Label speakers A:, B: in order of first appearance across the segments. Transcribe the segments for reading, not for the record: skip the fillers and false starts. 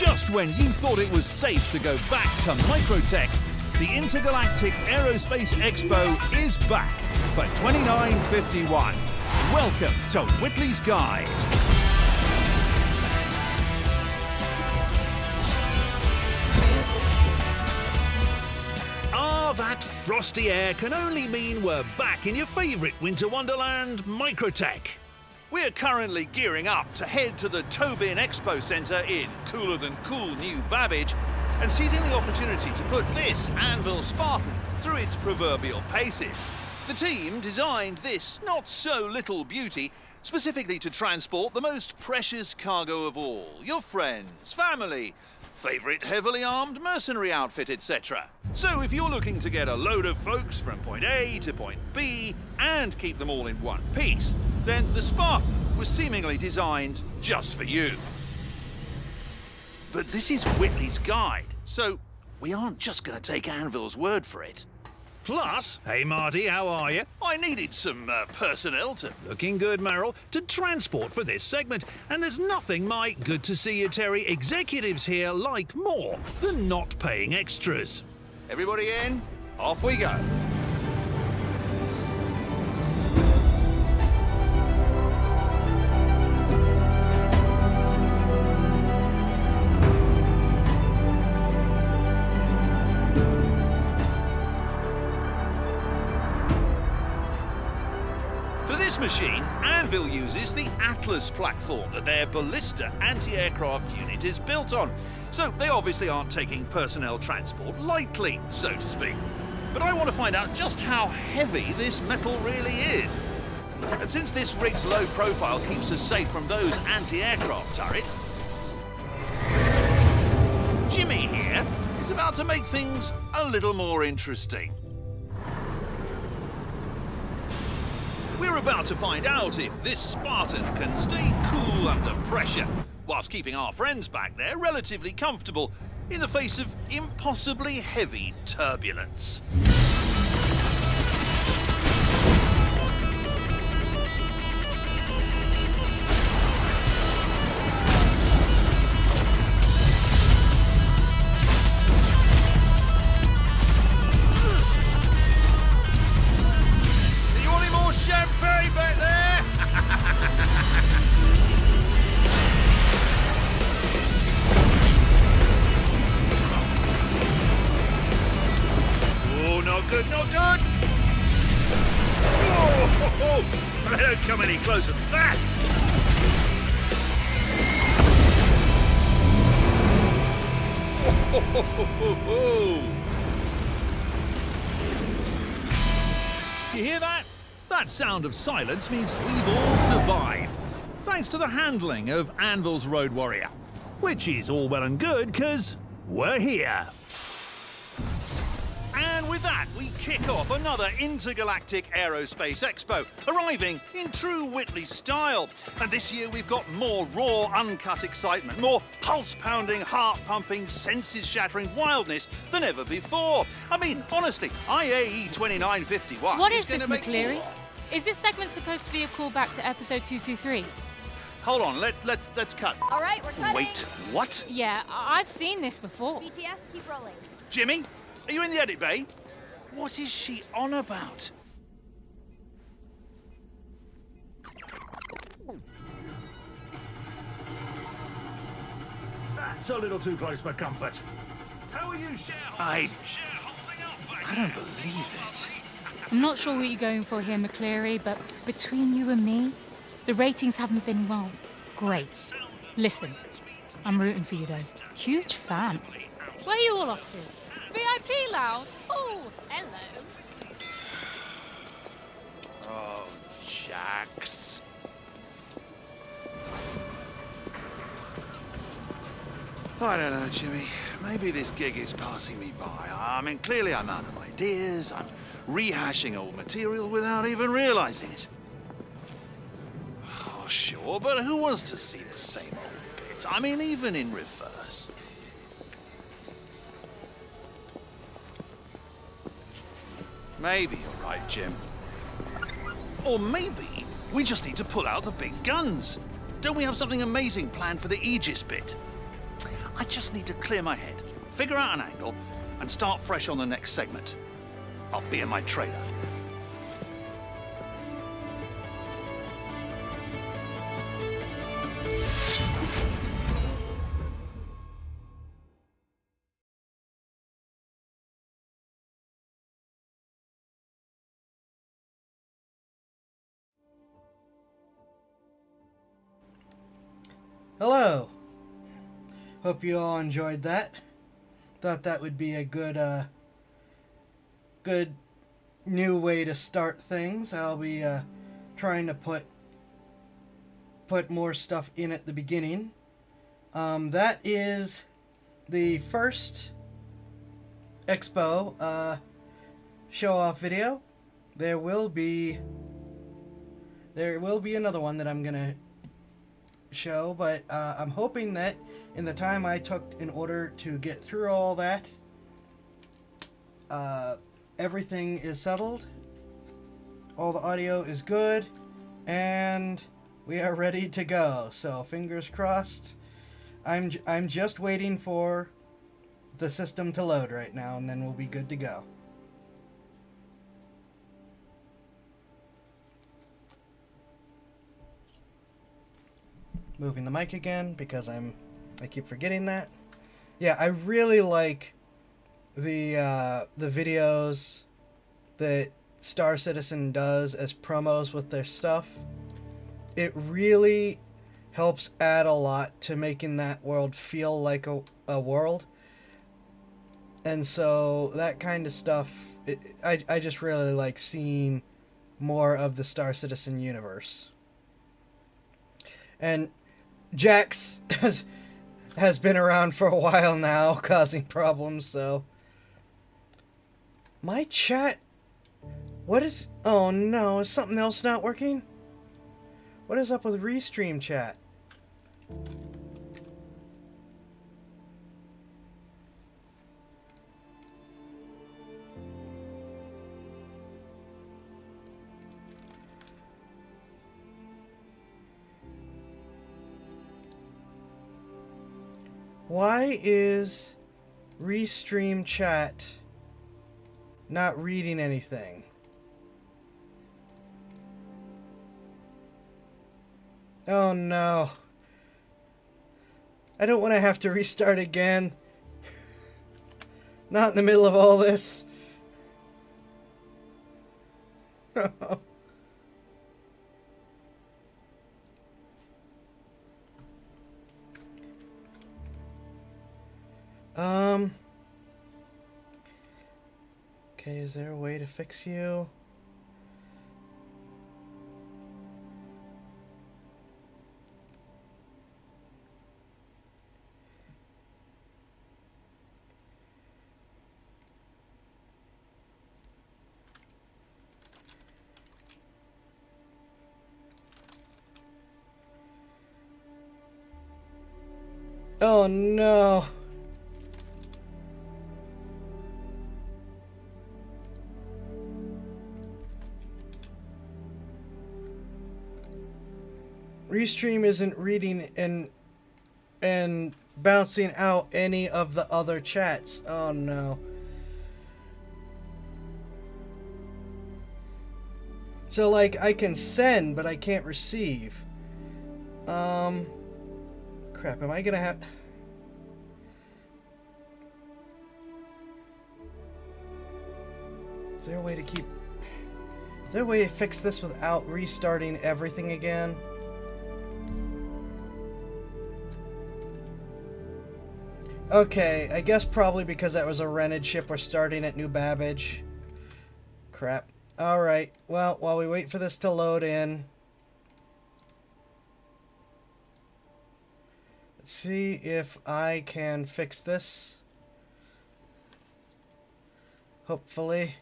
A: Just when you thought it was safe to go back to Microtech, the Intergalactic Aerospace Expo is back for 2951. Welcome to Whitley's Guide. That frosty air can only mean we're back in your favourite winter wonderland, Microtech. We're currently gearing up to head to the Tobin Expo Centre in cooler than cool New Babbage and seizing the opportunity to put this Anvil Spartan through its proverbial paces. The team designed this not-so-little beauty specifically to transport the most precious cargo of all, your friends, family, favourite heavily armed mercenary outfit, etc. So if you're looking to get a load of folks from point A to point B and keep them all in one piece, then the Spartan was seemingly designed just for you. But this is Whitley's Guide, so we aren't just going to take Anvil's word for it. Plus, hey Marty, how are you? I needed some personnel to... Looking good, Merrill, to transport for this segment. And there's nothing my good to see you, Terry, executives here like more than not paying extras. Everybody in? Off we go. Machine, Anvil uses the Atlas platform that their ballista anti-aircraft unit is built on. So they obviously aren't taking personnel transport lightly, so to speak. But I want to find out just how heavy this metal really is. And since this rig's low profile keeps us safe from those anti-aircraft turrets, Jimmy here is about to make things a little more interesting. We're about to find out if this Spartan can stay cool under pressure, whilst keeping our friends back there relatively comfortable in the face of impossibly heavy turbulence. Not good! Oh, I don't come any closer than that! You hear that? That sound of silence means we've all survived, thanks to the handling of Anvil's Road Warrior. Which is all well and good, because we're here. And with that, we kick off another Intergalactic Aerospace Expo, arriving in true Whitley style. And this year we've got more raw, uncut excitement, more pulse-pounding, heart-pumping, senses-shattering wildness than ever before. I mean, honestly, IAE 2951
B: What is this, McCleary? Is this segment supposed to be a callback to episode 223?
A: Hold on, let's cut.
C: All right, we're cutting.
A: Wait, what?
B: Yeah, I've seen this before.
C: BTS, keep rolling.
A: Jimmy? Are you in the edit bay? What is she on about?
D: That's a little too close for comfort. How are you, shareholders?
A: I don't believe it.
B: I'm not sure what you're going for here, McCleary, but between you and me, the ratings haven't been, well, great. Listen, I'm rooting for you, though. Huge fan. Where are you all off to? VIP lounge? Oh, hello.
A: Oh, Jax. I don't know, Jimmy. Maybe this gig is passing me by. I mean, clearly I'm out of ideas. I'm rehashing old material without even realizing it. Oh, sure, but who wants to see the same old bits? I mean, even in reverse. Maybe you're right, Jim. Or maybe we just need to pull out the big guns. Don't we have something amazing planned for the Aegis bit? I just need to clear my head, figure out an angle, and start fresh on the next segment. I'll be in my trailer.
C: Hello. Hope you all enjoyed that. Thought that would be a good new way to start things. I'll be trying to put more stuff in at the beginning. That is the first Expo show off video. There will be another one that I'm gonna show, but I'm hoping that in the time I took in order to get through all that, everything is settled, all the audio is good, and we are ready to go. So fingers crossed. I'm just waiting for the system to load right now, and then we'll be good to go. Moving the mic again because I keep forgetting that. Yeah, I really like the videos that Star Citizen does as promos with their stuff. It really helps add a lot to making that world feel like a world. And so that kind of stuff, I just really like seeing more of the Star Citizen universe. And Jax has been around for a while now, causing problems, so... My chat... What is... Oh no, is something else not working? What is up with Restream chat? Why is Restream chat not reading anything? Oh no. I don't want to have to restart again. Not in the middle of all this. Okay, is there a way to fix you? Oh no. Restream isn't reading and bouncing out any of the other chats. Oh no. So like I can send, but I can't receive. Crap, am I gonna have... Is there a way to keep... Is there a way to fix this without restarting everything again? Okay, I guess probably because that was a rented ship, we're starting at New Babbage. Crap. Alright, well, while we wait for this to load in... Let's see if I can fix this. Hopefully.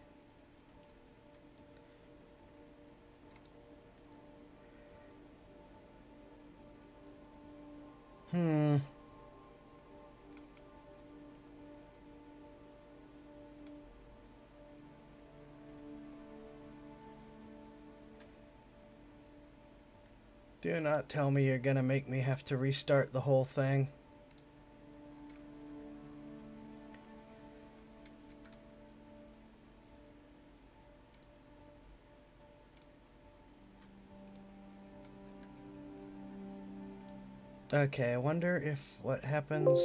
C: Do not tell me you're gonna make me have to restart the whole thing. Okay, I wonder if what happens...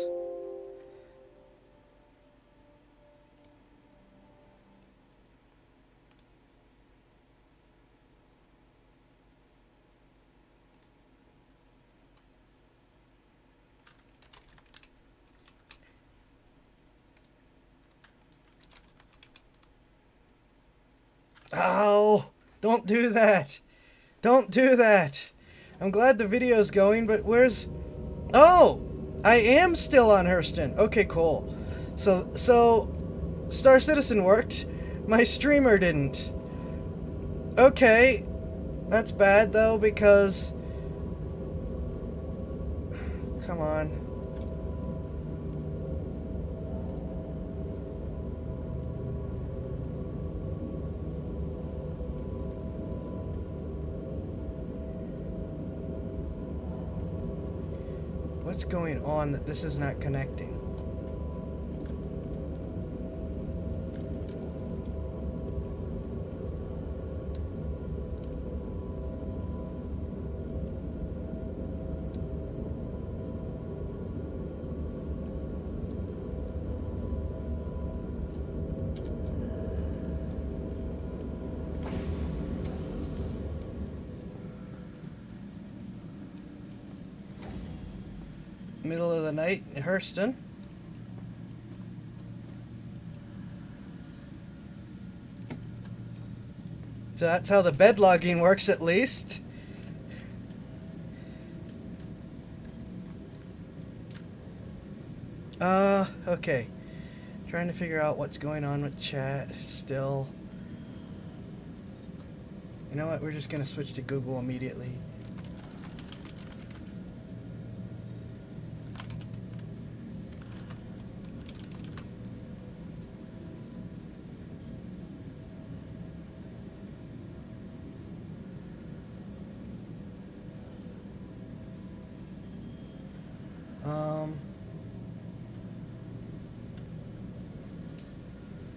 C: Oh, don't do that. Don't do that. I'm glad the video's going, but where's... Oh, I am still on Hurston. Okay, cool. So Star Citizen worked. My streamer didn't. Okay. That's bad, though, because... Come on. What's going on that this is not connecting? Middle of the night in Hurston. So that's how the bed logging works, at least. Okay. Trying to figure out what's going on with chat still. You know what? We're just gonna switch to Google immediately.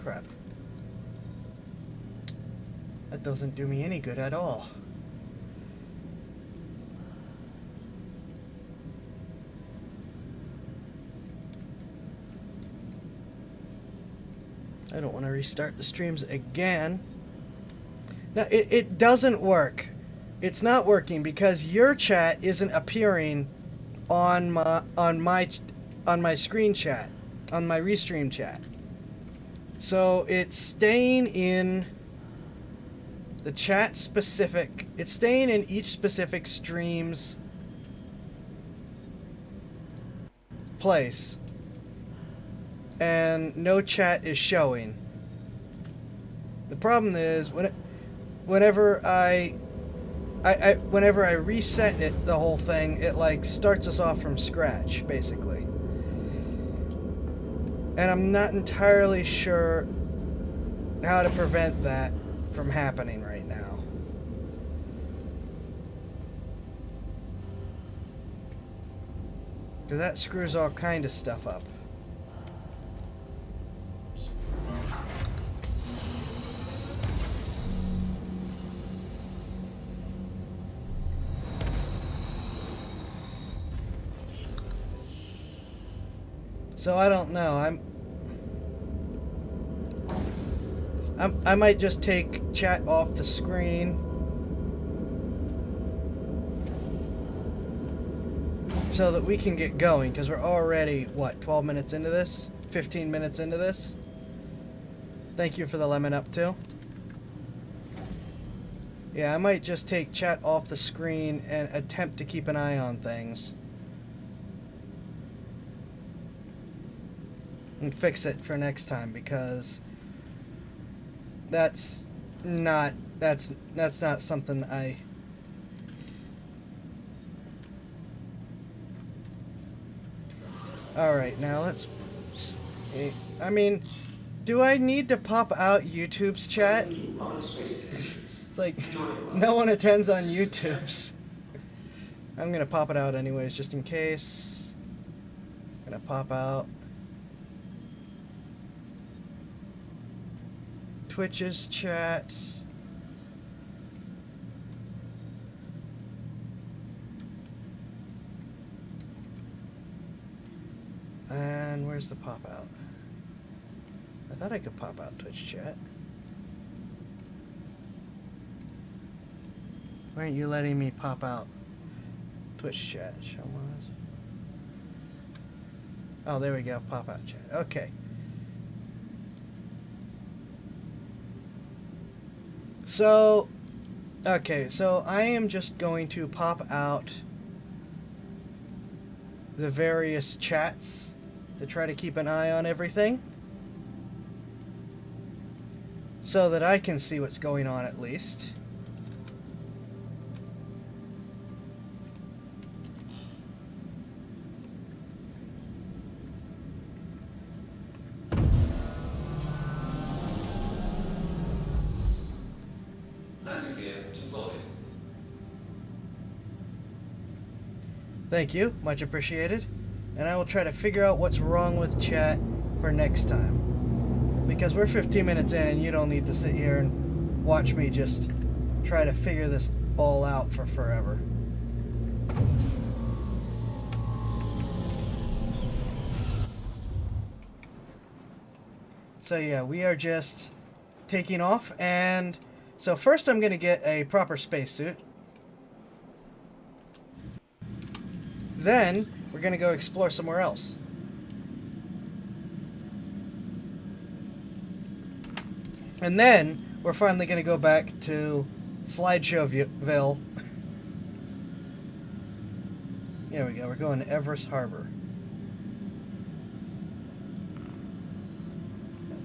C: Crap. That doesn't do me any good at all. I don't want to restart the streams again. No, it doesn't work. It's not working because your chat isn't appearing on my screen chat, on my restream chat. So it's staying in the chat specific. It's staying in each specific stream's place, and no chat is showing. The problem is whenever I reset it, the whole thing, it like starts us off from scratch, basically. And I'm not entirely sure how to prevent that from happening right now. Because that screws all kind of stuff up. So I don't know. I might just take chat off the screen so that we can get going, because we're already, what, 12 minutes into this? 15 minutes into this? Thank you for the lemon up too. Yeah, I might just take chat off the screen and attempt to keep an eye on things. And fix it for next time, because that's not something I... Alright, now let's see. I mean, do I need to pop out YouTube's chat? Like, no one attends on YouTube's. I'm gonna pop it out anyways, just in case. Gonna pop out Twitch's chat. on. Where's the pop out? I thought I could pop out Twitch chat. Why aren't you letting me pop out Twitch chat? Show us. Oh, there we go. Pop out chat. Okay. So, okay. So I am just going to pop out the various chats to try to keep an eye on everything, so that I can see what's going on at least. Thank you, much appreciated. And I will try to figure out what's wrong with chat for next time. Because we're 15 minutes in and you don't need to sit here and watch me just try to figure this all out for forever. So yeah, we are just taking off, and so first I'm going to get a proper spacesuit. Then we're going to go explore somewhere else. And then we're finally going to go back to Slideshowville. There we go. We're going to Everest Harbor.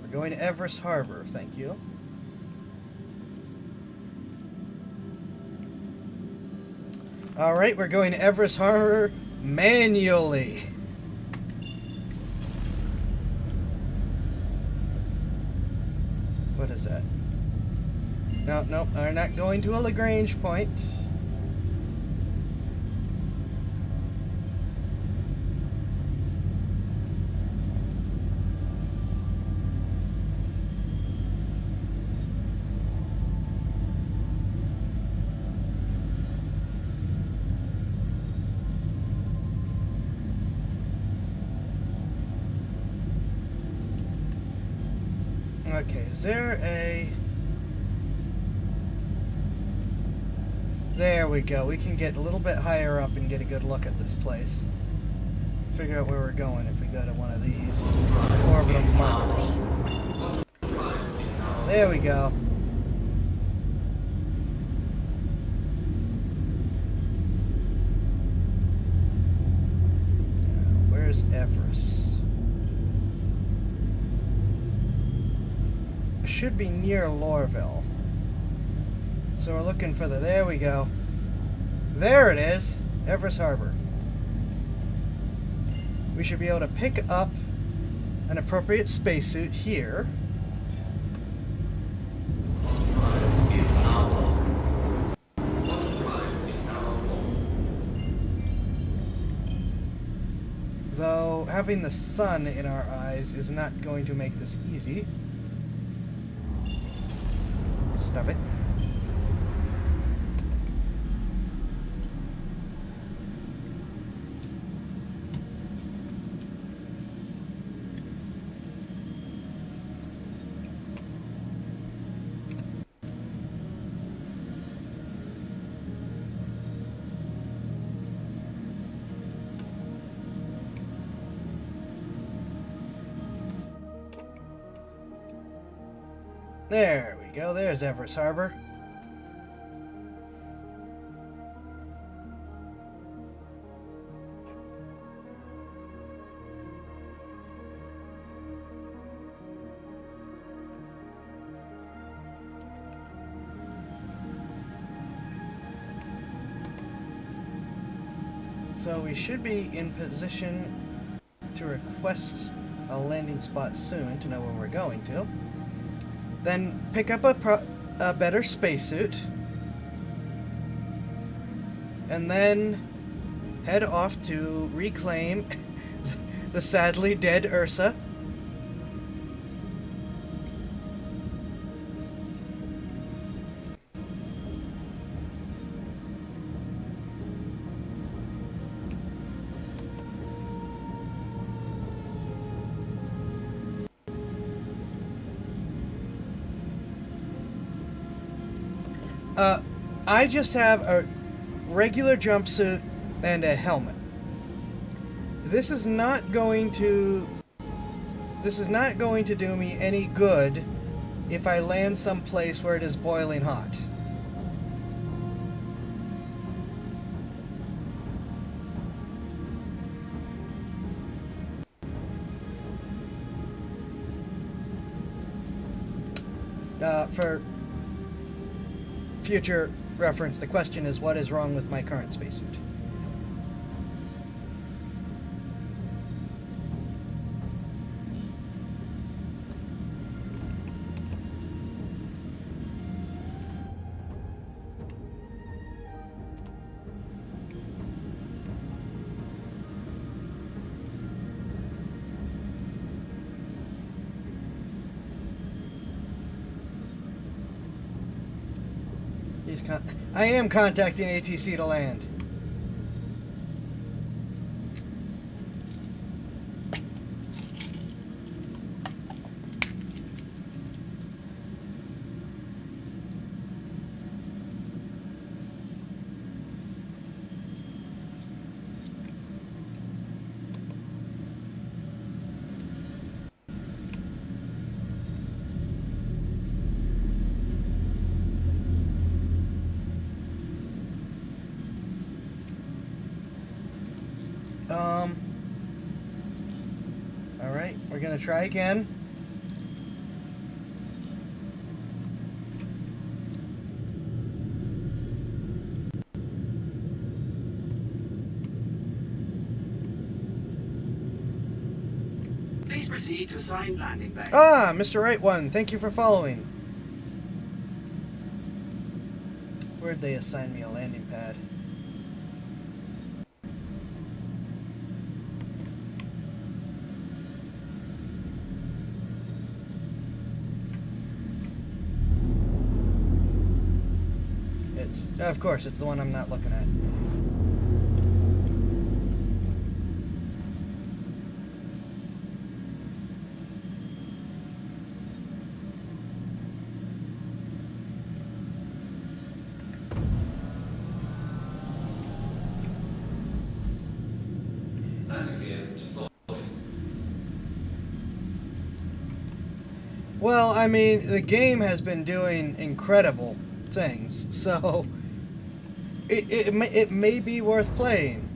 C: We're going to Everest Harbor. Thank you. All right, we're going to Everest Harbor manually. What is that? No, no, we're not going to a Lagrange point. Okay, is there a... There we go. We can get a little bit higher up and get a good look at this place. Figure out where we're going if we go to one of these orbital markers. There we go. Where's Everest? Should be near Lorville. So we're looking for the... There we go. There it is. Everest Harbor. We should be able to pick up an appropriate spacesuit here. Though having the sun in our eyes is not going to make this easy. Stop it. There we go, there's Everest Harbor. So we should be in position to request a landing spot soon to know where we're going to. Then pick up a better spacesuit, and then head off to reclaim the sadly dead Ursa. I just have a regular jumpsuit and a helmet. This is not going to do me any good if I land someplace where it is boiling hot. For future reference, the question is, what is wrong with my current spacesuit? I am contacting ATC to land. Alright, we're gonna try again.
E: Please proceed to assigned landing bay.
C: Ah, Mr. Right One, thank you for following. Where'd they assign me a landing pad? Of course, it's the one I'm not looking at. Well, I mean, the game has been doing incredible things, so it may be worth playing.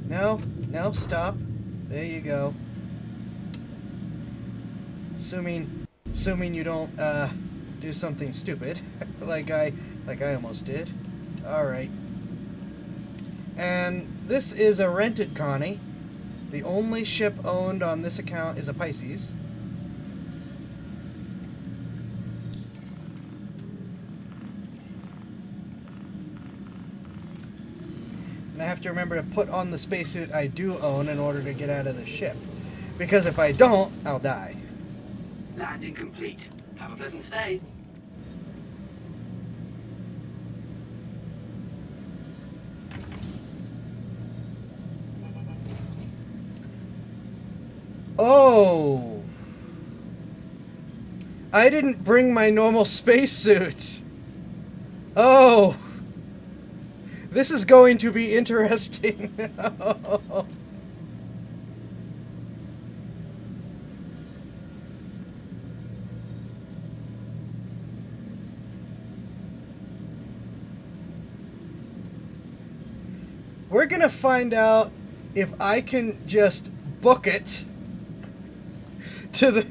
C: No, stop. There you go. Assuming you don't do something stupid, like I almost did. All right. And this is a rented Connie. The only ship owned on this account is a Pisces. And I have to remember to put on the spacesuit I do own in order to get out of the ship. Because if I don't, I'll die.
E: Landing complete. Have a pleasant stay.
C: Oh! I didn't bring my normal spacesuit. Oh! This is going to be interesting. We're gonna find out if I can just book it to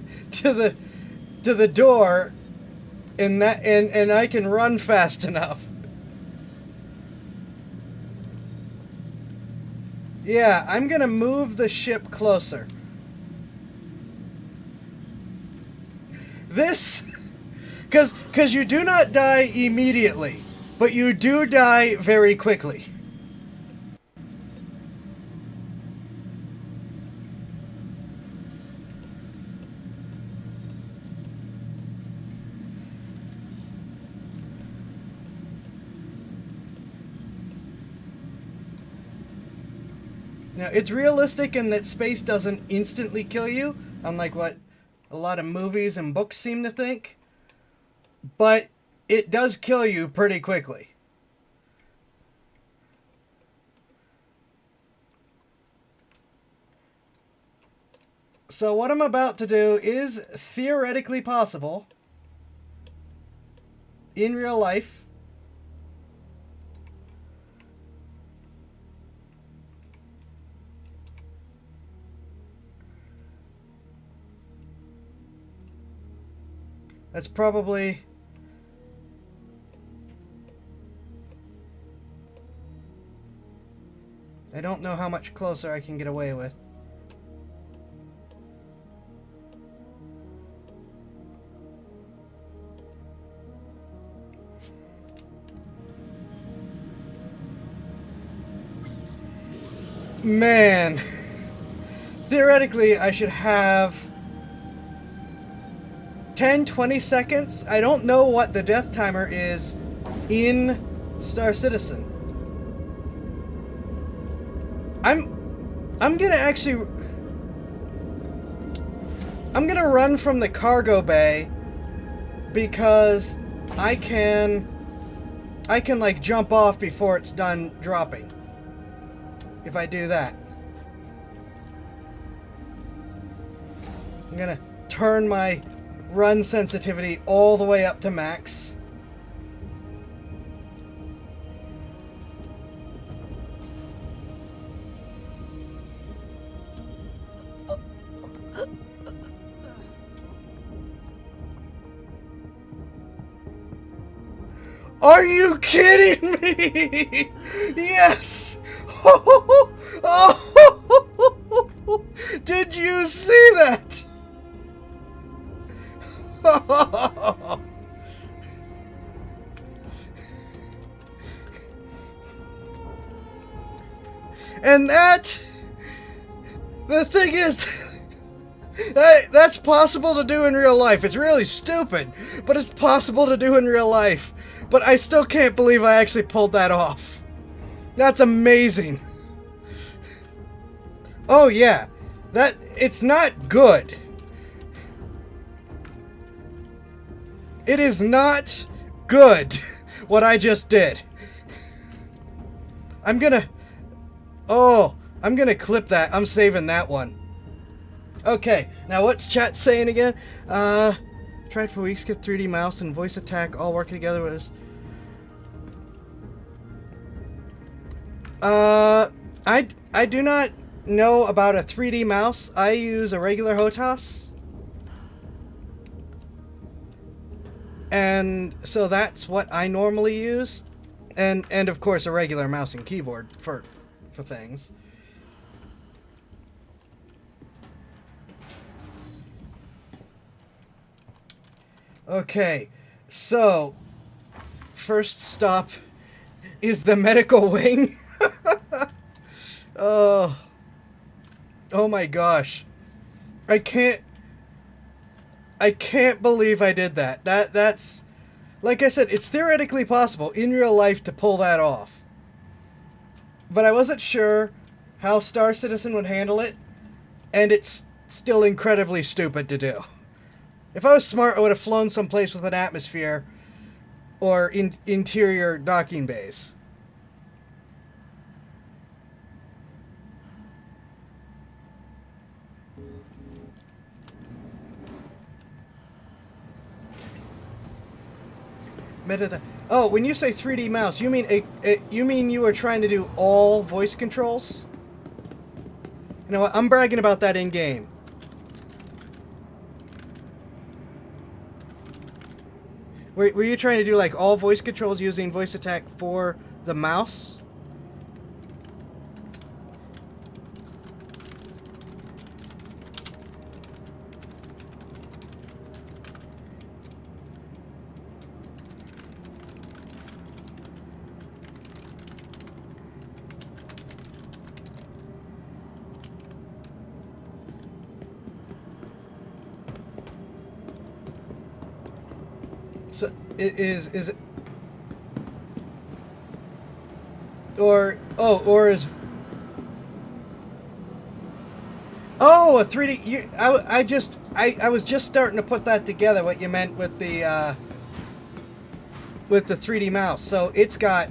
C: the door and I can run fast enough. Yeah, I'm gonna move the ship closer. This, because you do not die immediately, but you do die very quickly. Now, it's realistic in that space doesn't instantly kill you, unlike what a lot of movies and books seem to think. But it does kill you pretty quickly. So what I'm about to do is theoretically possible in real life. That's probably... I don't know how much closer I can get away with. Man, theoretically I should have 10-20 seconds. I don't know what the death timer is in Star Citizen. I'm gonna run from the cargo bay because I can like jump off before it's done dropping. If I do that, I'm gonna turn my run sensitivity all the way up to max. Are you kidding me? Yes! Oh, did you see that? And that, the thing is, that's possible to do in real life. It's really stupid, but it's possible to do in real life. But I still can't believe I actually pulled that off. That's amazing. Oh yeah, it's not good. It is not good what I just did. I'm gonna clip that. I'm saving that one. Okay, now what's chat saying again? Tried for weeks, get 3D mouse and voice attack all working together with us. I do not know about a 3D mouse. I use a regular HOTAS. And so that's what I normally use. And of course a regular mouse and keyboard for things. Okay, so first stop is the medical wing. Oh my gosh. I can't believe I did that. That's like I said, it's theoretically possible in real life to pull that off. But I wasn't sure how Star Citizen would handle it, and it's still incredibly stupid to do. If I was smart, I would have flown someplace with an atmosphere or interior docking bays. Oh, when you say 3D mouse, you mean you were trying to do all voice controls? You know what? I'm bragging about that in game. Were you trying to do like all voice controls using voice attack for the mouse? So is it or is a 3D? I just I was just starting to put that together, what you meant with the 3D mouse. So it's got,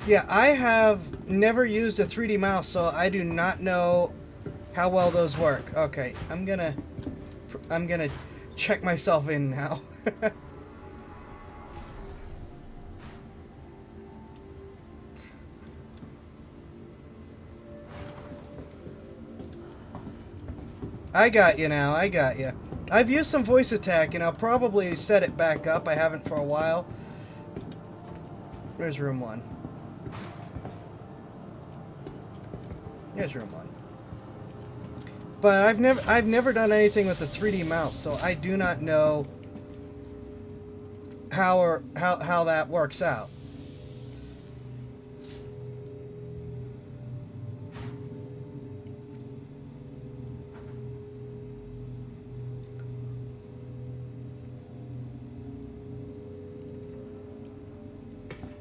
C: yeah, I have never used a 3D mouse, so I do not know how well those work. Okay, I'm gonna check myself in now. I got you now, I got you. I've used some voice attack, and I'll probably set it back up. I haven't for a while. Where's room 1? Here's room 1. But I've never done anything with the 3D mouse, so I do not know how that works out.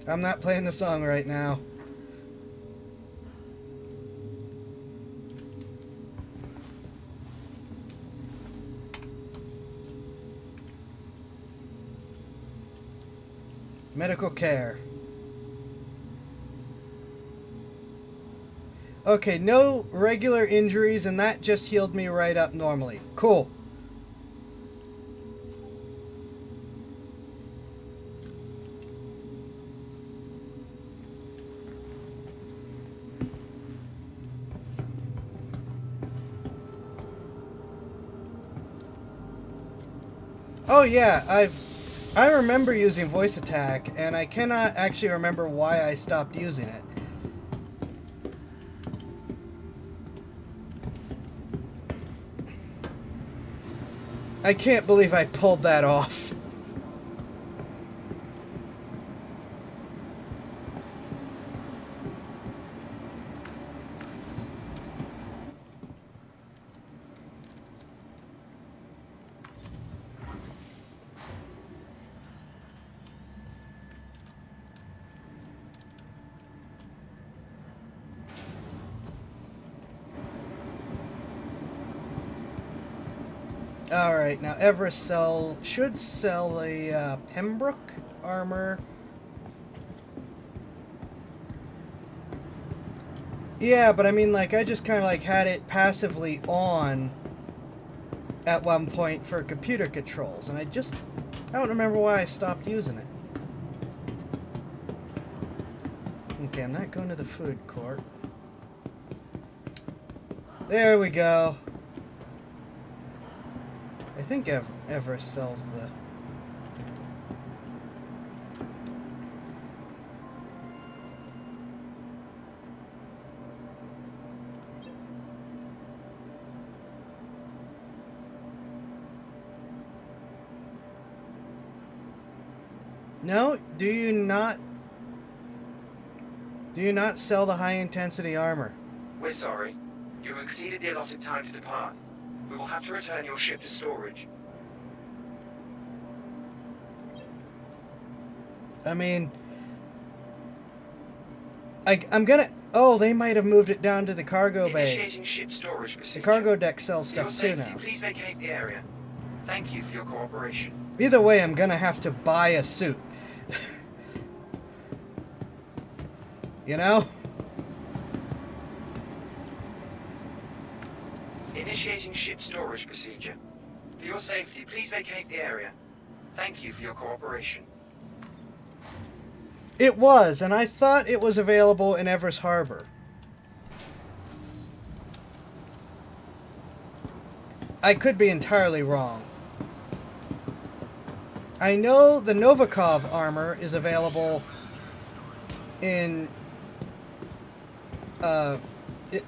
C: I'm not playing the song right now. Medical care. Okay, no regular injuries, and that just healed me right up normally. Cool. Oh yeah, I remember using voice attack, and I cannot actually remember why I stopped using it. I can't believe I pulled that off. Alright, now Everest should sell a Pembroke armor. Yeah, but I mean, like, I just kind of like had it passively on at one point for computer controls, and I don't remember why I stopped using it. Okay, I'm not going to the food court. There we go. I think Everest sells the... No, do you not sell the high intensity armor?
E: We're sorry. You have exceeded the allotted time to depart. We will have to return your ship to storage.
C: I mean, I'm gonna... Oh, they might have moved it down to the cargo bay.
E: Initiating ship storage procedure.
C: The cargo deck sells
E: For your
C: stuff too
E: safety,
C: now.
E: please vacate the area. Thank you for your cooperation.
C: Either way, I'm gonna have to buy a suit. You know?
E: Initiating ship storage procedure. For your safety, please vacate the area. Thank you for your cooperation.
C: It was, and I thought it was available in Everest Harbor. I could be entirely wrong. I know the Novikov armor is available in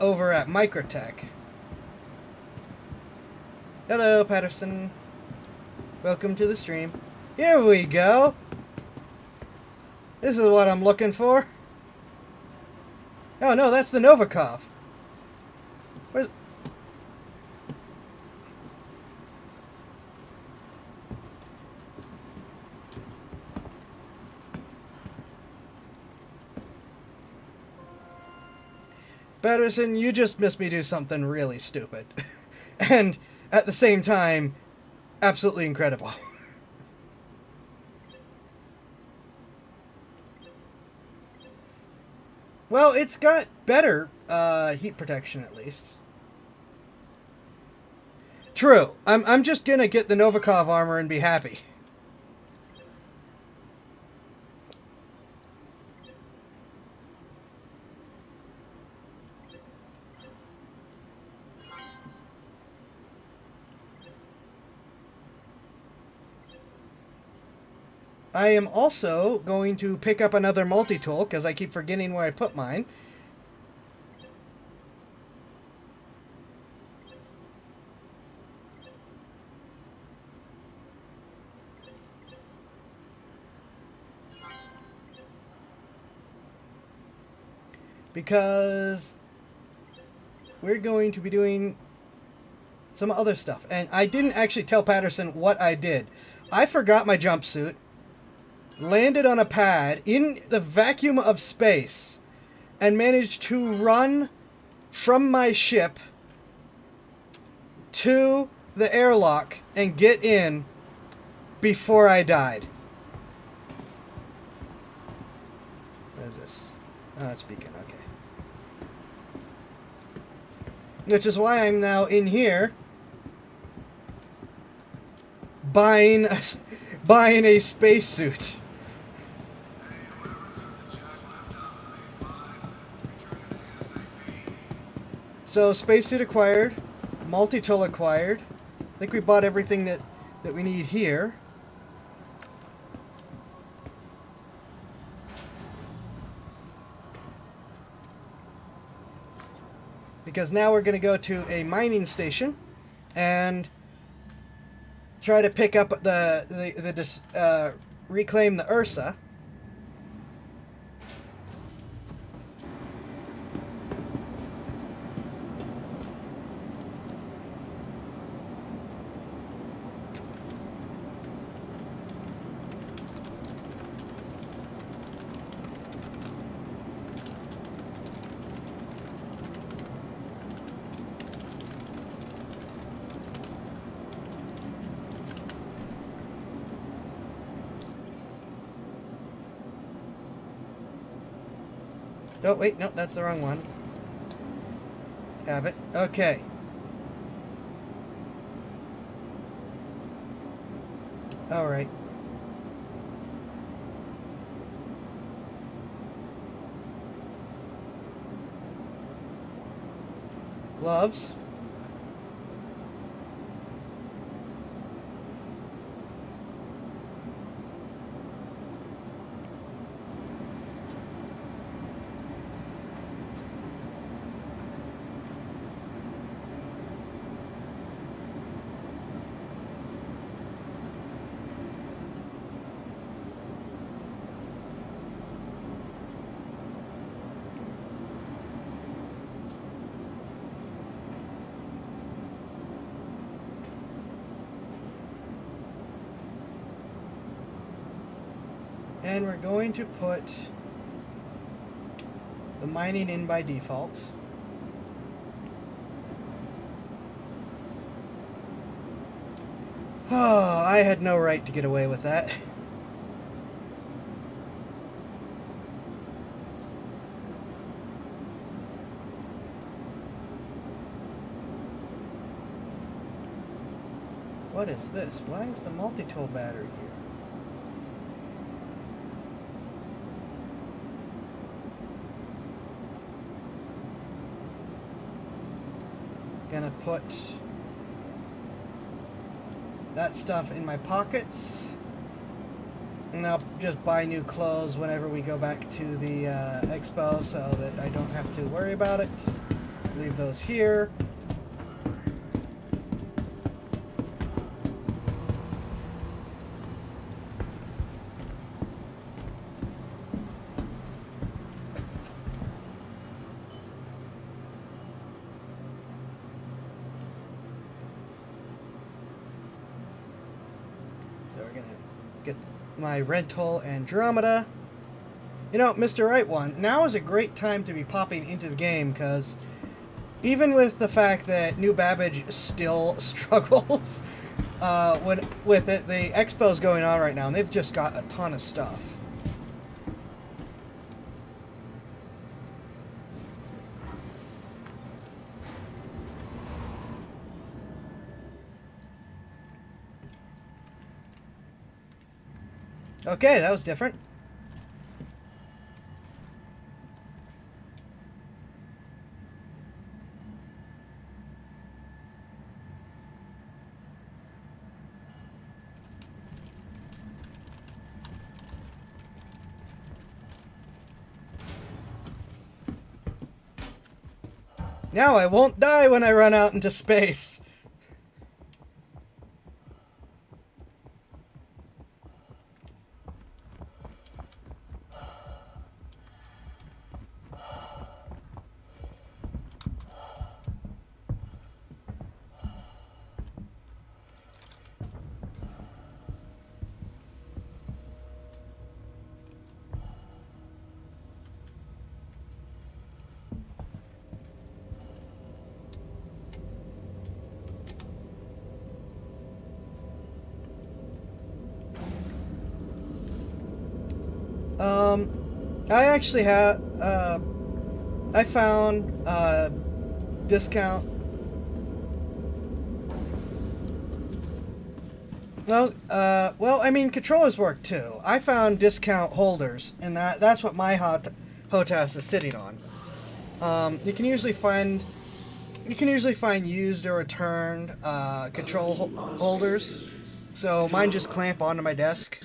C: over at Microtech. Hello, Patterson. Welcome to the stream. Here we go. This is what I'm looking for. Oh no, that's the Novikov. Where's... Patterson, you just missed me do something really stupid. And at the same time, absolutely incredible. Well, it's got better heat protection at least. True. I'm just gonna get the Novikov armor and be happy. I am also going to pick up another multi-tool because I keep forgetting where I put mine. Because we're going to be doing some other stuff. And I didn't actually tell Patterson what I did. I forgot my jumpsuit, landed on a pad in the vacuum of space, and managed to run from my ship to the airlock and get in before I died. What is this? Oh, it's beacon, okay. Which is why I'm now in here buying a spacesuit. So, spacesuit acquired, multi-tool acquired. I think we bought everything that we need here. Because now we're going to go to a mining station and try to pick up reclaim the Ursa. Oh, wait, no, that's the wrong one. Have it. Okay. Alright. Gloves. And we're going to put the mining in by default. Oh, I had no right to get away with that. What is this? Why is the multi-tool battery here? Gonna put that stuff in my pockets, and I'll just buy new clothes whenever we go back to the Expo so that I don't have to worry about it. Leave those here. My rental Andromeda. You know, Mr. Right One, now is a great time to be popping into the game because even with the fact that New Babbage still struggles with it, the Expo's going on right now, and they've just got a ton of stuff. Okay, that was different. Now I won't die when I run out into space. I actually have, I found, discount. Well, I mean, controllers work too. I found discount holders, and that's what my HOTAS is sitting on. You can usually find used or returned control holders. So mine just clamp onto my desk.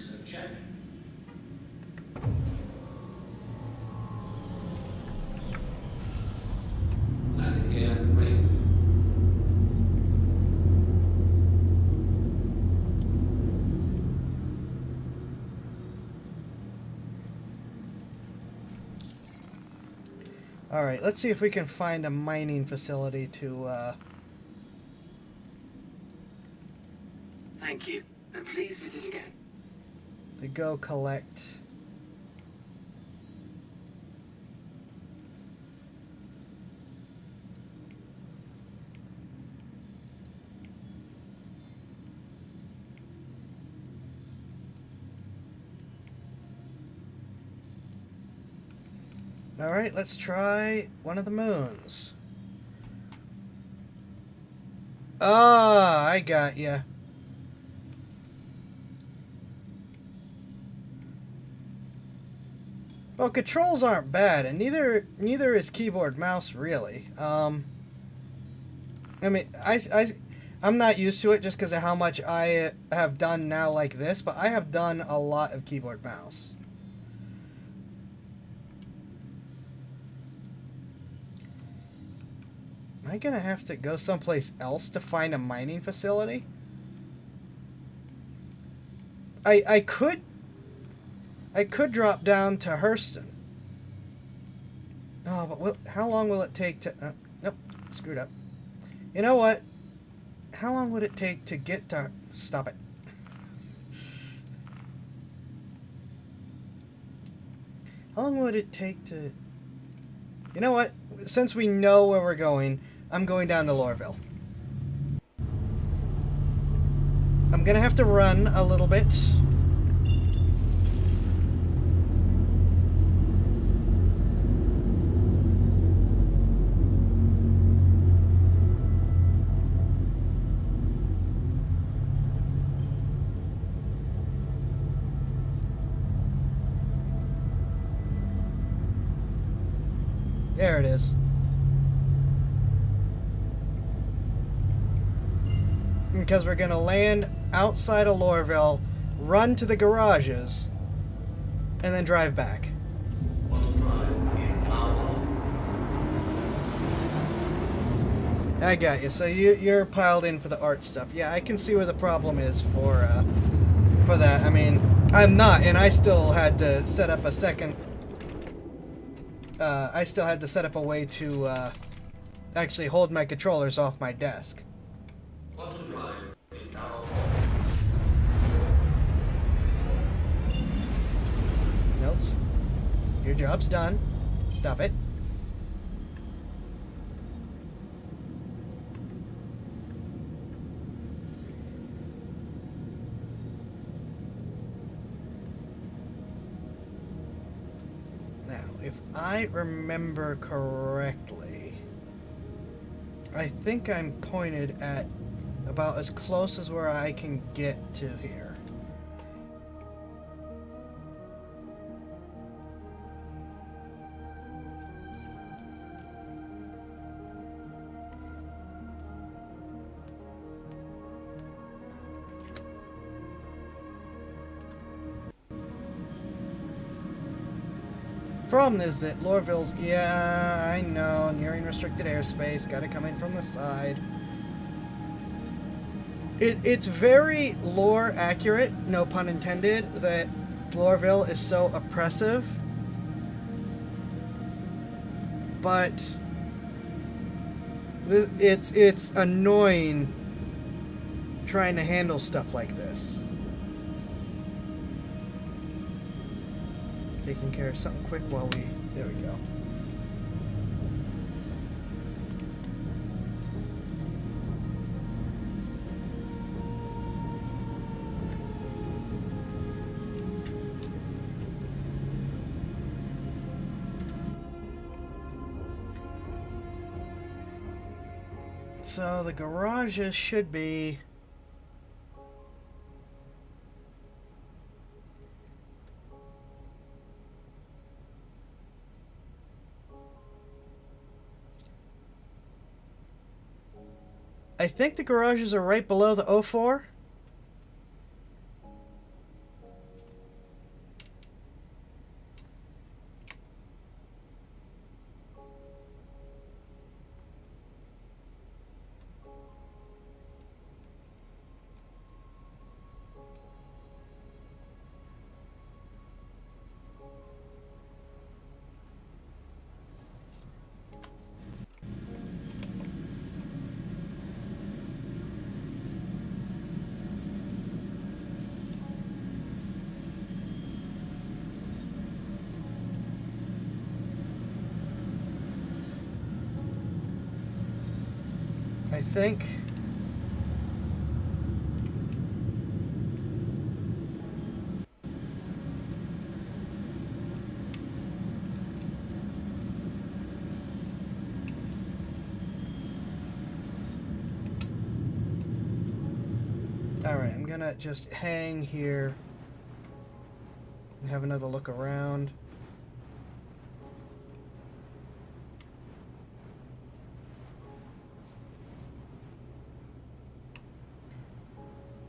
C: Alright, let's see if we can find a mining facility to,
E: Thank you, and please visit again.
C: to go collect. Alright, let's try one of the moons. Ah, I got ya. Well, controls aren't bad, and neither is keyboard mouse really. I mean, I'm not used to it just because of how much I have done now like this, but I have done a lot of keyboard mouse. Am I gonna have to go someplace else to find a mining facility? I could drop down to Hurston. Oh, but how long will it take to... nope, screwed up. You know what? How long would it take to get to... Stop it. How long would it take to... You know what? Since we know where we're going, I'm going down to Lorville. I'm gonna have to run a little bit. There it is. Because we're going to land outside of Lorville, run to the garages, and then drive back. I got you. So you're piled in for the art stuff. Yeah, I can see where the problem is for that. I mean, I'm not, and I still had to set up a second... I still had to set up a way to actually hold my controllers off my desk. Nope. Your job's done. Stop it. if I remember correctly, I think I'm pointed at about as close as where I can get to here. Problem is that Lorville's, yeah, I know, nearing restricted airspace, gotta come in from the side. It's very lore accurate, no pun intended, that Lorville is so oppressive. But it's annoying trying to handle stuff like this. Taking care of something quick while we... There we go. So the garages should be... I think the garages are right below the O4. I think. Alright, I'm gonna just hang here and have another look around.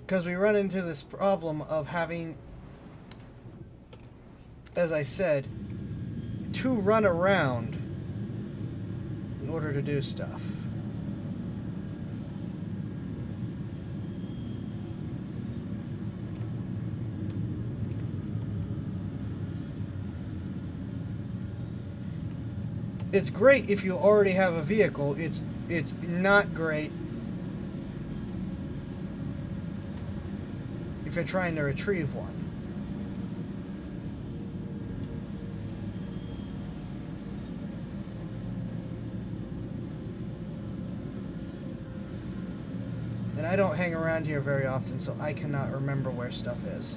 C: Because we run into this problem of having, as I said, to run around in order to do stuff. It's great if you already have a vehicle. It's not great if you're trying to retrieve one. And I don't hang around here very often, so I cannot remember where stuff is.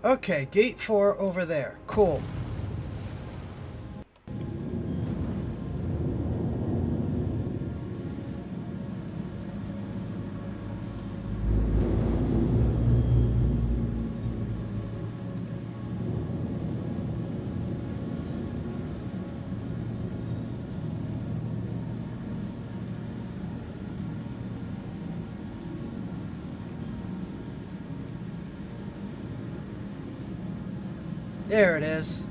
C: Okay, gate 4 over there. Cool. There it is.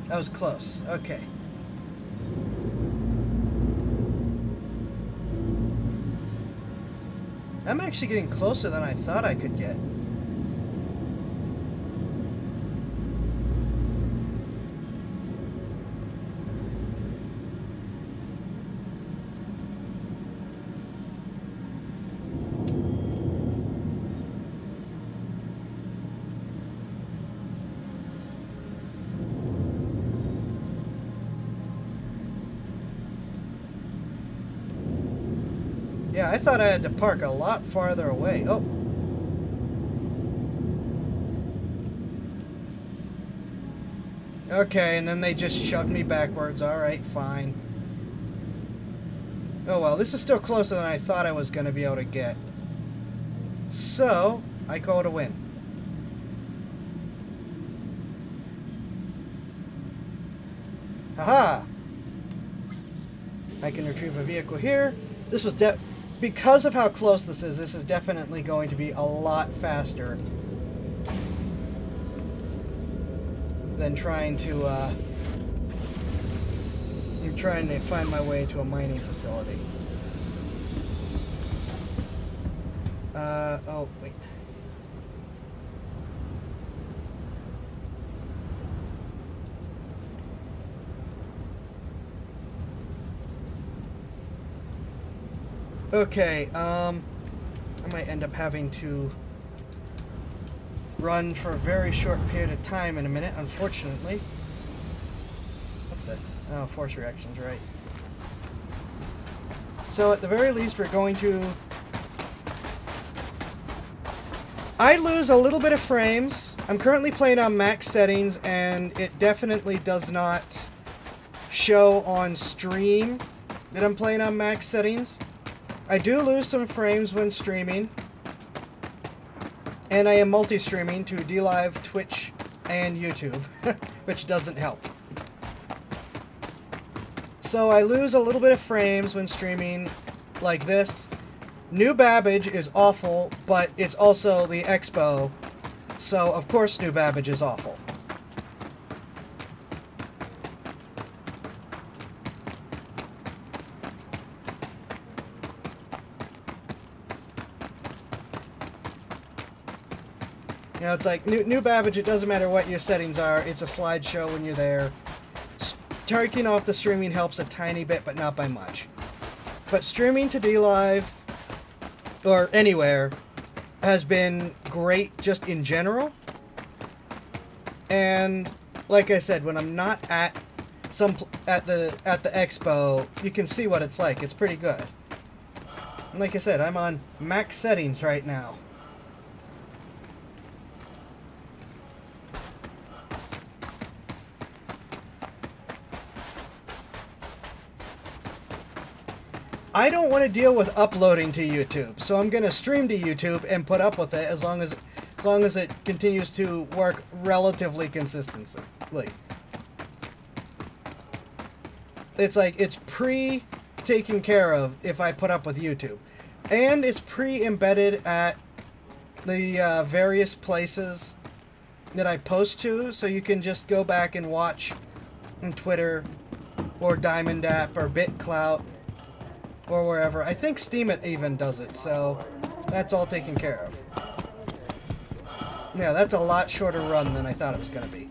C: That was close. Okay. I'm actually getting closer than I thought I could get. Yeah, I thought I had to park a lot farther away. Oh. Okay, and then they just shoved me backwards. Alright, fine. Oh well, this is still closer than I thought I was going to be able to get. So, I call it a win. Haha! I can retrieve a vehicle here. This was because of how close this is definitely going to be a lot faster than trying to find my way to a mining facility. Oh, wait. Okay, I might end up having to run for a very short period of time in a minute, unfortunately. What the? Oh, force reactions, right. So at the very least, we're going to... I lose a little bit of frames. I'm currently playing on max settings, and it definitely does not show on stream that I'm playing on max settings. I do lose some frames when streaming, and I am multi-streaming to DLive, Twitch, and YouTube, which doesn't help. So I lose a little bit of frames when streaming like this. New Babbage is awful, but it's also the Expo, so of course New Babbage is awful. You know, it's like new Babbage, it doesn't matter what your settings are, it's a slideshow when you're there. Turning off the streaming helps a tiny bit, but not by much. But streaming to DLive, or anywhere, has been great just in general. And like I said, when I'm not at the Expo, you can see what it's like. It's pretty good. And like I said, I'm on max settings right now. I don't want to deal with uploading to YouTube, so I'm going to stream to YouTube and put up with it as long as it continues to work relatively consistently. It's like it's pre-taken care of if I put up with YouTube. And it's pre-embedded at the various places that I post to, so you can just go back and watch on Twitter or Diamond App or BitClout or wherever. I think Steam it even does it, so that's all taken care of. Yeah, that's a lot shorter run than I thought it was going to be.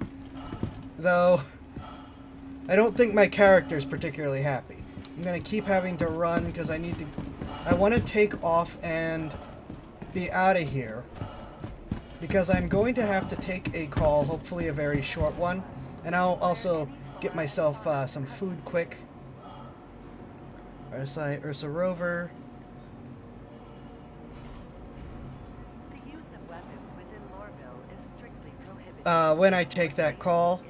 C: Though, I don't think my character's particularly happy. I'm going to keep having to run because I want to take off and be out of here. Because I'm going to have to take a call, hopefully a very short one. And I'll also get myself some food quick. Ursa Rover. When I take that call.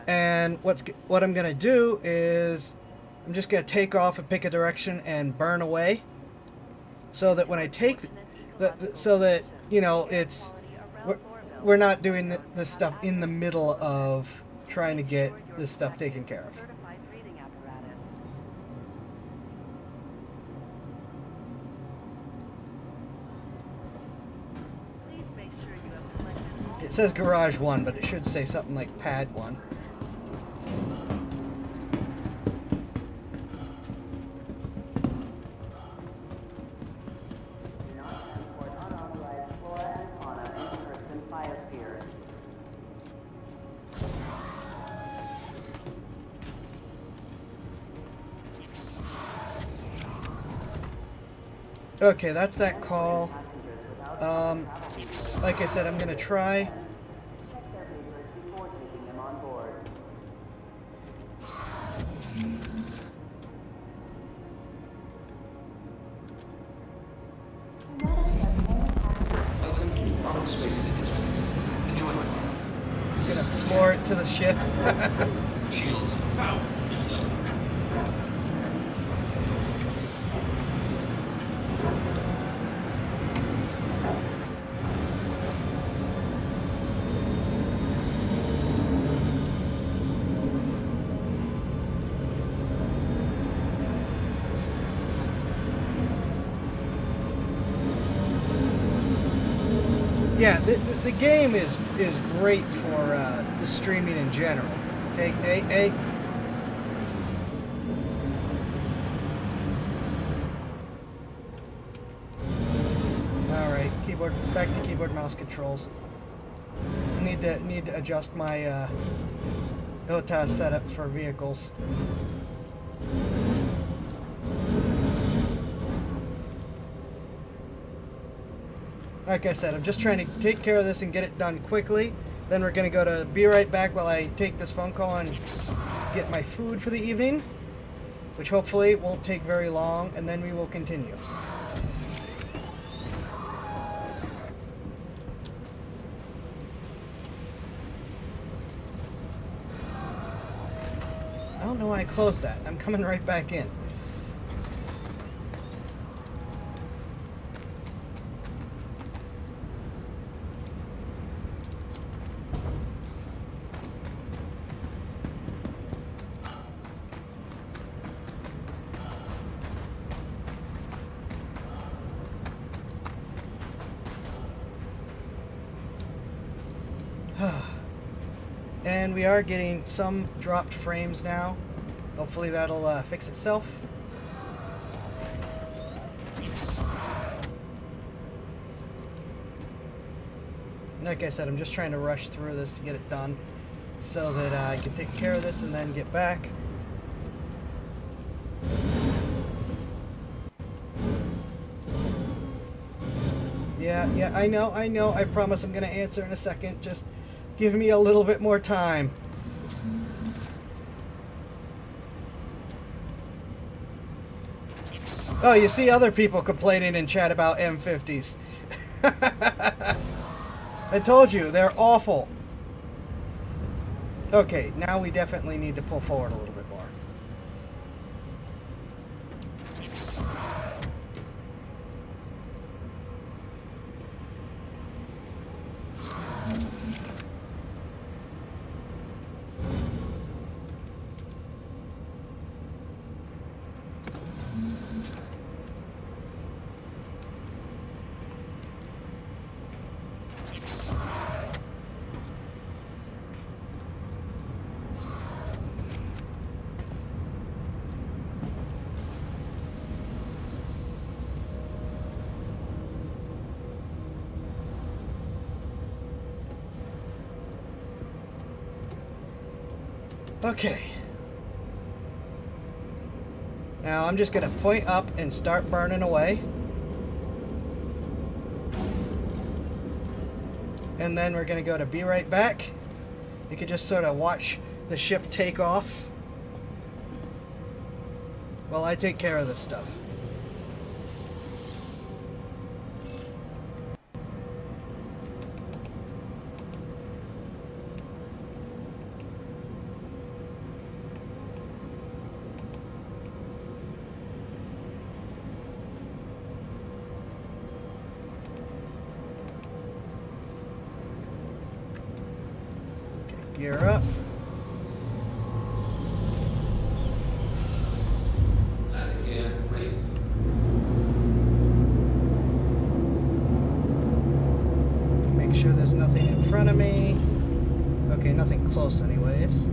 C: And what I'm gonna do is I'm just gonna take off and pick a direction and burn away, so that when I take so that you know we're not doing this stuff in the middle of trying to get this stuff taken care of. says Garage 1, but it should say something like Pad 1. Okay, that's that call. Like I said, I'm gonna try. Gonna floor it to the ship.
F: Shields power is low.
C: Yeah, the game is great for the streaming in general. Hey. All right, back to keyboard mouse controls. Need to adjust my OTA setup for vehicles. Like I said, I'm just trying to take care of this and get it done quickly. Then we're going to go to be right back while I take this phone call and get my food for the evening, which hopefully won't take very long, and then we will continue. I don't know why I closed that. I'm coming right back in. And we are getting some dropped frames now. Hopefully that'll fix itself. Like I said, I'm just trying to rush through this to get it done so that I can take care of this and then get back. Yeah, I know. I promise I'm going to answer in a second. Just give me a little bit more time. Oh, you see other people complaining in chat about M50s. I told you, they're awful. Okay, now we definitely need to pull forward a little bit more. Okay. Now I'm just going to point up and start burning away. And then we're going to go to be right back. You can just sort of watch the ship take off while I take care of this stuff. Gear up.
F: And again, raise.
C: front of me. Okay, nothing close anyways.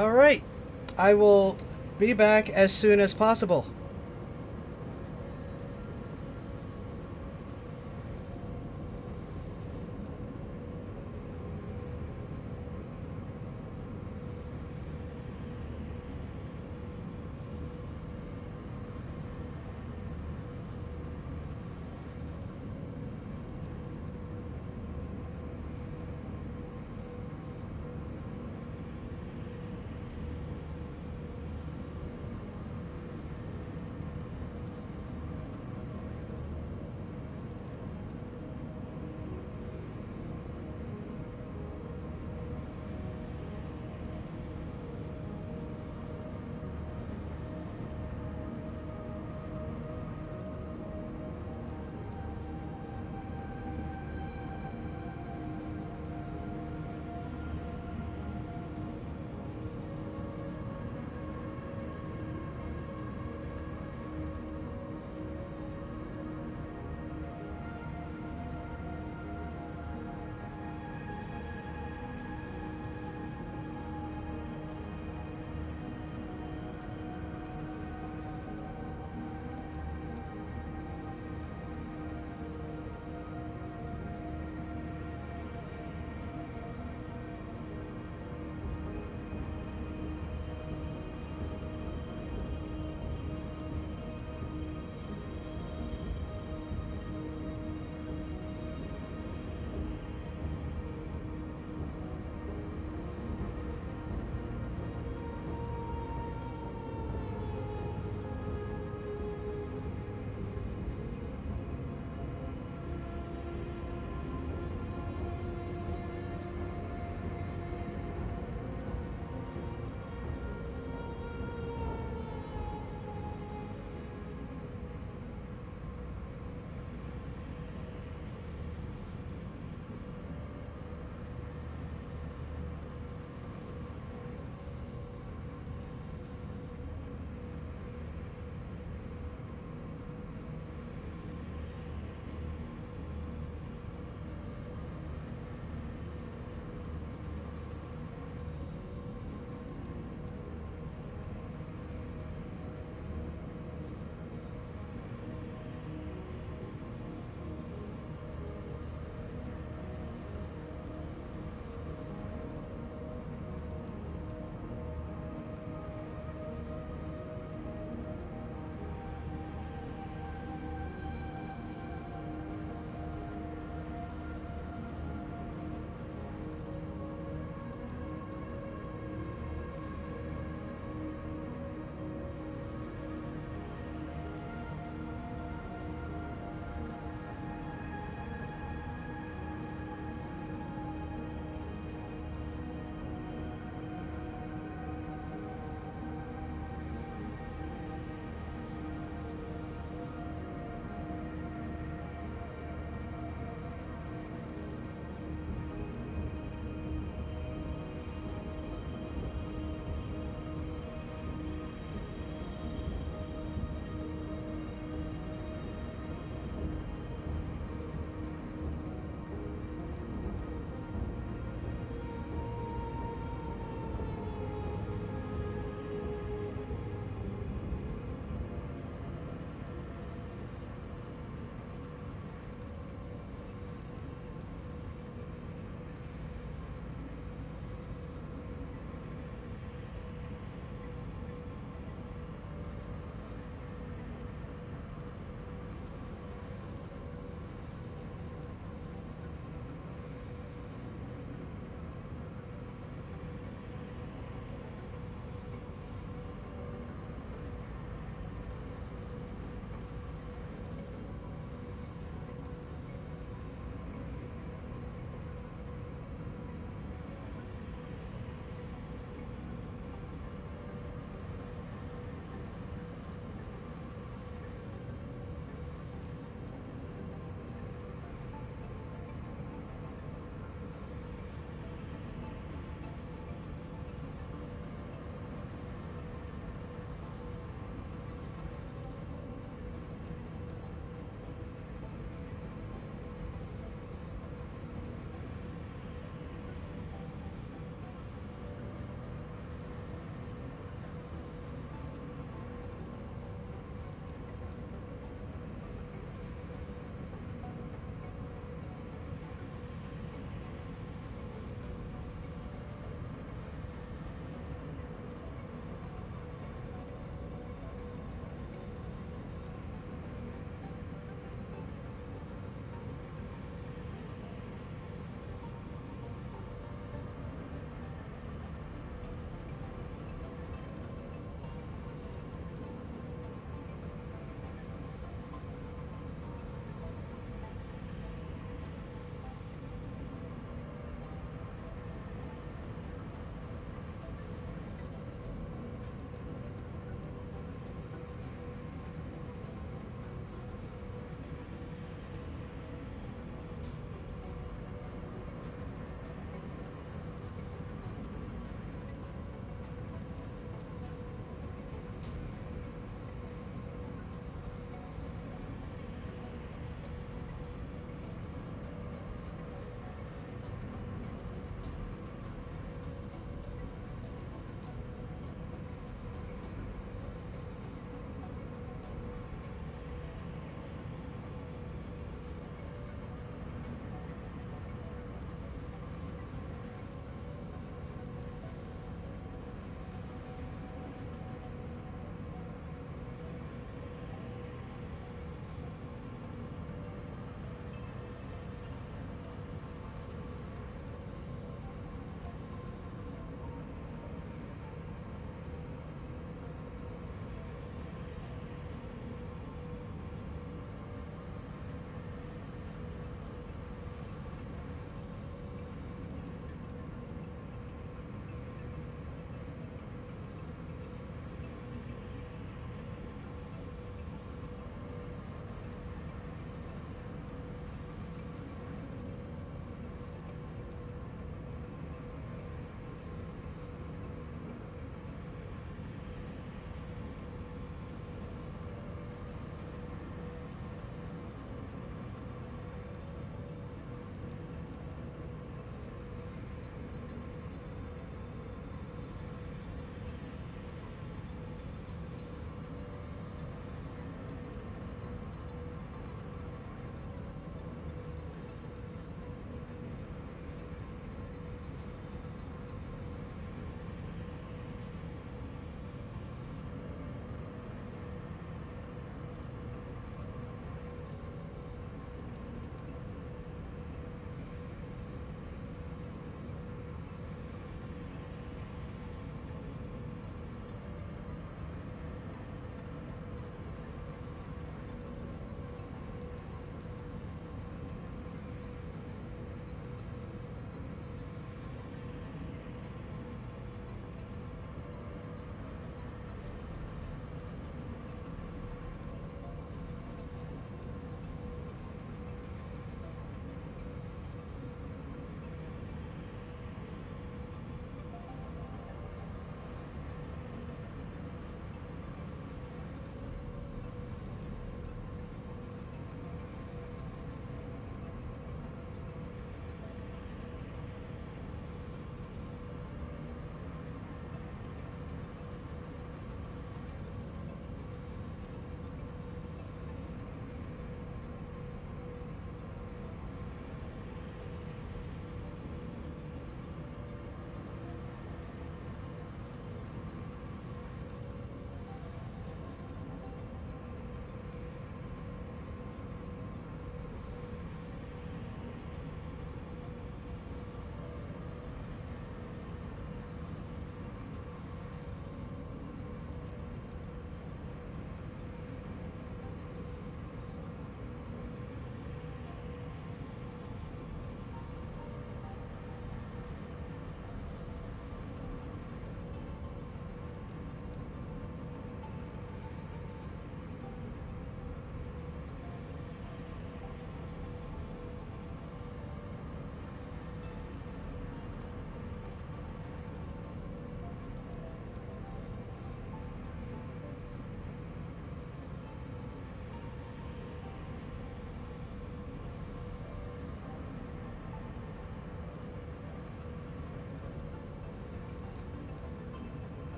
C: Alright, I will be back as soon as possible.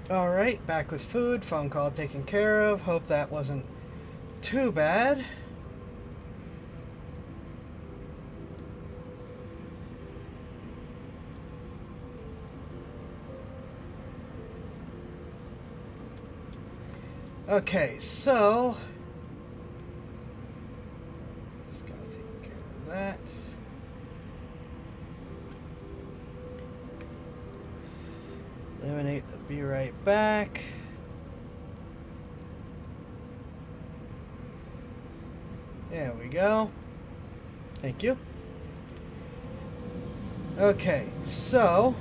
C: Alright, back with food. Phone call taken care of. Hope that wasn't too bad. Okay, so just gotta take care of that. Eliminate the be right back. There we go. Thank you. Okay, so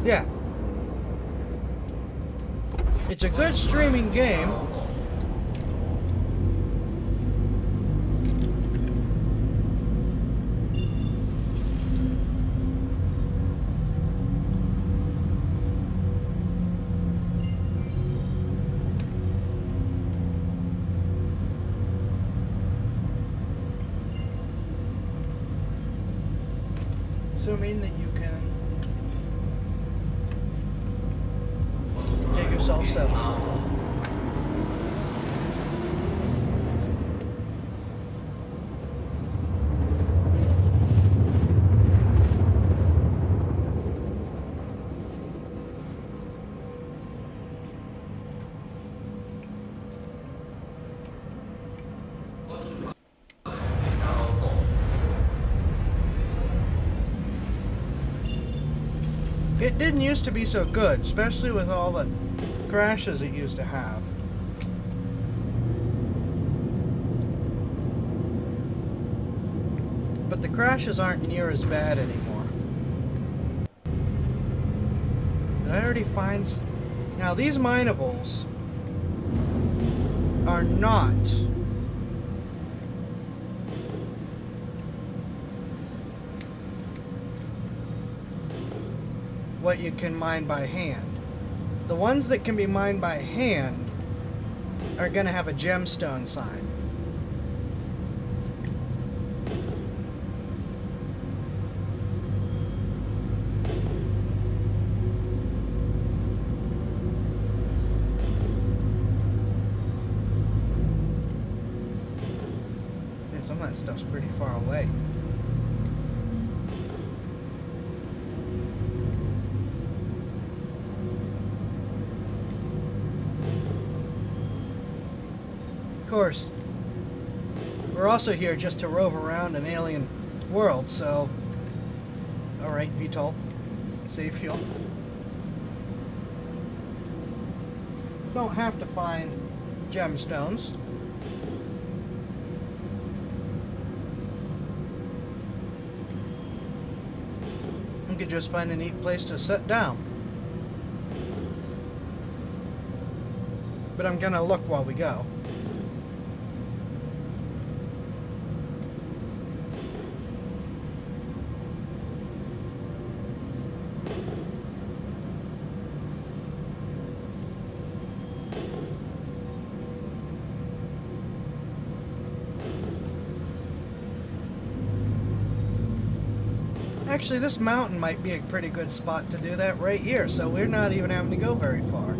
C: yeah. It's a good streaming game. Assuming that you can get yourself settled. It didn't used to be so good, especially with all the crashes it used to have. But the crashes aren't near as bad anymore. Did I already find... Now these minables are not what you can mine by hand. The ones that can be mined by hand are going to have a gemstone sign. Yeah, some of that stuff's pretty far away. Of course, we're also here just to rove around an alien world, so... Alright, VTOL. Save fuel. Don't have to find gemstones. We could just find a neat place to sit down. But I'm gonna look while we go. Actually, this mountain might be a pretty good spot to do that right here, so we're not even having to go very far.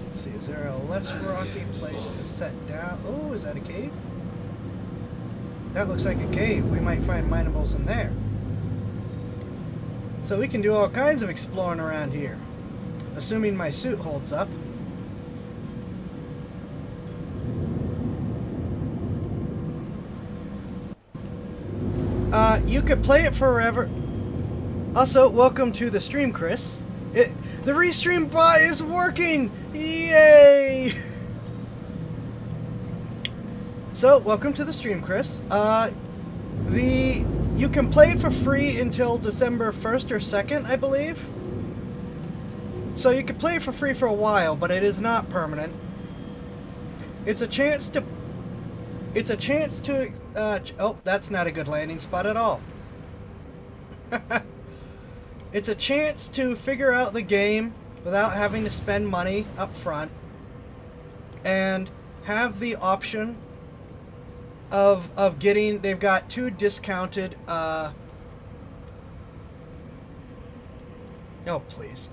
C: Let's see, is there a less rocky place to set down? Oh, is that a cave? That looks like a cave. We might find minables in there. So we can do all kinds of exploring around here. Assuming my suit holds up. You could play it forever. Also, welcome to the stream, Chris. The restream bot is working! Yay! So, welcome to the stream, Chris. You can play it for free until December 1st or 2nd, I believe. So you can play it for free for a while, but it is not permanent. It's a chance to... oh, that's not a good landing spot at all. It's a chance to figure out the game without having to spend money up front. And have the option of getting... They've got 2 discounted... oh, please.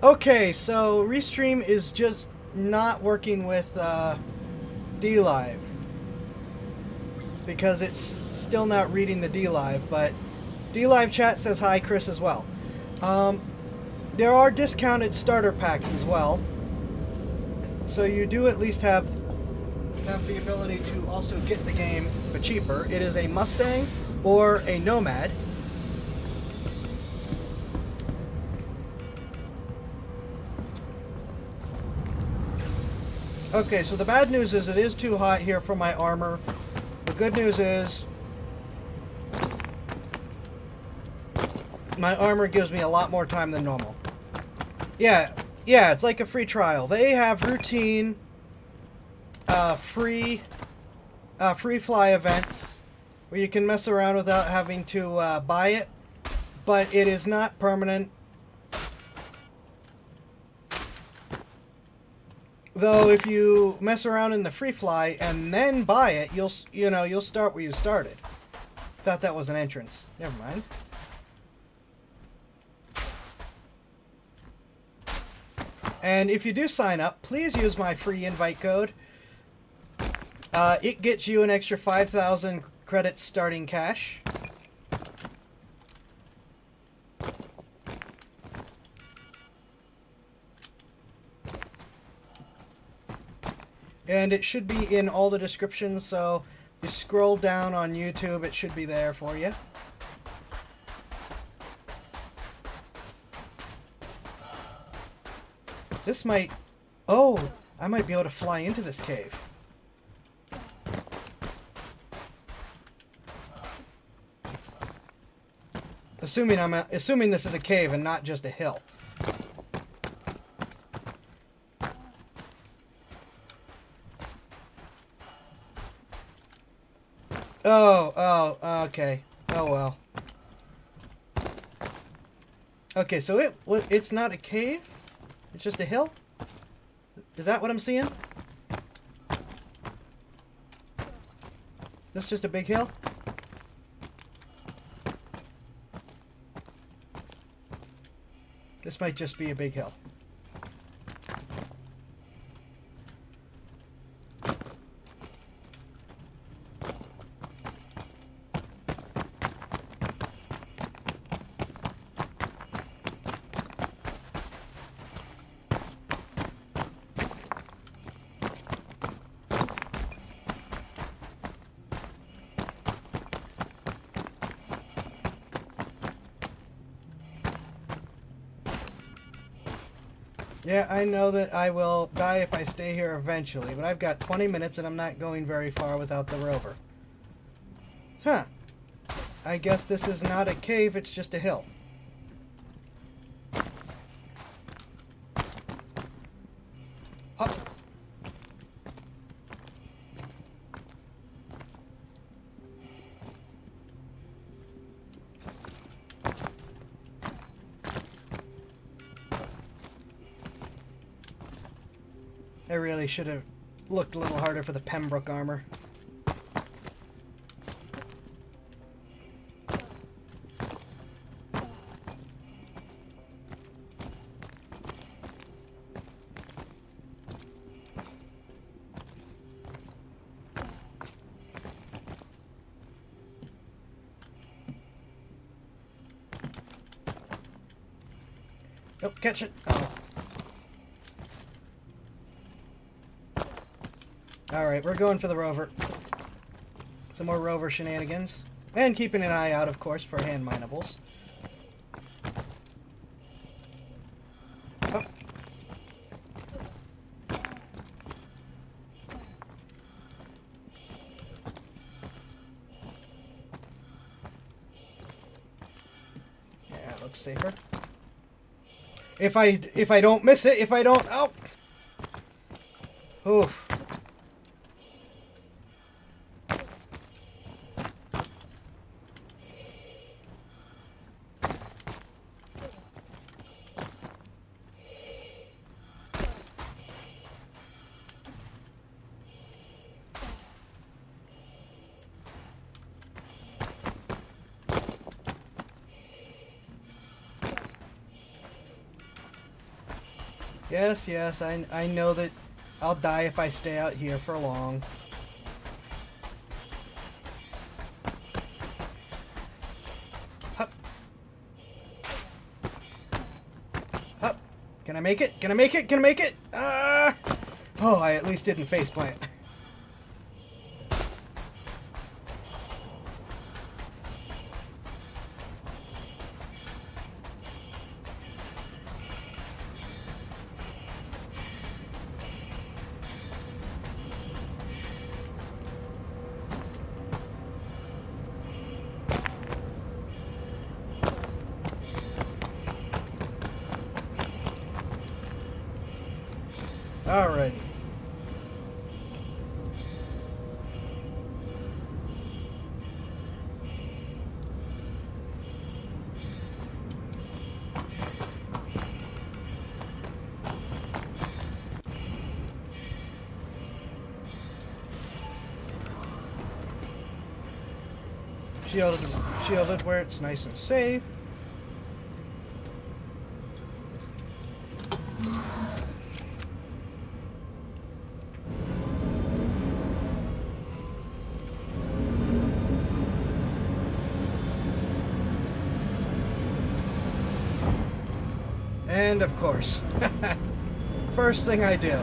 C: Okay, so Restream is just not working with DLive because it's still not reading the DLive, but DLive chat says hi, Chris, as well. There are discounted starter packs as well, so you do at least have the ability to also get the game for cheaper. It is a Mustang or a Nomad. Okay, so the bad news is it is too hot here for my armor. The good news is my armor gives me a lot more time than normal. Yeah, it's like a free trial. They have routine free fly events where you can mess around without having to buy it, but it is not permanent. Though if you mess around in the free fly and then buy it, you'll start where you started. Thought that was an entrance. Never mind. And if you do sign up, please use my free invite code. It gets you an extra 5,000 credits starting cash. And it should be in all the descriptions, so you scroll down on YouTube, it should be there for you. This might... Oh, I might be able to fly into this cave. Assuming this is a cave and not just a hill. Oh, okay. Oh well. Okay, so it's not a cave? It's just a hill? Is that what I'm seeing? This just a big hill? This might just be a big hill. Yeah, I know that I will die if I stay here eventually, but I've got 20 minutes and I'm not going very far without the rover. Huh. I guess this is not a cave, it's just a hill. Hop. I really should have looked a little harder for the Pembroke armor. Nope, catch it. Oh. Alright, we're going for the rover. Some more rover shenanigans. And keeping an eye out, of course, for hand minables. Oh. Yeah, it looks safer. If I don't miss it, if I don't... Oh! Oof. Yes, yes, I know that I'll die if I stay out here for long. Hup. Hup. Can I make it? Can I make it? Can I make it? Ah! Oh, I at least didn't faceplant. Alright. Shielded where it's nice and safe. And of course, first thing I do.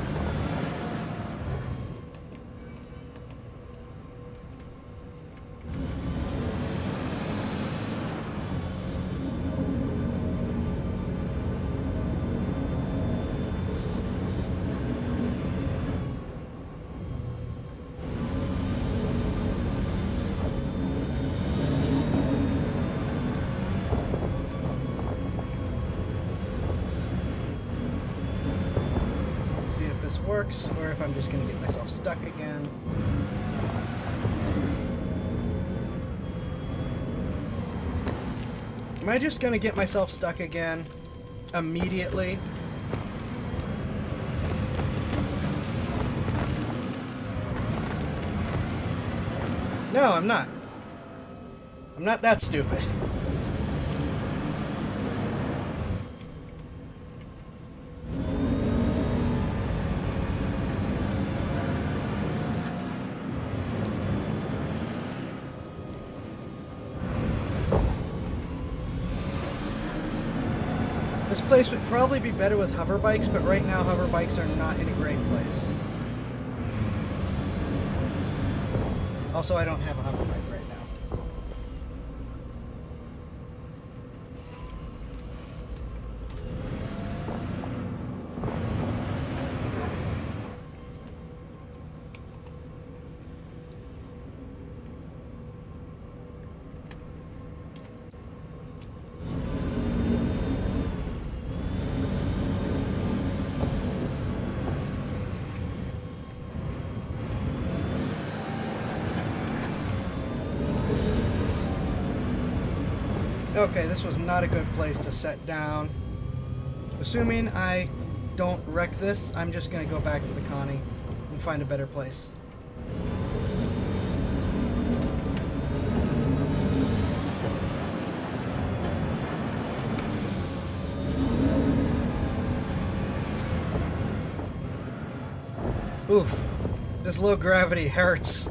C: Works, or if I'm just going to get myself stuck again. Am I just going to get myself stuck again immediately? No, I'm not. I'm not that stupid. This place would probably be better with hover bikes, but right now hover bikes are not in a great place. Also, I don't have a hover bike right now. Okay, this was not a good place to set down. Assuming I don't wreck this, I'm just going to go back to the Connie and find a better place. Oof, this low gravity hurts.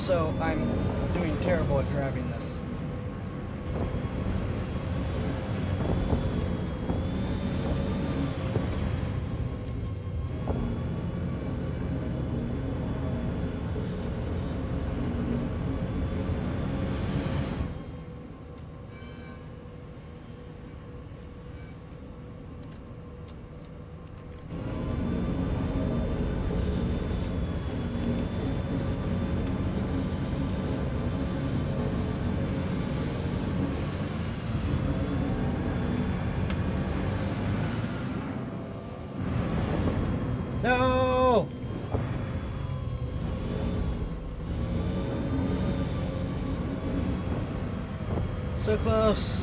C: Also, I'm doing terrible at driving this. No! So close.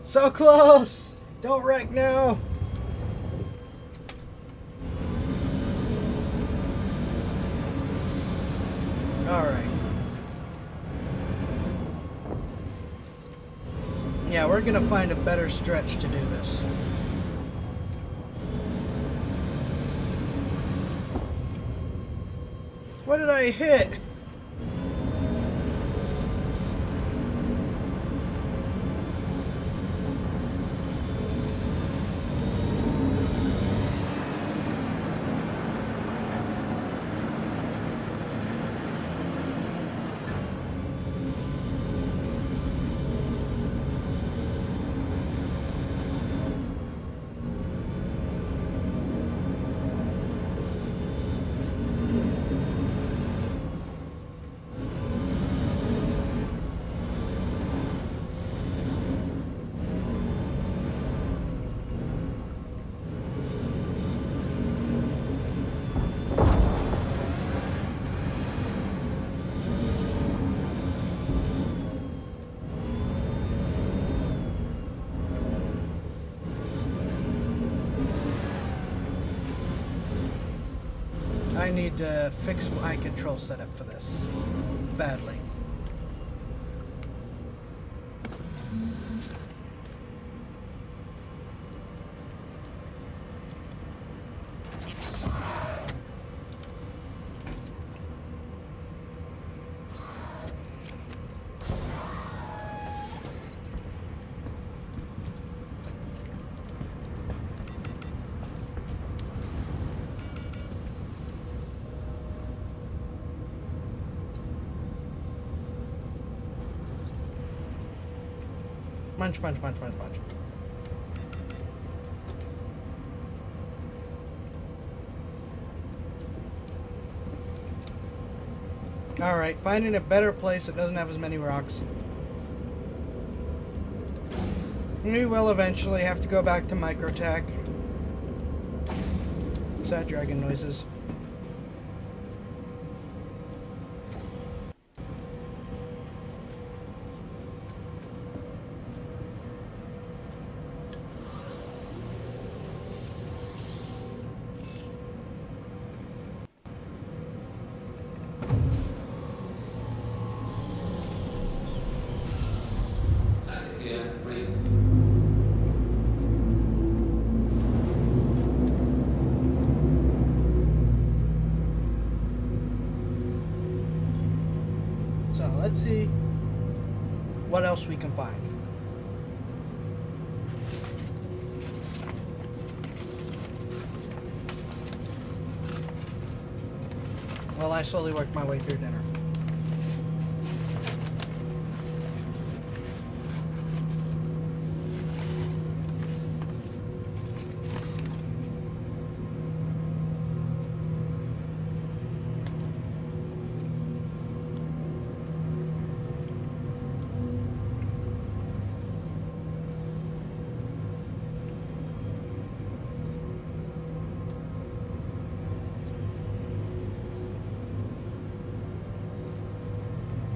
C: So close! Don't wreck now! Alright. Yeah, we're gonna find a better stretch to do this. What did I hit? I need to fix my control setup for this badly. Munch, munch, munch, munch, munch. Alright, finding a better place that doesn't have as many rocks. We will eventually have to go back to Microtech. Sad dragon noises. So let's see what else we can find. Well, I slowly worked my way through dinner.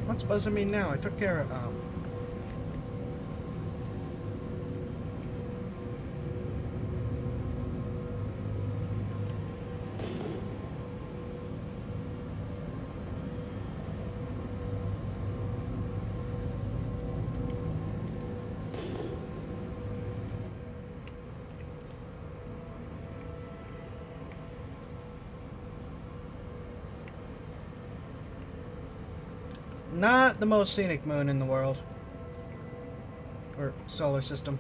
C: What's buzzing me now? I took care of... Not the most scenic moon in the world. Or solar system.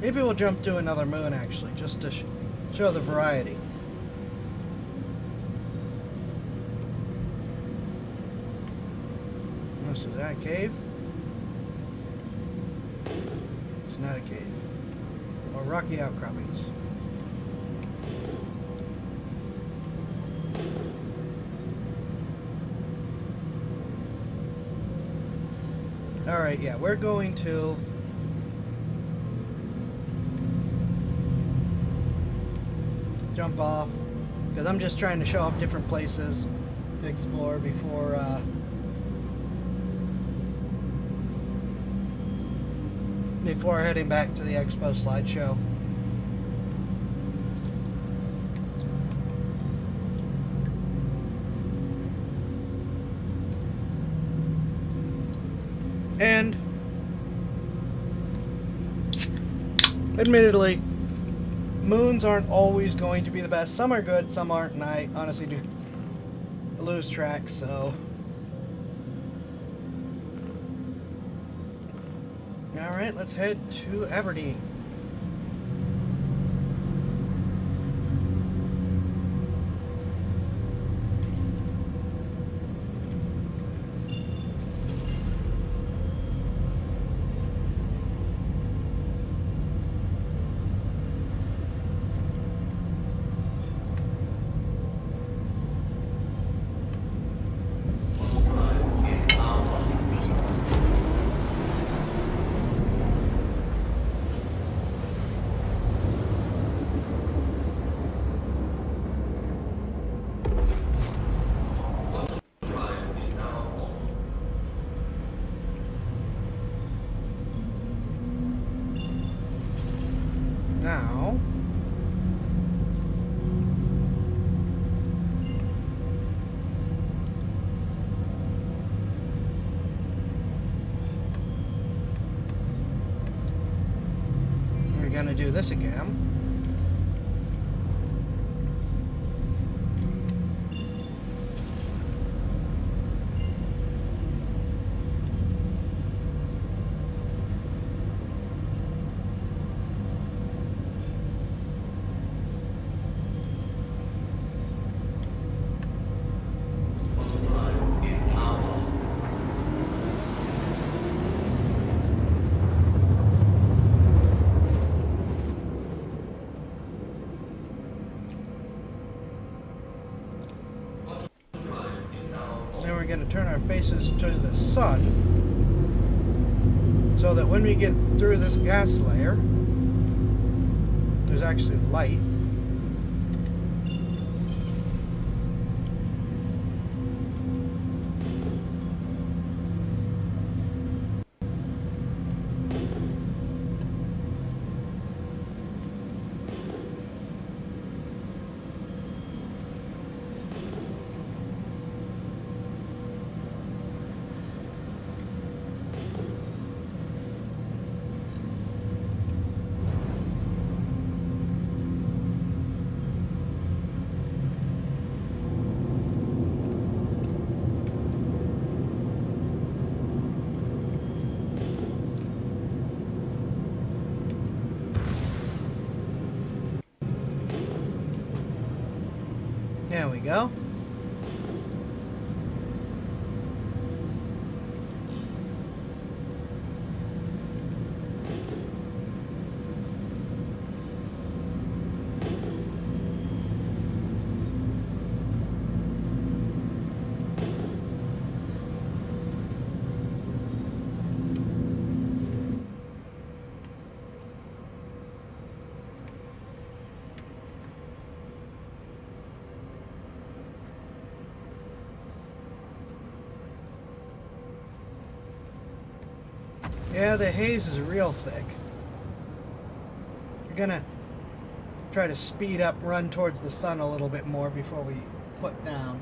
C: Maybe we'll jump to another moon, actually, just to show the variety. So is that a cave? It's not a cave. Or rocky outcroppings. Alright, yeah, we're going to... jump off, because I'm just trying to show off different places to explore before heading back to the Expo slideshow. And admittedly, moons aren't always going to be the best. Some are good, some aren't, and I honestly do lose track, so... Alright, let's head to Aberdeen. Now, we're going to do this again. Going to turn our faces to the sun so that when we get through this gas layer, there's actually light. There we go. Yeah, the haze is real thick. We're gonna try to speed up, run towards the sun a little bit more before we put down.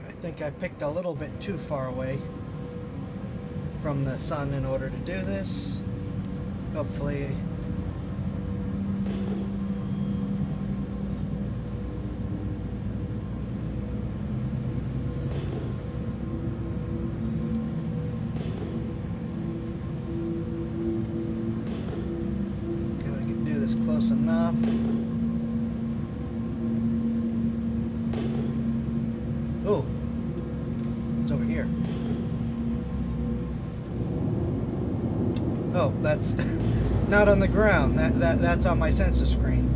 C: I think I picked a little bit too far away from the sun in order to do this. Hopefully. Okay, we can do this close enough. Oh. It's over here. Oh, that's not on the ground. That's on my sensor screen.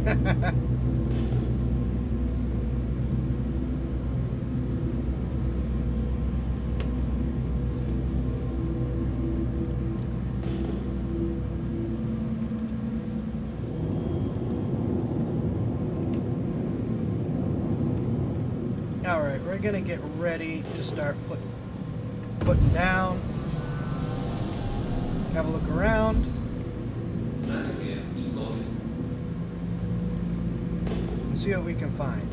C: All right, we're gonna get ready to start putting down. Have a look around. And see what we can find.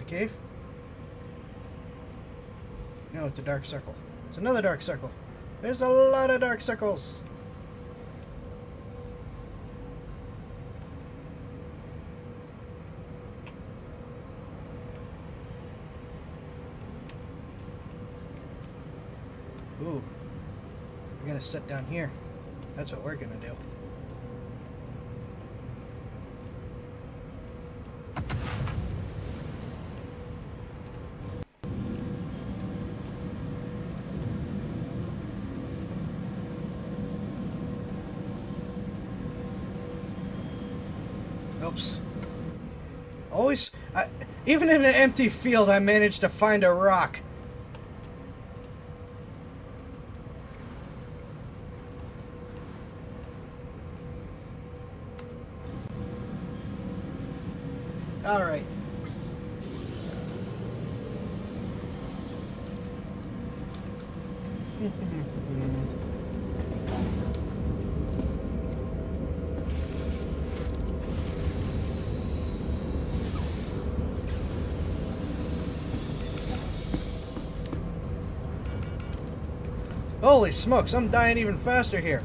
C: Cave? No, it's a dark circle. It's another dark circle. There's a lot of dark circles. Ooh. We're gonna sit down here. That's what we're gonna do. Oops. Always, even in an empty field, I managed to find a rock. All right. Holy smokes, I'm dying even faster here.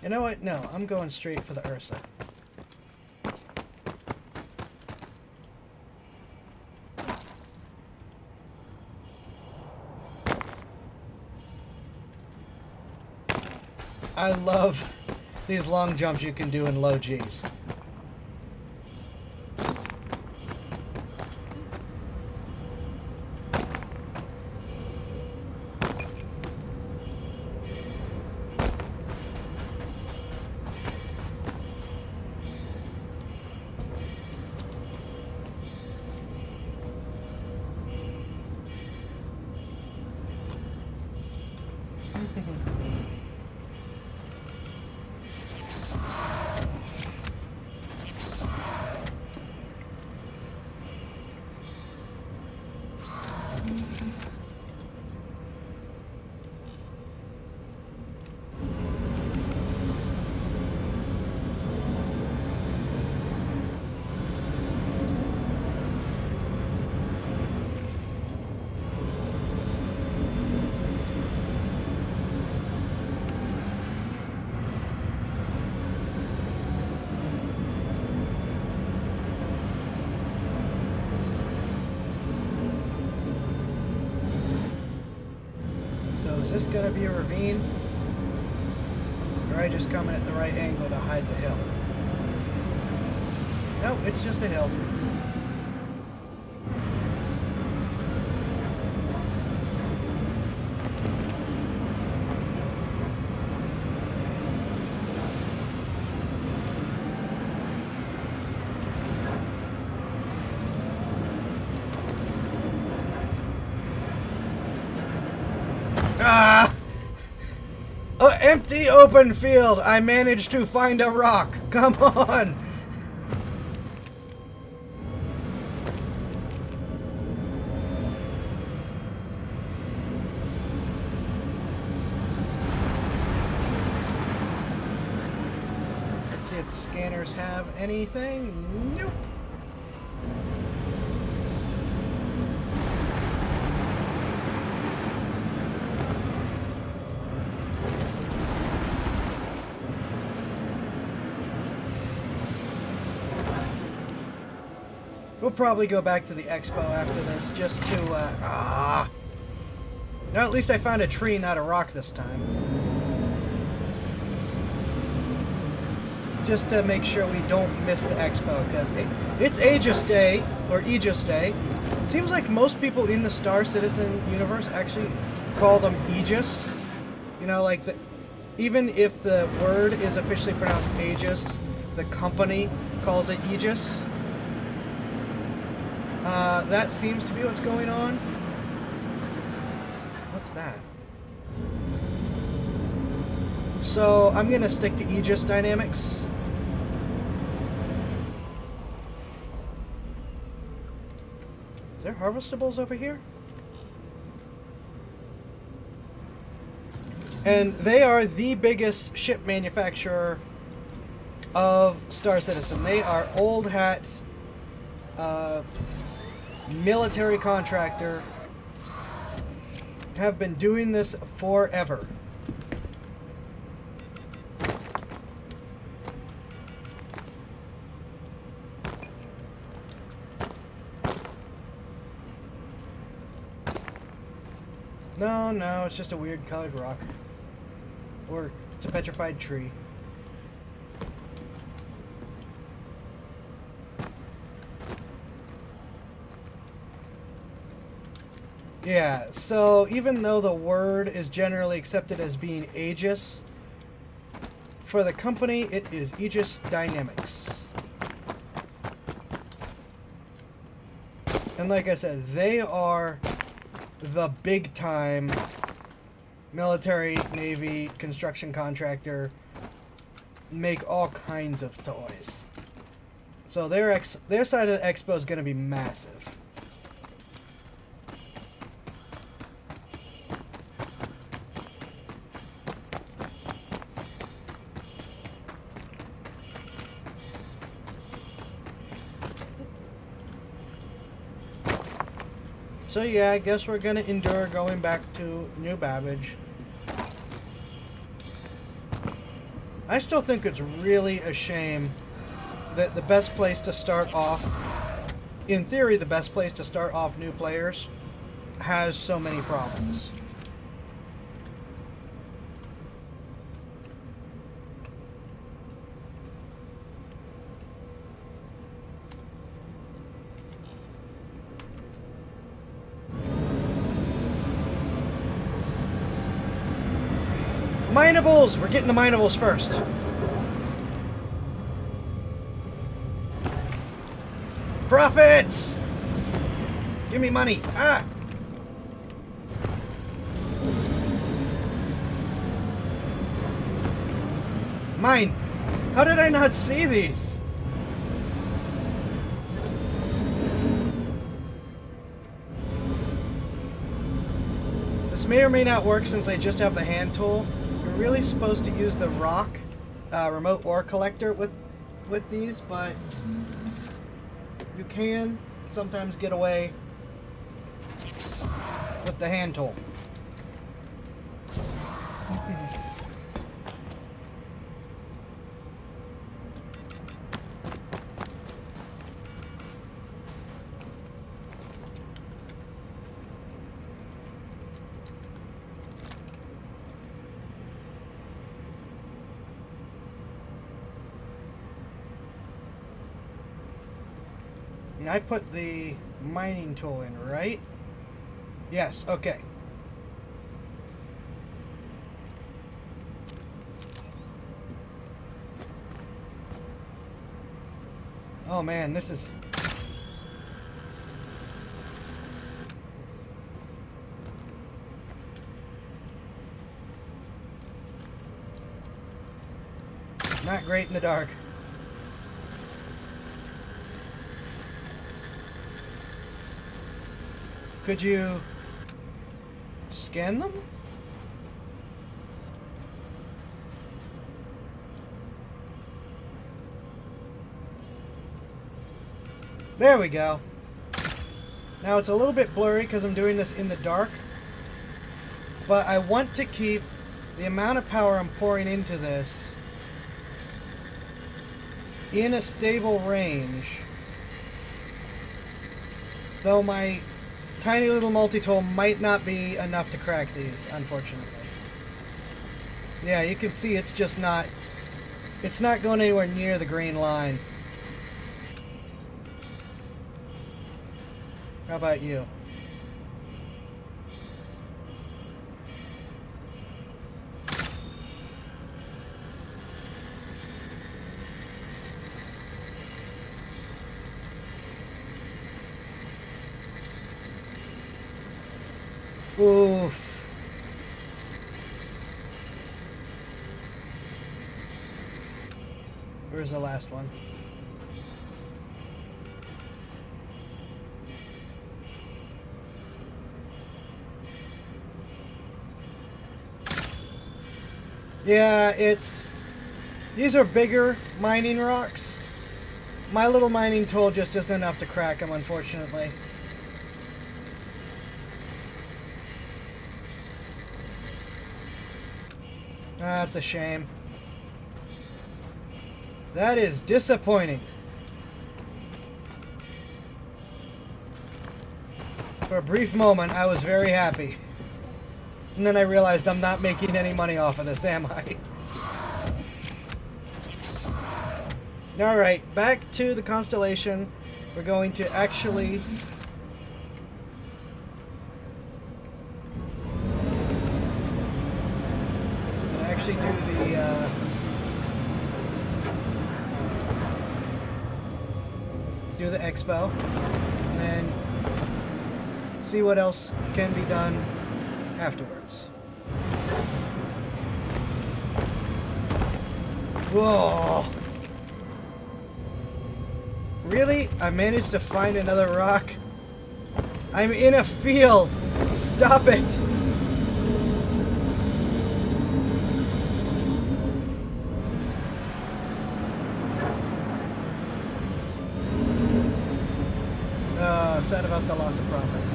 C: You know what? No, I'm going straight for the Ursa. I love these long jumps you can do in low Gs. this gonna be a ravine? Or I just come in at the right angle to hide the hill? Nope, it's just a hill. Ah! Empty open field. I managed to find a rock. Come on. Let's see if the scanners have anything. Nope. We'll probably go back to the Expo after this, just to, Now at least I found a tree, not a rock this time. Just to make sure we don't miss the Expo, because it's Aegis Day, or Aegis Day. It seems like most people in the Star Citizen universe actually call them Aegis. You know, like, even if the word is officially pronounced Aegis, the company calls it Aegis. That seems to be what's going on. What's that? So, I'm gonna stick to Aegis Dynamics. Is there harvestables over here? And they are the biggest ship manufacturer of Star Citizen. They are old hat military contractor, have been doing this forever. No, it's just a weird colored rock. Or it's a petrified tree. Yeah, so even though the word is generally accepted as being Aegis, for the company it is Aegis Dynamics. And like I said, they are the big time military, navy, construction contractor, make all kinds of toys. So their side of the Expo is going to be massive. So yeah, I guess we're gonna endure going back to New Babbage. I still think it's really a shame that the best place to start off, in theory the best place to start off new players, has so many problems. Minables! We're getting the minables first. Profits! Give me money. Ah! Mine! How did I not see these? This may or may not work since I just have the hand tool. You're really supposed to use the rock remote ore collector with these, but you can sometimes get away with the hand tool. And I put the mining tool in, right? Yes, okay. Oh man, this is... not great in the dark. Could you scan them? There we go. Now it's a little bit blurry because I'm doing this in the dark, but I want to keep the amount of power I'm pouring into this in a stable range. Though my tiny little multi-tool might not be enough to crack these, unfortunately. Yeah, you can see it's just not... it's not going anywhere near the green line. How about you? Oof. Where's the last one? Yeah, it's... these are bigger mining rocks. My little mining tool just isn't enough to crack them, unfortunately. That's a shame. That is disappointing. For a brief moment, I was very happy. And then I realized I'm not making any money off of this, am I? Alright, back to the constellation. We're going to actually... do the Expo, and then see what else can be done afterwards. Whoa! Really? I managed to find another rock? I'm in a field! Stop it! Sad about the loss of profits.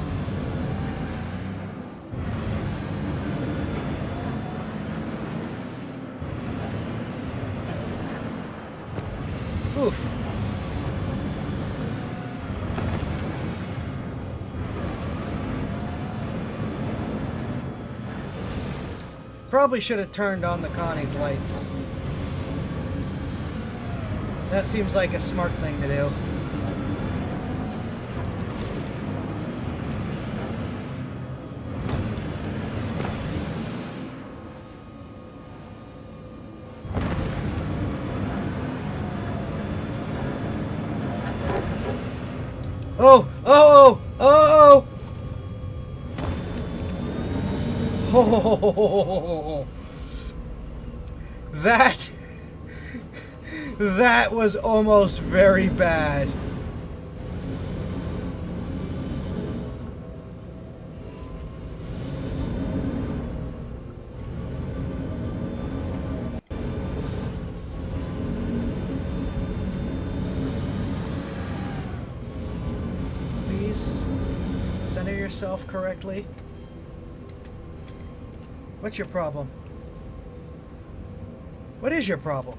C: Oof. Probably should have turned on the Connie's lights. That seems like a smart thing to do. Oh! Oh! Oh! Oh! That was almost very bad. Yourself correctly. What's your problem? What is your problem?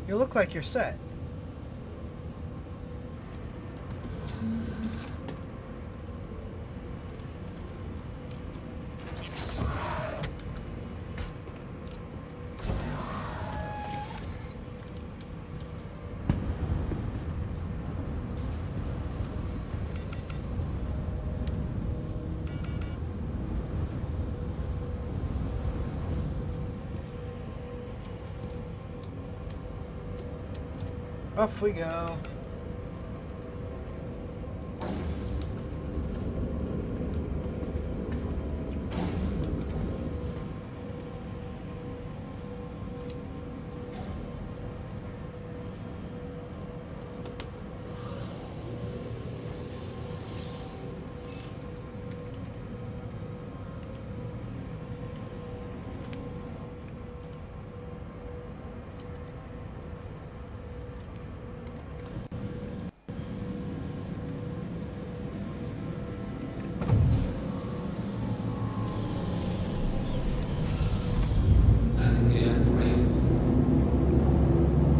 C: You look like you're set. Off we go.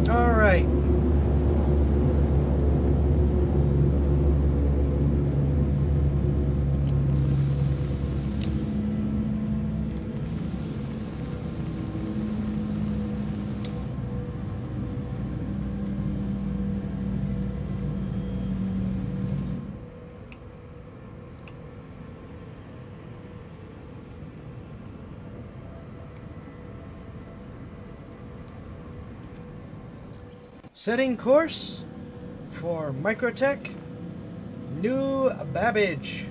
C: All right. Setting course for Microtech, New Babbage.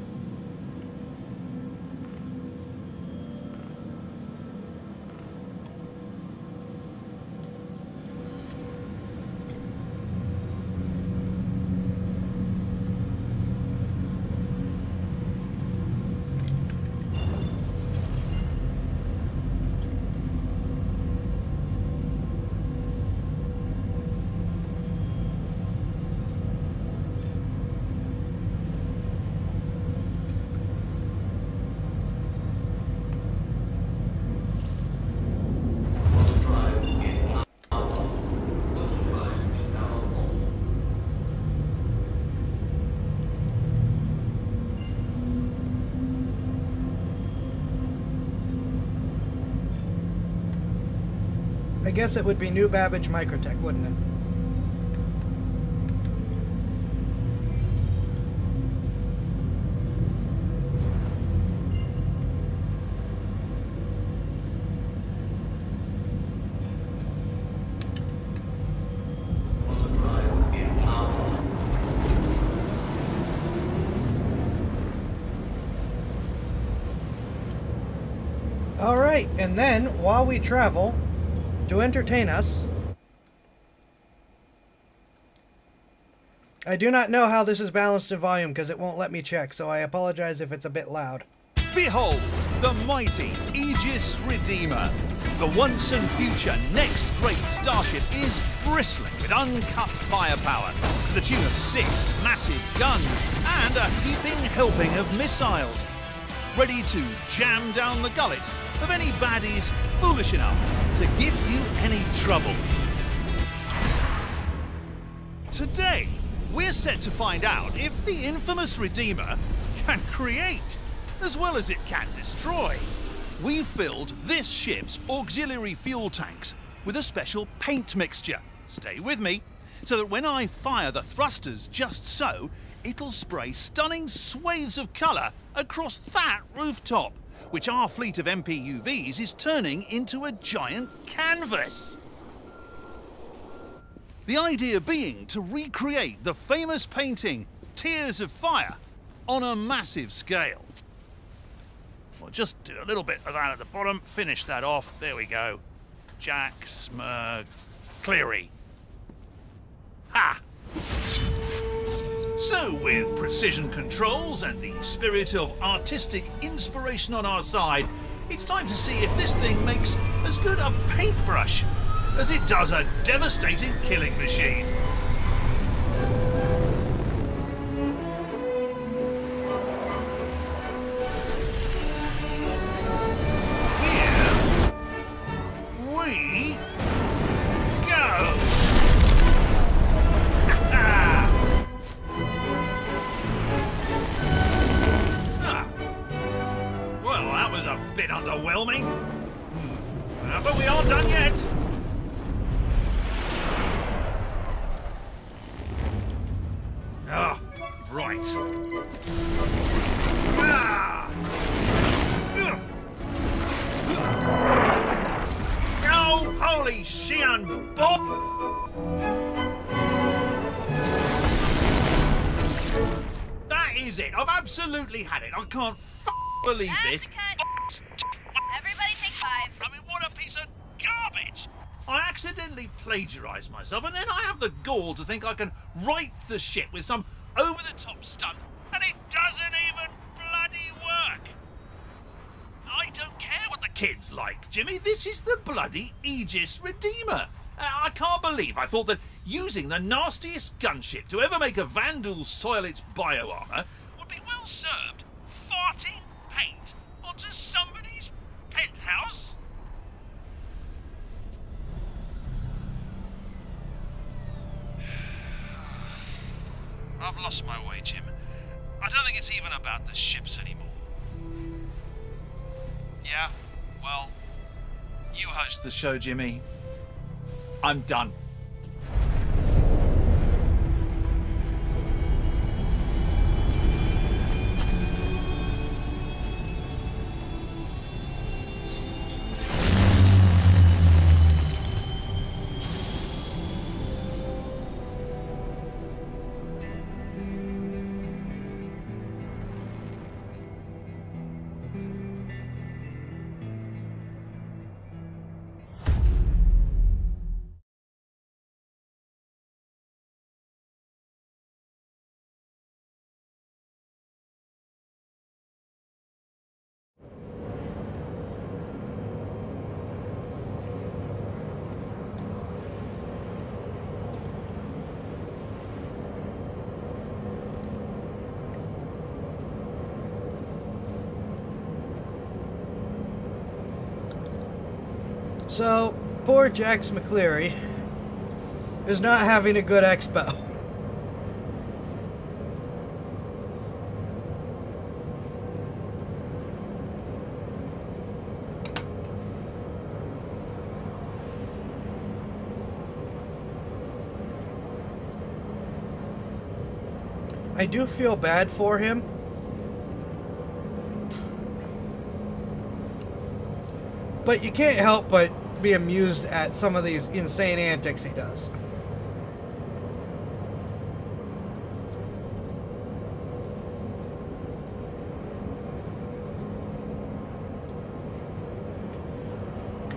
C: I guess it would be New Babbage Microtech, wouldn't it? All right, and then while we travel, to entertain us, I do not know how this is balanced in volume because it won't let me check, so I apologize if it's a bit loud.
A: Behold, the mighty Aegis Redeemer. The once and future next great starship is bristling with uncut firepower to the tune of 6 massive guns and a heaping helping of missiles, ready to jam down the gullet of any baddies foolish enough to give you any trouble. Today, we're set to find out if the infamous Redeemer can create as well as it can destroy. We've filled this ship's auxiliary fuel tanks with a special paint mixture. Stay with me, so that when I fire the thrusters just so, it'll spray stunning swathes of colour across that rooftop, which our fleet of MPUVs is turning into a giant canvas. The idea being to recreate the famous painting Tears of Fire on a massive scale. We'll just do a little bit of that at the bottom, finish that off, there we go. Jack Smurg Cleary. Ha! So, with precision controls and the spirit of artistic inspiration on our side, it's time to see if this thing makes as good a paintbrush as it does a devastating killing machine. Here we go! Well, that was a bit underwhelming. But we aren't done yet. Ah, right. Ah. Oh, holy Shian Bob! I've absolutely had it. I can't believe this.
G: Everybody take 5.
A: I mean, what a piece of garbage! I accidentally plagiarised myself, and then I have the gall to think I can right the ship with some over-the-top stunt, and it doesn't even bloody work! I don't care what the kids like, Jimmy. This is the bloody Aegis Redeemer. I can't believe I thought that using the nastiest gunship to ever make a Vandal soil its bioarmor would be well served farting paint onto somebody's penthouse. I've lost my way, Jim. I don't think it's even about the ships anymore. Yeah, well, you host the show, Jimmy. I'm done.
C: So, poor Jax McCleary is not having a good expo. I do feel bad for him. But you can't help but be amused at some of these insane antics he does.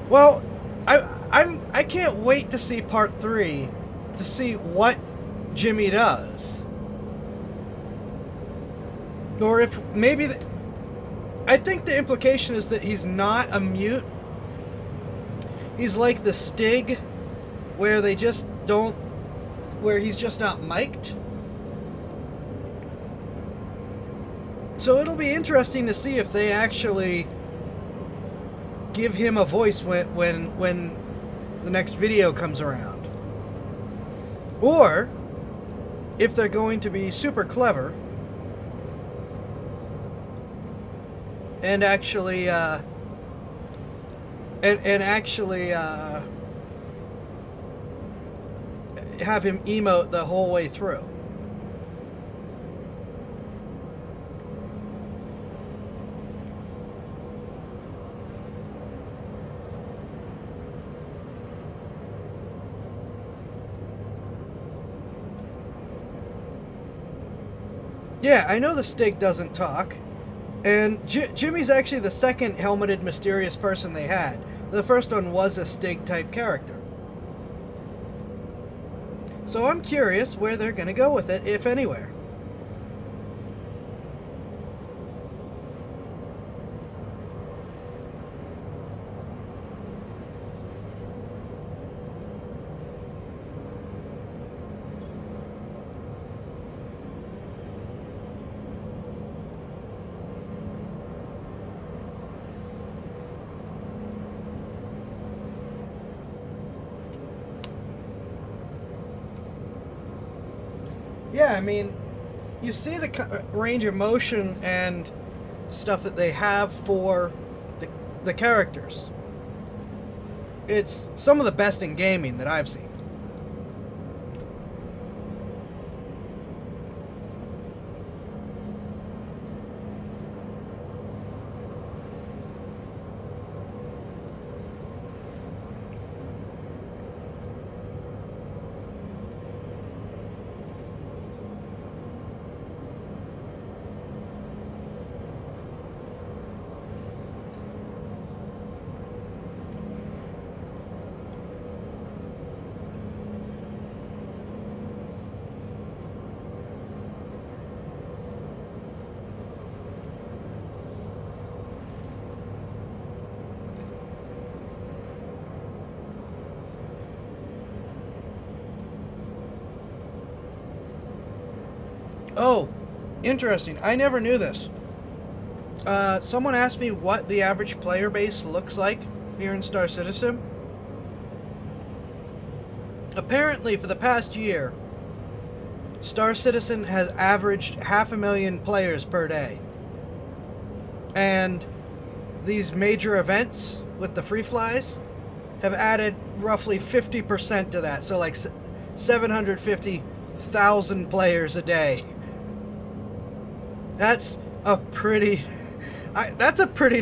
C: Well, I can't wait to see part 3 to see what Jimmy does. Or if maybe I think the implication is that he's not a mute. He's like the Stig, where they just don't, where he's just not mic'd. So it'll be interesting to see if they actually give him a voice when the next video comes around. Or if they're going to be super clever and actually have him emote the whole way through. Yeah, I know the Stig doesn't talk. And Jimmy's actually the second helmeted mysterious person they had. The first one was a Stig-type character. So I'm curious where they're going to go with it, if anywhere. Yeah, I mean, you see the range of motion and stuff that they have for the characters. It's some of the best in gaming that I've seen. Oh, interesting. I never knew this. Someone asked me what the average player base looks like here in Star Citizen. Apparently, for the past year, Star Citizen has averaged 500,000 players per day. And these major events with the free flies have added roughly 50% to that. So like 750,000 players a day. That's a pretty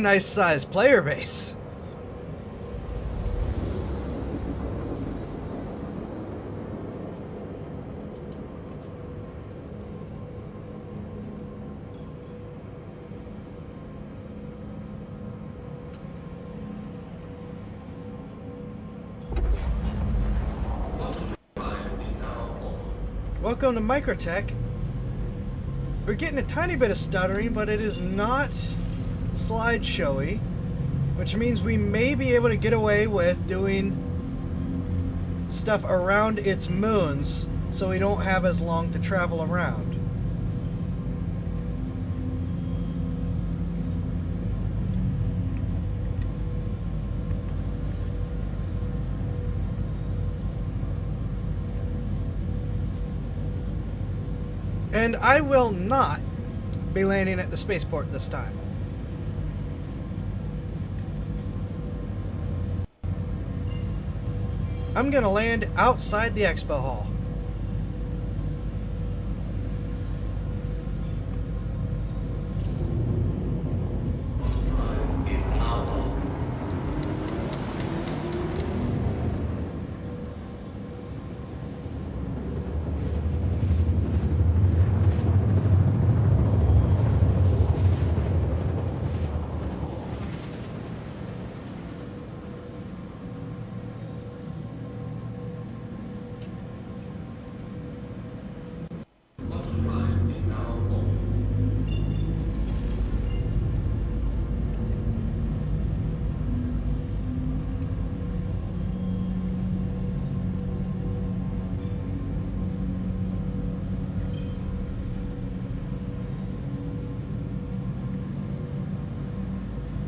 C: nice sized player base. Welcome to Microtech. We're getting a tiny bit of stuttering, but it is not slideshowy, which means we may be able to get away with doing stuff around its moons so we don't have as long to travel around. And I will not be landing at the spaceport this time. I'm gonna land outside the expo hall.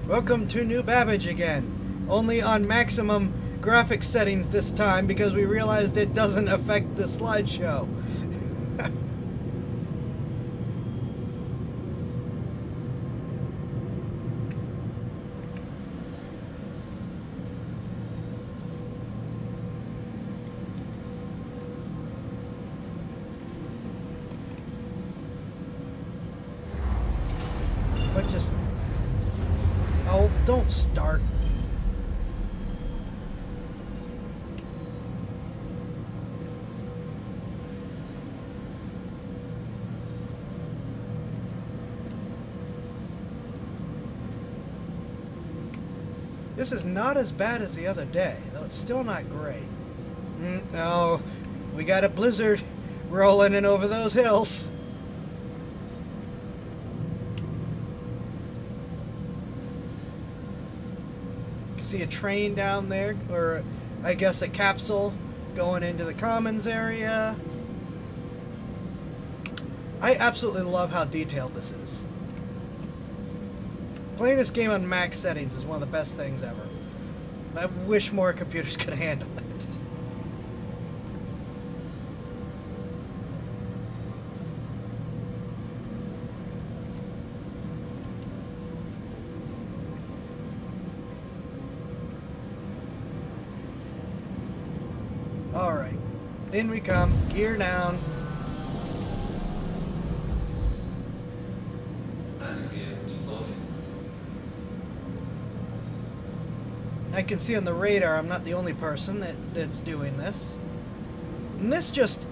C: Welcome to New Babbage again. Only on maximum graphics settings this time because we realized it doesn't affect the slideshow. But just... Oh, don't start. This is not as bad as the other day, though it's still not great. No, we got a blizzard rolling in over those hills. See a train down there, or I guess a capsule going into the commons area. I absolutely love how detailed this is. Playing this game on max settings is one of the best things ever. I wish more computers could handle it. Alright, in we come, gear down. I can see on the radar I'm not the only person that's doing this. And this just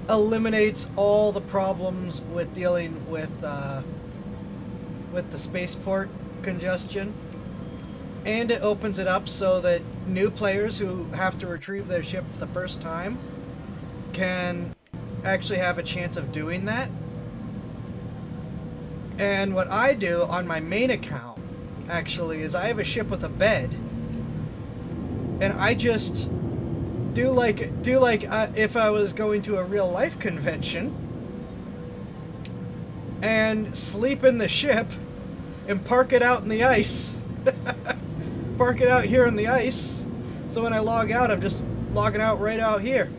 C: eliminates all the problems with dealing with the spaceport congestion. And it opens it up so that new players who have to retrieve their ship for the first time can actually have a chance of doing that. And what I do on my main account, actually, is I have a ship with a bed. And I just do like if I was going to a real life convention. and sleep in the ship and park it out in the ice. Park it out here in the ice. So when I log out, I'm just logging out right out here.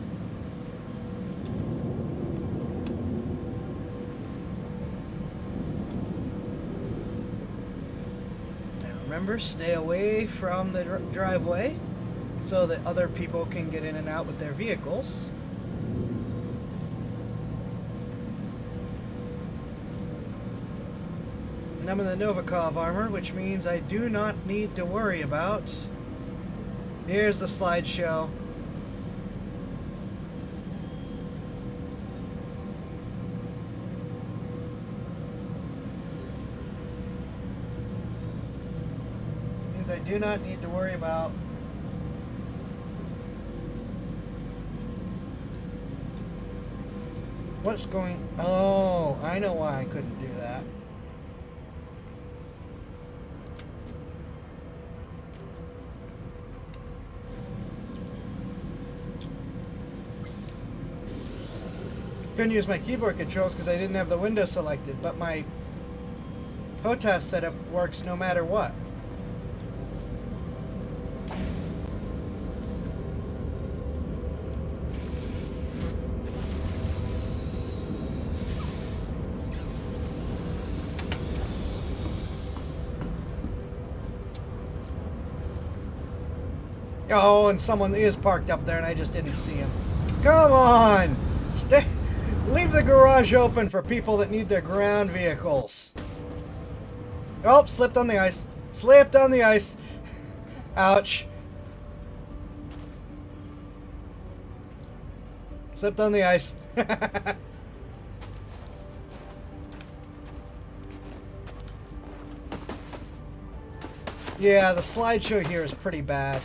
C: Now remember, stay away from the driveway so that other people can get in and out with their vehicles. And I'm in the Novikov armor, which means I do not need to worry about... Here's the slideshow. Means I do not need to worry about what's going... Oh, I know why I couldn't do that. Couldn't use my keyboard controls because I didn't have the window selected, but my HOTAS setup works no matter what. Oh, and someone is parked up there and I just didn't see him. Come on! Stay... Leave the garage open for people that need their ground vehicles. Oh, slipped on the ice. Slipped on the ice. Ouch. Slipped on the ice. Yeah, the slideshow here is pretty bad.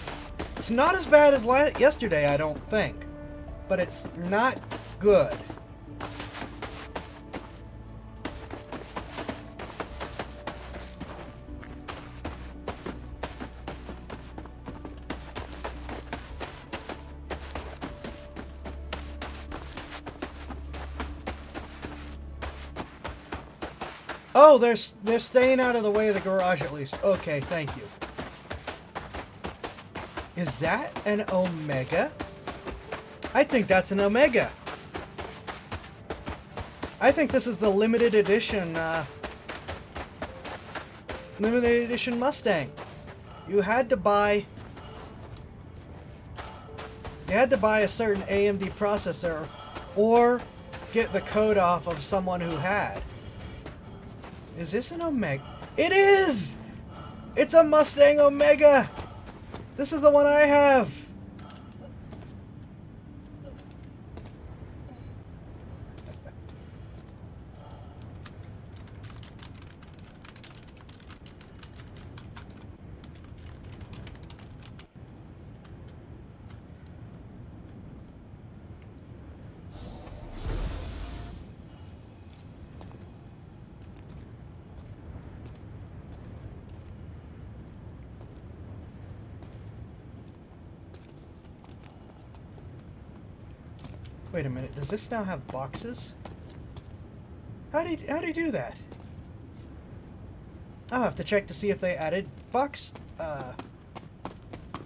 C: It's not as bad as yesterday, I don't think. But it's not good. Oh, they're staying out of the way of the garage at least. Okay, thank you. Is that an Omega? I think that's an Omega. I think this is the limited edition Mustang. You had to buy a certain AMD processor or get the code off of someone who had. Is this an Omega? It is! It's a Mustang Omega! This is the one I have! Wait a minute, does this now have boxes? How'd he do that? I'll have to check to see if they added box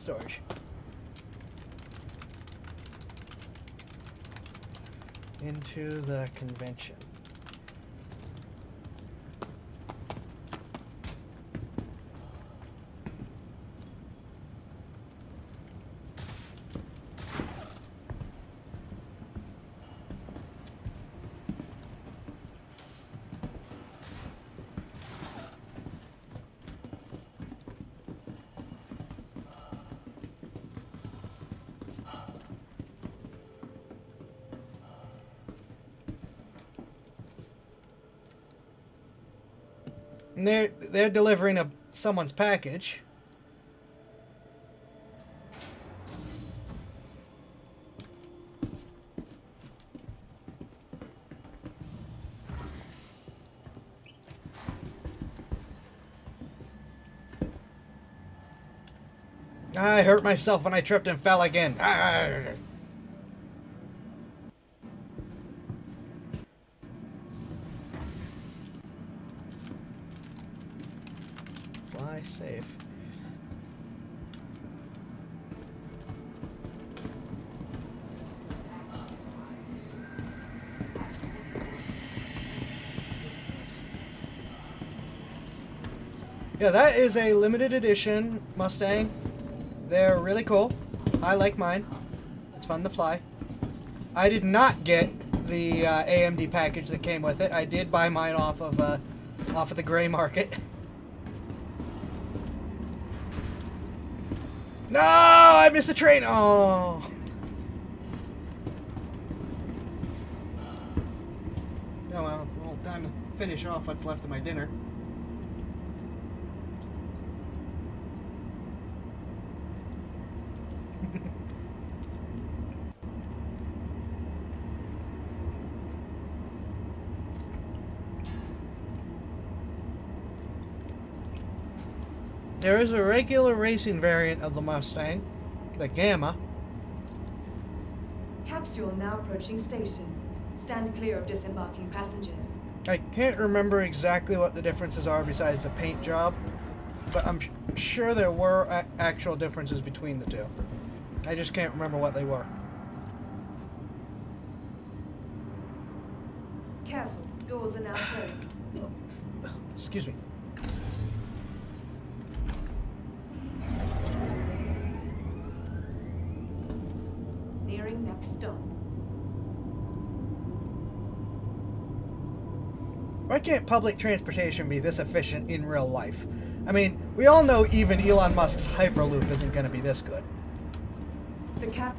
C: storage. Into the convention. And they're delivering someone's package. I hurt myself when I tripped and fell again. my safe? Yeah, that is a limited edition Mustang. They're really cool. I like mine. It's fun to fly. I did not get the AMD package that came with it. I did buy mine off of the gray market. No, I missed the train. Oh. Oh well, time to finish off what's left of my dinner. There is a regular racing variant of the Mustang, the Gamma.
H: Capsule now approaching station. Stand clear of disembarking passengers.
C: I can't remember exactly what the differences are besides the paint job, but I'm sure there were actual differences between the two. I just can't remember what they were.
H: Careful, doors are now closing.
C: Excuse me.
H: Nearing next stop.
C: Why can't public transportation be this efficient in real life? I mean, we all know even Elon Musk's Hyperloop isn't going to be this good.
H: The cap.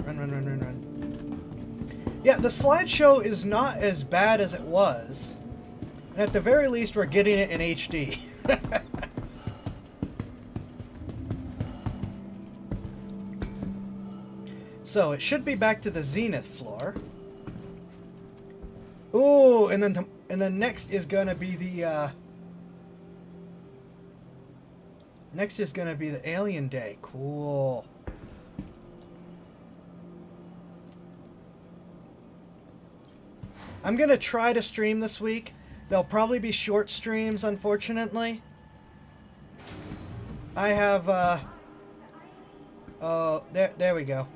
C: Run. Yeah, the slideshow is not as bad as it was. And at the very least, we're getting it in HD. So, it should be back to the Zenith floor. Ooh, and then next is gonna be the next is gonna be the Alien Day. Cool. I'm gonna try to stream this week. They'll probably be short streams, unfortunately. I have oh, there we go.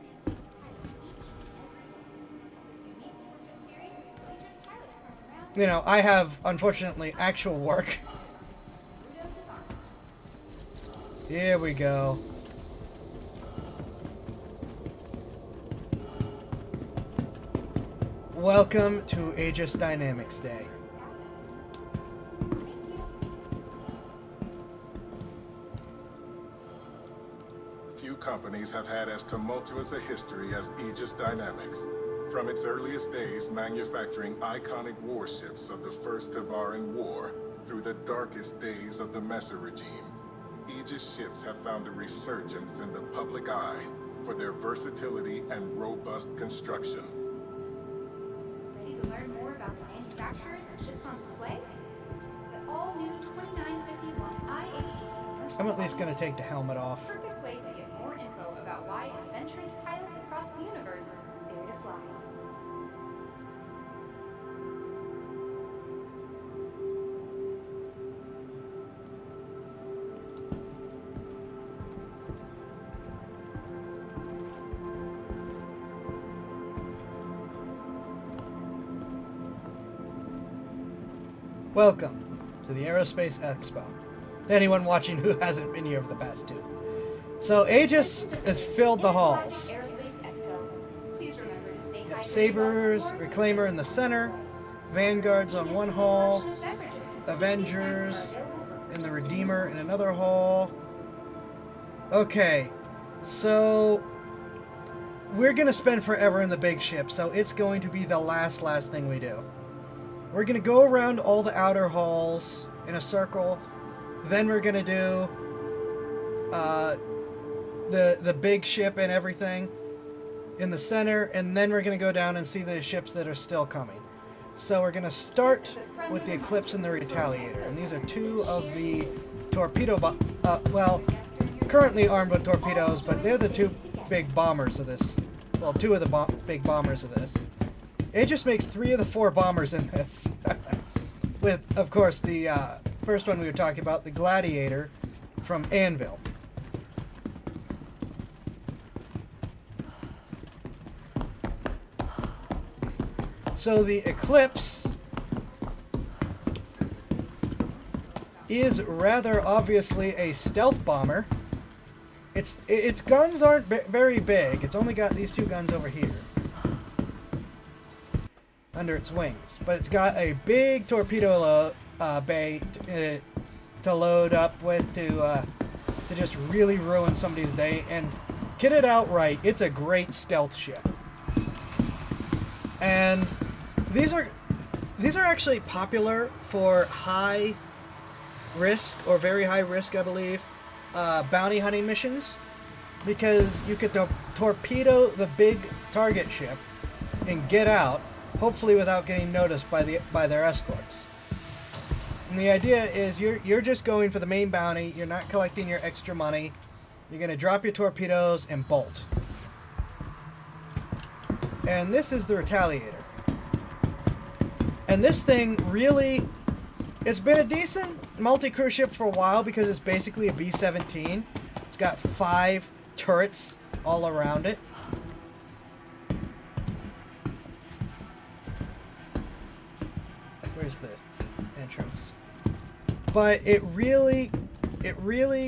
C: You know, I have, unfortunately, actual work. Here we go. Welcome to Aegis Dynamics Day.
I: Few companies have had as tumultuous a history as Aegis Dynamics. From its earliest days manufacturing iconic warships of the First Tavaran War through the darkest days of the Messer regime, Aegis ships have found a resurgence in the public eye for their versatility and robust construction.
J: Ready to learn more about the manufacturers and ships on display? The all-new 2951 IAE.
C: I'm at least going to take the helmet off.
J: Perfect way to get more info about why adventurous pilots across the universe dare to fly.
C: Welcome to the Aerospace Expo. To anyone watching who hasn't been here for the past two. So Aegis has filled the halls. Sabers, Reclaimer in the center, Vanguards on one hall, Avengers in the Redeemer in another hall. Okay, so we're gonna spend forever in the big ship, so it's going to be the last thing we do. We're gonna go around all the outer halls in a circle. Then we're gonna do the big ship and everything in the center, and then we're gonna go down and see the ships that are still coming. So we're gonna start with the Eclipse and the Retaliator, and these are two of the torpedo, well, currently armed with torpedoes, but they're the two big bombers of this. Well, two of the big bombers of this. Aegis makes 3 of the 4 bombers in this. With, of course, the first one we were talking about, the Gladiator from Anvil. So the Eclipse is rather obviously a stealth bomber. Its guns aren't very big. It's only got these 2 guns over here under its wings, but it's got a big torpedo bay to load up with to just really ruin somebody's day. And kitted out right, it's a great stealth ship. And these are actually popular for high risk or very high risk, I believe, bounty hunting missions, because you could torpedo the big target ship and get out, hopefully without getting noticed by their escorts. And the idea is you're just going for the main bounty. You're not collecting your extra money. You're going to drop your torpedoes and bolt. And this is the Retaliator. And this thing really, it's been a decent multi-crew ship for a while because it's basically a B-17. It's got 5 turrets all around it. Where's the entrance? But it really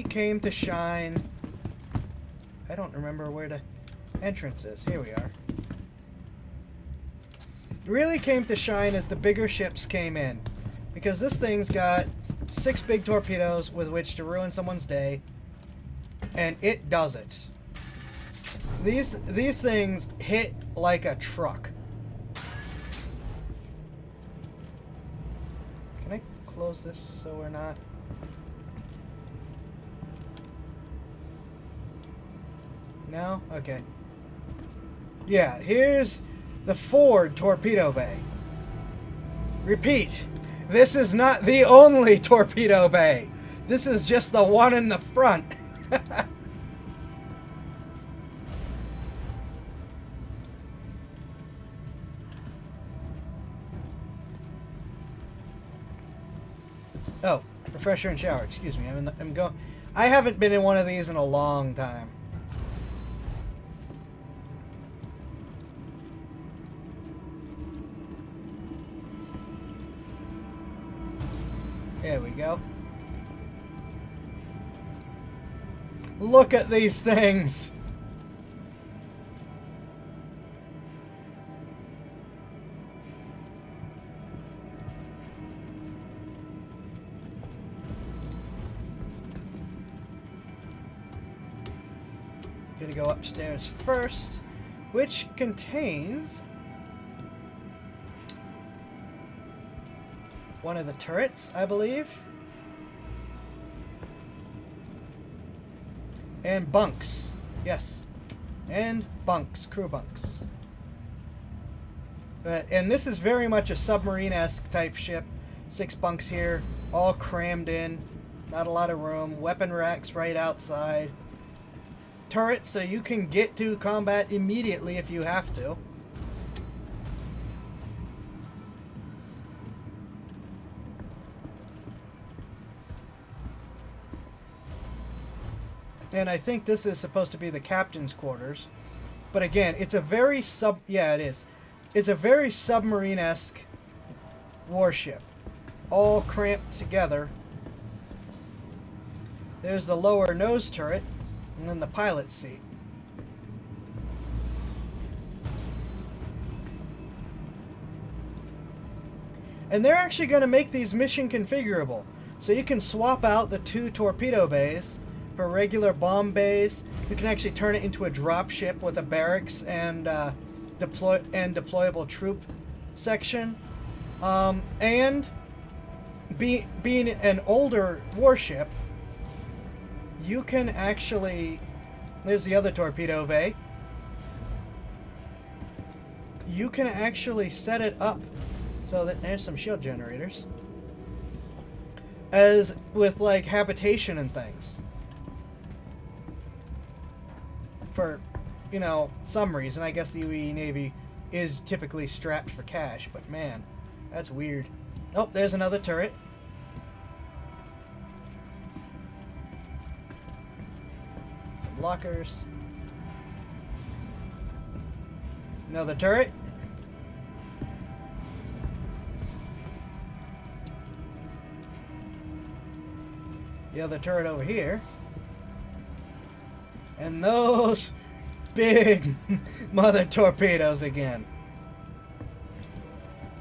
C: came to shine. I don't remember where the entrance is. Here we are. It really came to shine as the bigger ships came in, because this thing's got 6 big torpedoes with which to ruin someone's day, and it does it. These things hit like a truck. Can I close this so we're not... No? Okay. Yeah, here's the forward torpedo bay. Repeat, this is not the only torpedo bay. This is just the one in the front. Oh, refresher and shower. Excuse me. I haven't been in one of these in a long time. There we go. Look at these things. Gonna go upstairs first, which contains one of the turrets, I believe. And bunks. Yes. And bunks. Crew bunks. And this is very much a submarine-esque type ship. 6 bunks here, all crammed in. Not a lot of room. Weapon racks right outside. Turrets so you can get to combat immediately if you have to. And I think this is supposed to be the captain's quarters. But again, it's a very yeah, it is. It's a very submarine-esque warship. All cramped together. There's the lower nose turret, and then the pilot's seat. And they're actually going to make these mission configurable. So you can swap out the 2 torpedo bays for regular bomb bays. You can actually turn it into a drop ship with a barracks and deployable troop section. And being an older warship, you can actually... There's the other torpedo bay. You can actually set it up so that there's some shield generators, as with like habitation and things. For, you know, some reason. I guess the UE Navy is typically strapped for cash, but man, that's weird. Oh, there's another turret. Some lockers. Another turret. The other turret over here. And those big mother torpedoes again.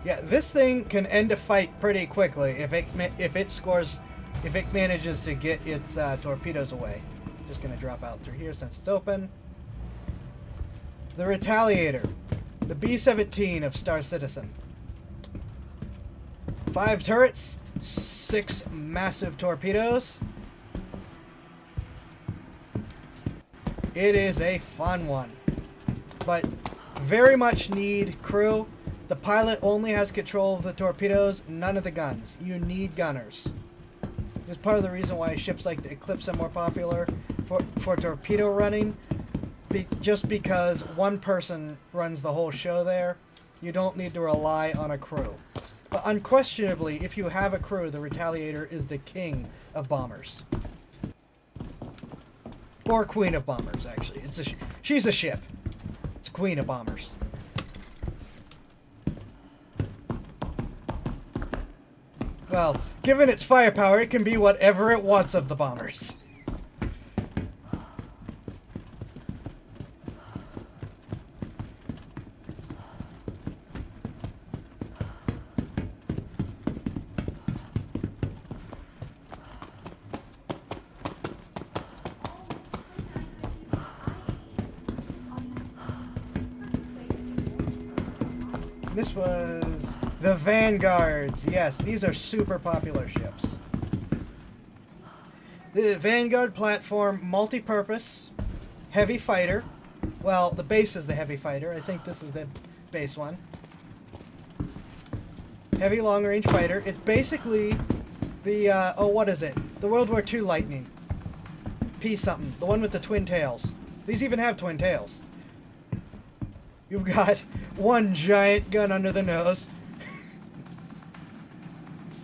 C: Yeah, this thing can end a fight pretty quickly if it manages to get its torpedoes away. Just gonna drop out through here since it's open. The Retaliator, the B-17 of Star Citizen. 5 turrets, 6 massive torpedoes. It is a fun one, but very much need crew. The pilot only has control of the torpedoes, none of the guns. You need gunners. This is part of the reason why ships like the Eclipse are more popular for torpedo running. Just because one person runs the whole show there, you don't need to rely on a crew. But unquestionably, if you have a crew, the Retaliator is the king of bombers. Or queen of bombers, actually. She's a ship. It's queen of bombers. Well, given its firepower, it can be whatever it wants of the bombers. This was the Vanguards. Yes, these are super popular ships. The Vanguard platform, multi-purpose, heavy fighter. Well, the base is the heavy fighter. I think this is the base one. Heavy long-range fighter. It's basically the, what is it? The World War II Lightning. P-something. The one with the twin tails. These even have twin tails. You've got one giant gun under the nose.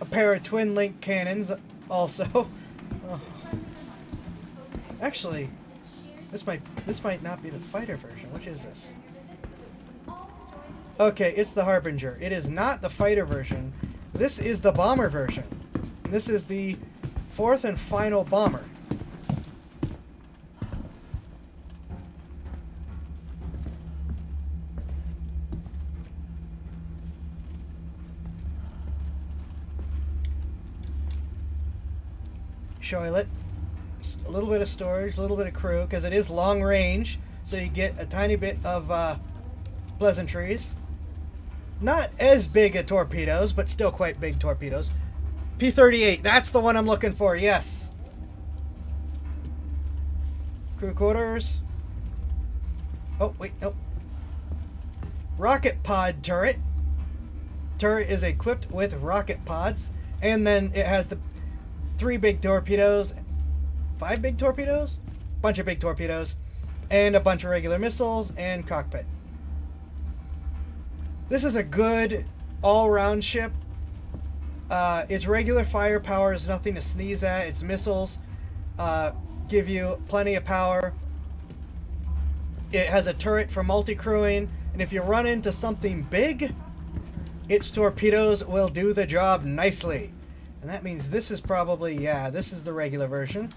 C: A pair of twin link cannons also. Oh. Actually, this might not be the fighter version. Which is this? Okay, it's the Harbinger. It is not the fighter version. This is the bomber version. This is the 4th and final bomber. Shoilet, a little bit of storage, a little bit of crew, because it is long range, so you get a tiny bit of pleasantries. Not as big as torpedoes, but still quite big torpedoes. P-38, that's the one I'm looking for, yes. Crew quarters. Oh, wait, nope. Rocket pod turret. Turret is equipped with rocket pods, and then it has the 3 big torpedoes, 5 big torpedoes, bunch of big torpedoes, and a bunch of regular missiles and cockpit. This is a good all-round ship. Its regular firepower is nothing to sneeze at. Its missiles give you plenty of power. It has a turret for multi-crewing, and if you run into something big, its torpedoes will do the job nicely. And that means this is probably, yeah, this is the regular version.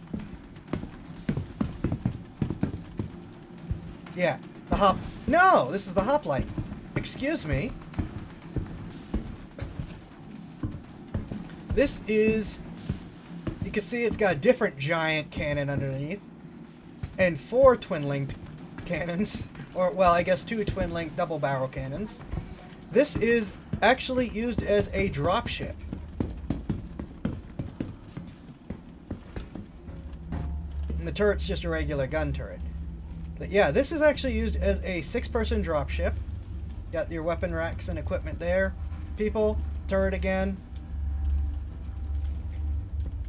C: Yeah, no, this is the Hoplite. Excuse me. This is, you can see it's got a different giant cannon underneath. And 4 twin-linked cannons. Or, well, I guess 2 twin-linked double-barrel cannons. This is actually used as a dropship. The turret's just a regular gun turret. But yeah, this is actually used as a 6-person dropship. Got your weapon racks and equipment there. People, turret again.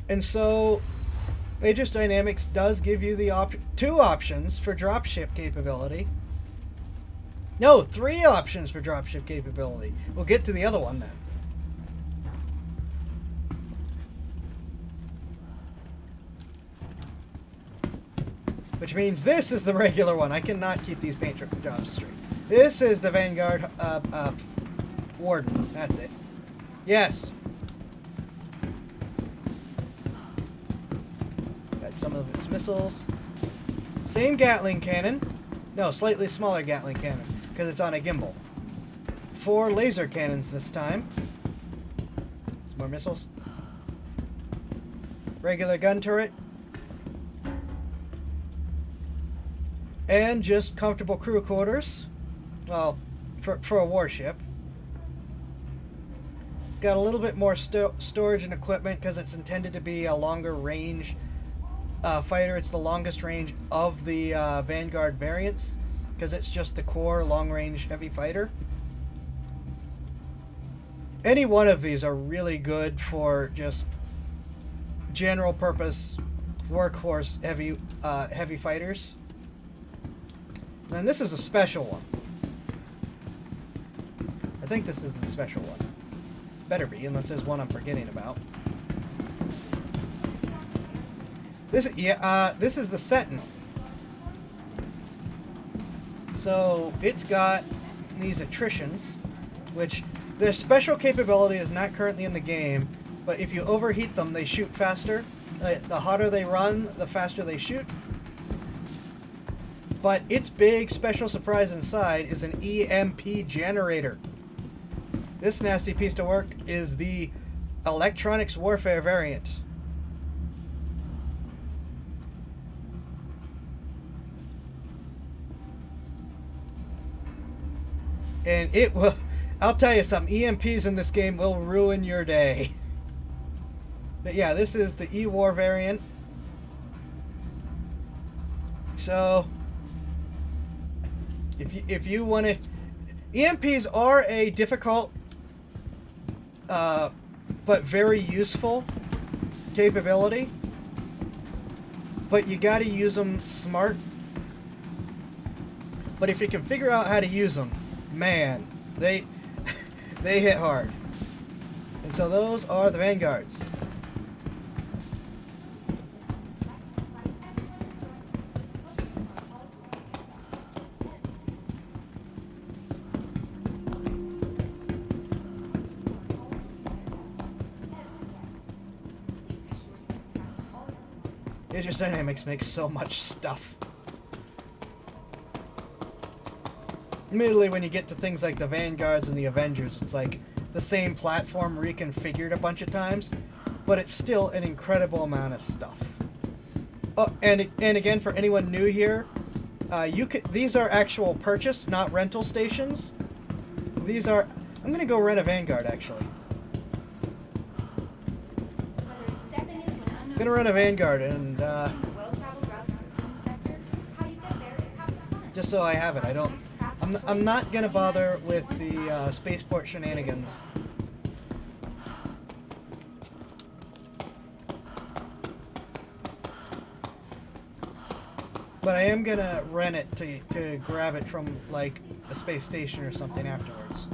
C: And so, Aegis Dynamics does give you the 2 options for dropship capability. No, 3 options for dropship capability. We'll get to the other one then. Which means this is the regular one. I cannot keep these paint jobs straight. This is the Vanguard Warden. That's it. Yes. Got some of its missiles. Same Gatling cannon. No, slightly smaller Gatling cannon because it's on a gimbal. 4 laser cannons this time. Some more missiles. Regular gun turret. And just comfortable crew quarters. Well, for a warship. Got a little bit more storage and equipment because it's intended to be a longer range fighter. It's the longest range of the Vanguard variants because it's just the core long-range heavy fighter. Any one of these are really good for just general purpose workhorse heavy fighters. And this is a special one. I think this is the special one. Better be, unless there's one I'm forgetting about. This is the Sentinel. So it's got these attritions, which their special capability is not currently in the game, but if you overheat them, they shoot faster. The hotter they run, the faster they shoot. But its big special surprise inside is an EMP generator. This nasty piece to work is the electronics warfare variant. And it will, I'll tell you something, EMPs in this game will ruin your day. But yeah, this is the E-War variant. So if you want to, EMPs are a difficult but very useful capability. But you got to use them smart. But if you can figure out how to use them, man, they hit hard. And so those are the Vanguards. Aegis Dynamics makes so much stuff. Admittedly, when you get to things like the Vanguards and the Avengers, it's like the same platform reconfigured a bunch of times, but it's still an incredible amount of stuff. Oh, and again, for anyone new here, these are actual purchase, not rental stations. These are. I'm gonna go rent a Vanguard actually. I'm gonna rent a Vanguard and just so I have it. I'm not gonna bother with the spaceport shenanigans. But I am gonna rent it to grab it from like a space station or something afterwards.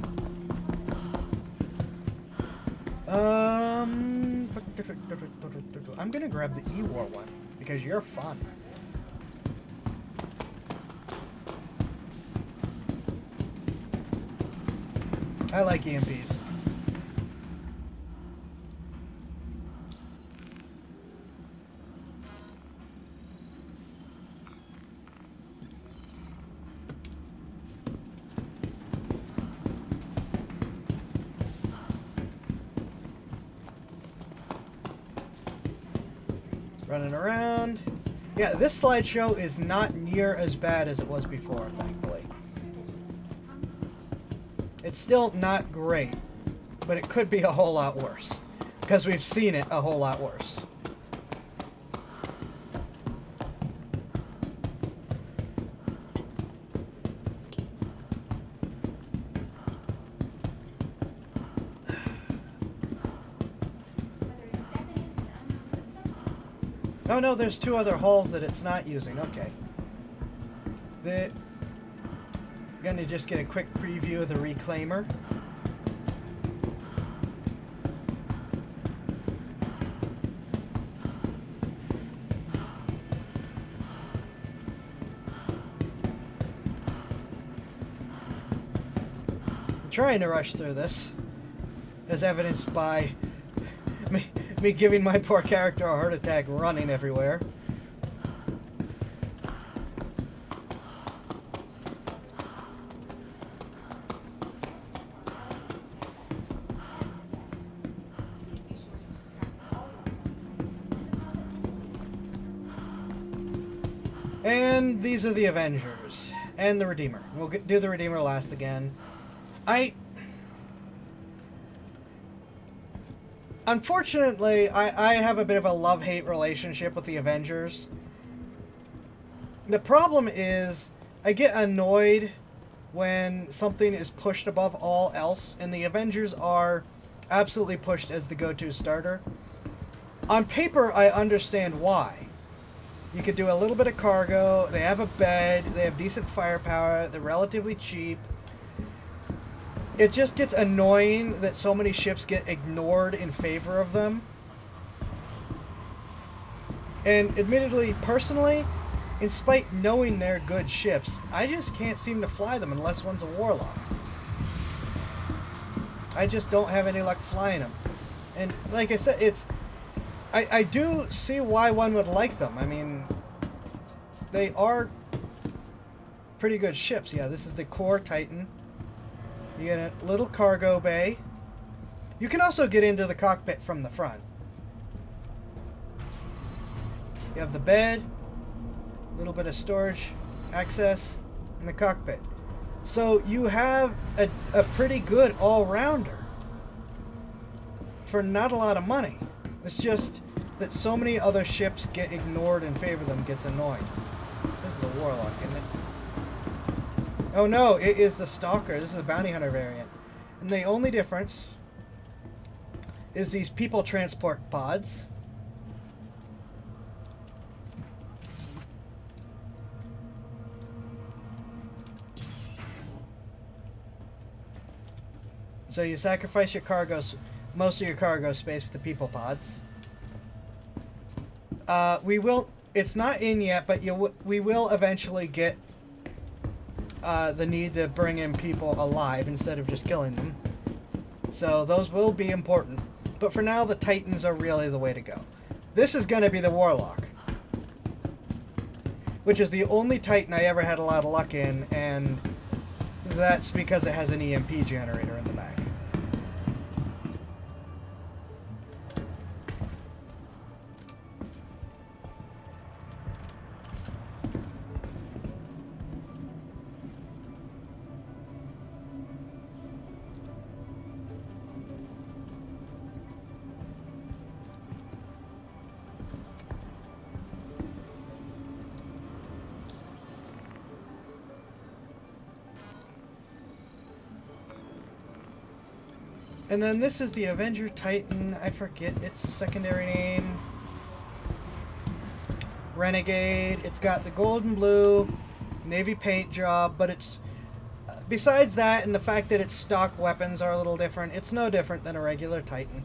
C: I'm gonna grab the E-War one because you're fun. I like EMPs. Running around. Yeah, this slideshow is not near as bad as it was before, thankfully. It's still not great, but it could be a whole lot worse, because we've seen it a whole lot worse. Oh no, there's 2 other hulls that it's not using. Okay. Gonna just get a quick preview of the Reclaimer. I'm trying to rush through this, as evidenced by me giving my poor character a heart attack running everywhere. And these are the Avengers and the Redeemer. We'll do the Redeemer last again. Unfortunately, I have a bit of a love-hate relationship with the Avengers. The problem is, I get annoyed when something is pushed above all else, and the Avengers are absolutely pushed as the go-to starter. On paper, I understand why. You could do a little bit of cargo, they have a bed, they have decent firepower, they're relatively cheap. It just gets annoying that so many ships get ignored in favor of them. And admittedly, personally, in spite knowing they're good ships, I just can't seem to fly them unless one's a Warlock. I just don't have any luck flying them. And like I said, I do see why one would like them. I mean, they are pretty good ships. Yeah, this is the core Titan. You get a little cargo bay. You can also get into the cockpit from the front. You have the bed, a little bit of storage access, in the cockpit. So you have a pretty good all-rounder for not a lot of money. It's just that so many other ships get ignored in favor of them gets annoying. This is the Warlock, isn't it? Oh no, it is the Stalker. This is a Bounty Hunter variant. And the only difference is these people transport pods. So you sacrifice your most of your cargo space with the people pods. It's not in yet, but we will eventually get the need to bring in people alive instead of just killing them. So those will be important. But for now, the Titans are really the way to go. This is going to be the Warlock, which is the only Titan I ever had a lot of luck in, and that's because it has an EMP generator in the back. And then this is the Avenger Titan. I forget its secondary name. Renegade. It's got the gold and blue navy paint job, but it's besides that and the fact that its stock weapons are a little different, it's no different than a regular Titan.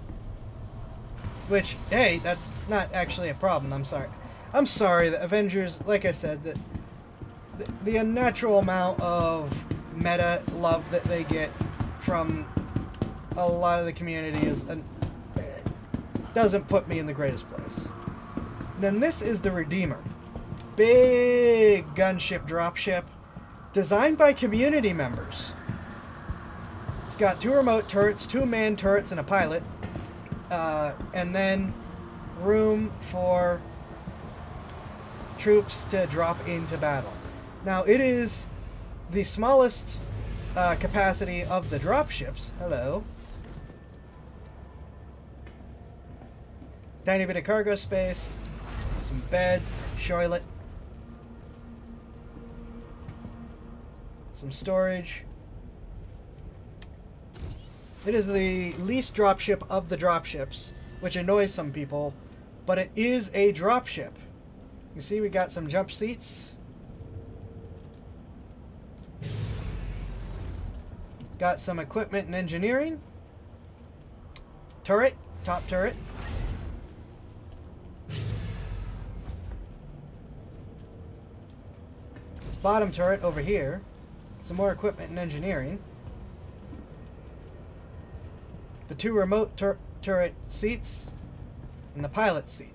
C: Which, hey, that's not actually a problem. I'm sorry. I'm sorry that Avengers, like I said, that the unnatural amount of meta love that they get from a lot of the community doesn't put me in the greatest place. Then this is the Redeemer. Big gunship dropship designed by community members. It's got 2 remote turrets, 2 manned turrets, and a pilot. And then room for troops to drop into battle. Now, it is the smallest capacity of the dropships. Hello. Tiny bit of cargo space, some beds, shoilet, some storage. It is the least dropship of the dropships, which annoys some people, but it is a dropship. You see we got some jump seats. Got some equipment and engineering. Turret, top turret. Bottom turret over here. Some more equipment and engineering. The 2 remote turret seats and the pilot seat.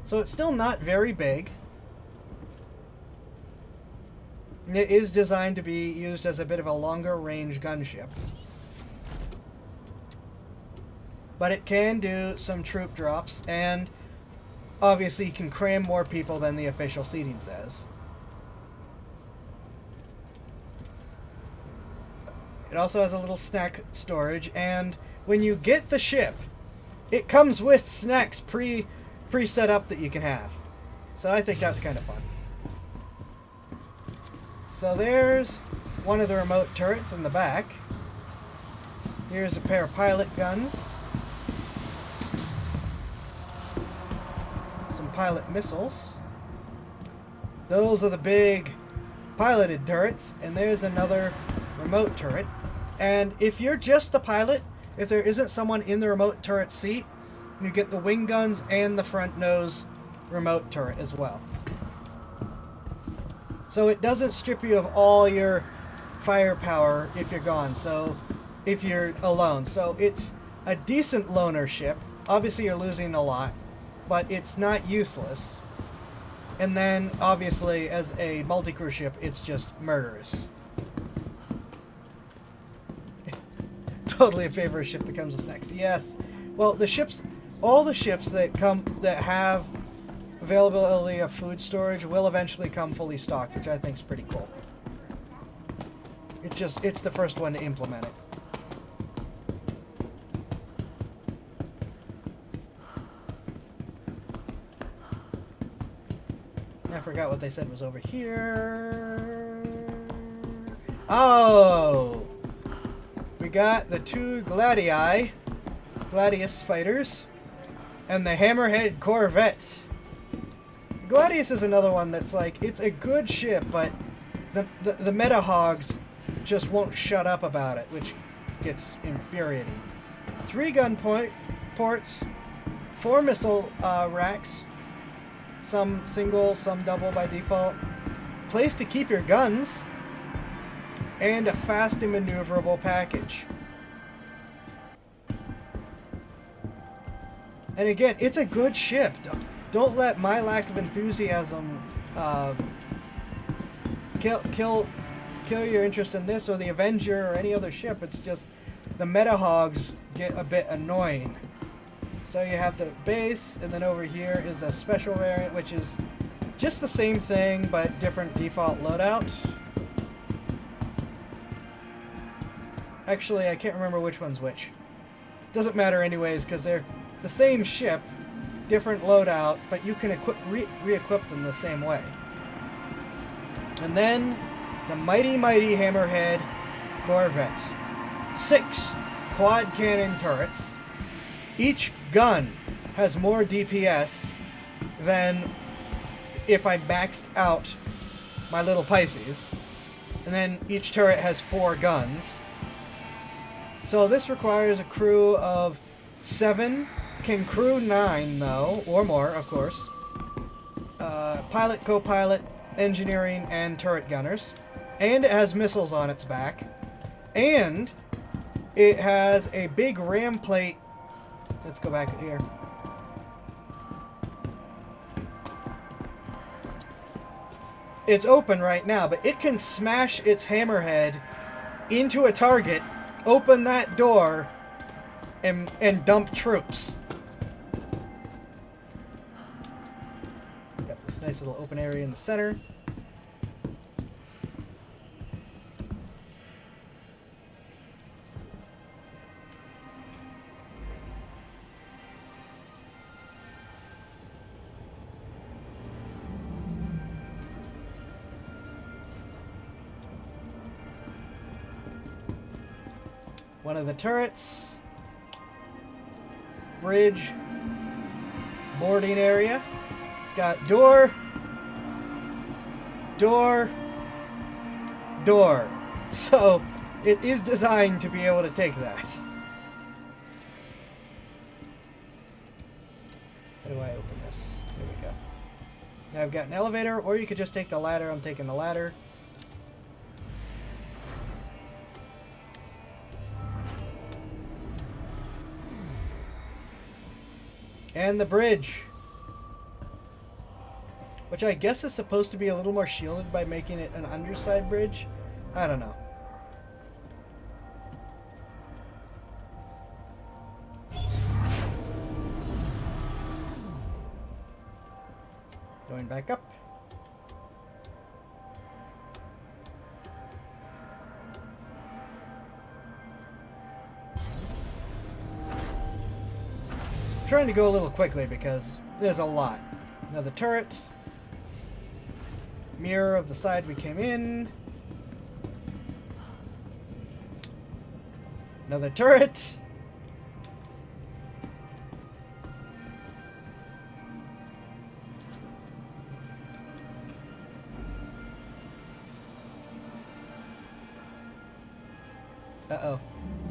C: So it's still not very big. It is designed to be used as a bit of a longer range gunship. But it can do some troop drops, and obviously can cram more people than the official seating says. It also has a little snack storage, and when you get the ship, it comes with snacks pre-set up that you can have. So I think that's kind of fun. So there's one of the remote turrets in the back. Here's a pair of pilot guns. Some pilot missiles. Those are the big piloted turrets, and there's another remote turret. And if you're just the pilot, if there isn't someone in the remote turret seat, you get the wing guns and the front nose remote turret as well. So it doesn't strip you of all your firepower if you're gone, so if you're alone. So it's a decent loner ship. Obviously you're losing a lot, but it's not useless. And then obviously as a multi-crew ship, it's just murderous. Totally a favorite ship that comes with snacks. Yes. Well, the ships, all the ships that have availability of food storage will eventually come fully stocked, which I think is pretty cool. It's the first one to implement it. I forgot what they said was over here. Oh! We got the 2 Gladius Fighters, and the Hammerhead Corvette. Gladius is another one that's like, it's a good ship, but the meta hogs just won't shut up about it, which gets infuriating. 3 gun ports, 4 missile racks, some single, some double by default, place to keep your guns, and a fast and maneuverable package. And again, it's a good ship. Don't let my lack of enthusiasm kill your interest in this or the Avenger or any other ship. It's just the meta hogs get a bit annoying. So you have the base, and then over here is a special variant, which is just the same thing but different default loadout. Actually, I can't remember which one's which. Doesn't matter anyways, because they're the same ship, different loadout, but you can re-equip them the same way. And then the mighty Hammerhead Corvette. 6 quad cannon turrets. Each gun has more DPS than if I maxed out my little Pisces. And then each turret has 4 guns. So this requires a crew of 7. Can crew 9 though, or more, of course. Pilot, co-pilot, engineering, and turret gunners. And it has missiles on its back. And it has a big ram plate. Let's go back here. It's open right now, but it can smash its hammerhead into a target, open that door, and dump troops. Got this nice little open area in the center. One of the turrets, bridge, boarding area. It's got door, door, door. So it is designed to be able to take that. How do I open this? There we go. Now I've got an elevator, or you could just take the ladder. I'm taking the ladder. And the bridge. Which I guess is supposed to be a little more shielded by making it an underside bridge. I don't know. Going back up. Trying to go a little quickly because there's a lot. Another turret. Mirror of the side we came in. Another turret. Uh-oh.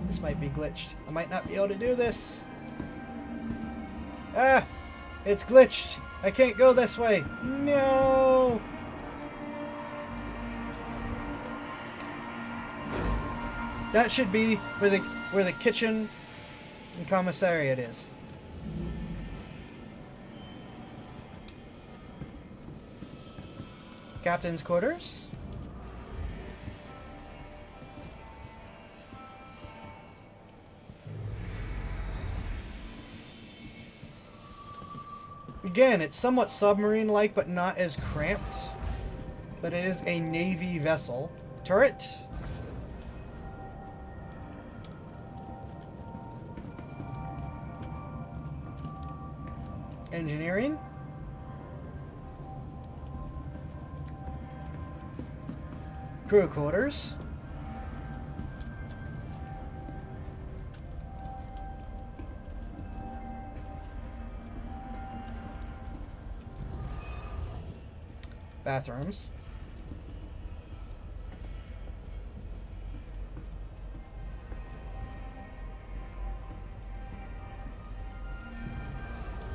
C: This might be glitched. I might not be able to do this. Ah! It's glitched. I can't go this way. No! That should be where the kitchen and commissariat is. Captain's quarters. Again, it's somewhat submarine-like, but not as cramped. But it is a Navy vessel. Turret. Engineering. Crew quarters. Bathrooms.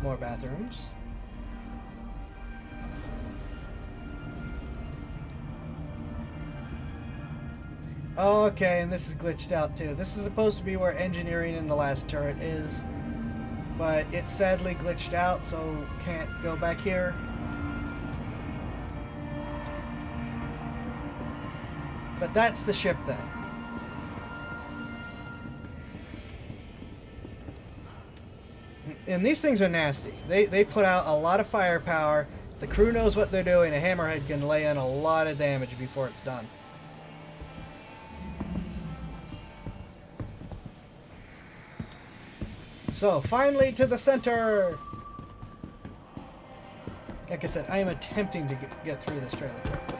C: More bathrooms. Okay, and this is glitched out too. This is supposed to be where engineering in the last turret is, but it's sadly glitched out, so can't go back here. But that's the ship then. And these things are nasty. They put out a lot of firepower. If the crew knows what they're doing, a hammerhead can lay in a lot of damage before it's done. So, finally to the center! Like I said, I am attempting to get through this fairly quickly.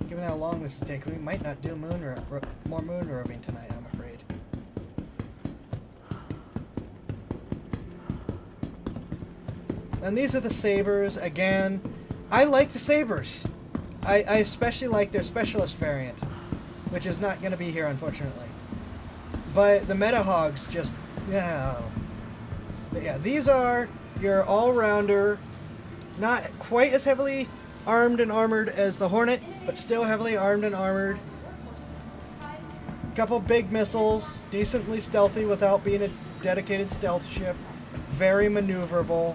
C: Given how long this is taking, we might not do more moon roving tonight, I'm afraid. And these are the sabers. Again, I like the sabers. I especially like their specialist variant, which is not going to be here, unfortunately. But the meta hogs just, yeah. But yeah, these are your all-rounder, not quite as heavily armed and armored as the Hornet, but still heavily armed and armored. Couple big missiles, decently stealthy without being a dedicated stealth ship. Very maneuverable.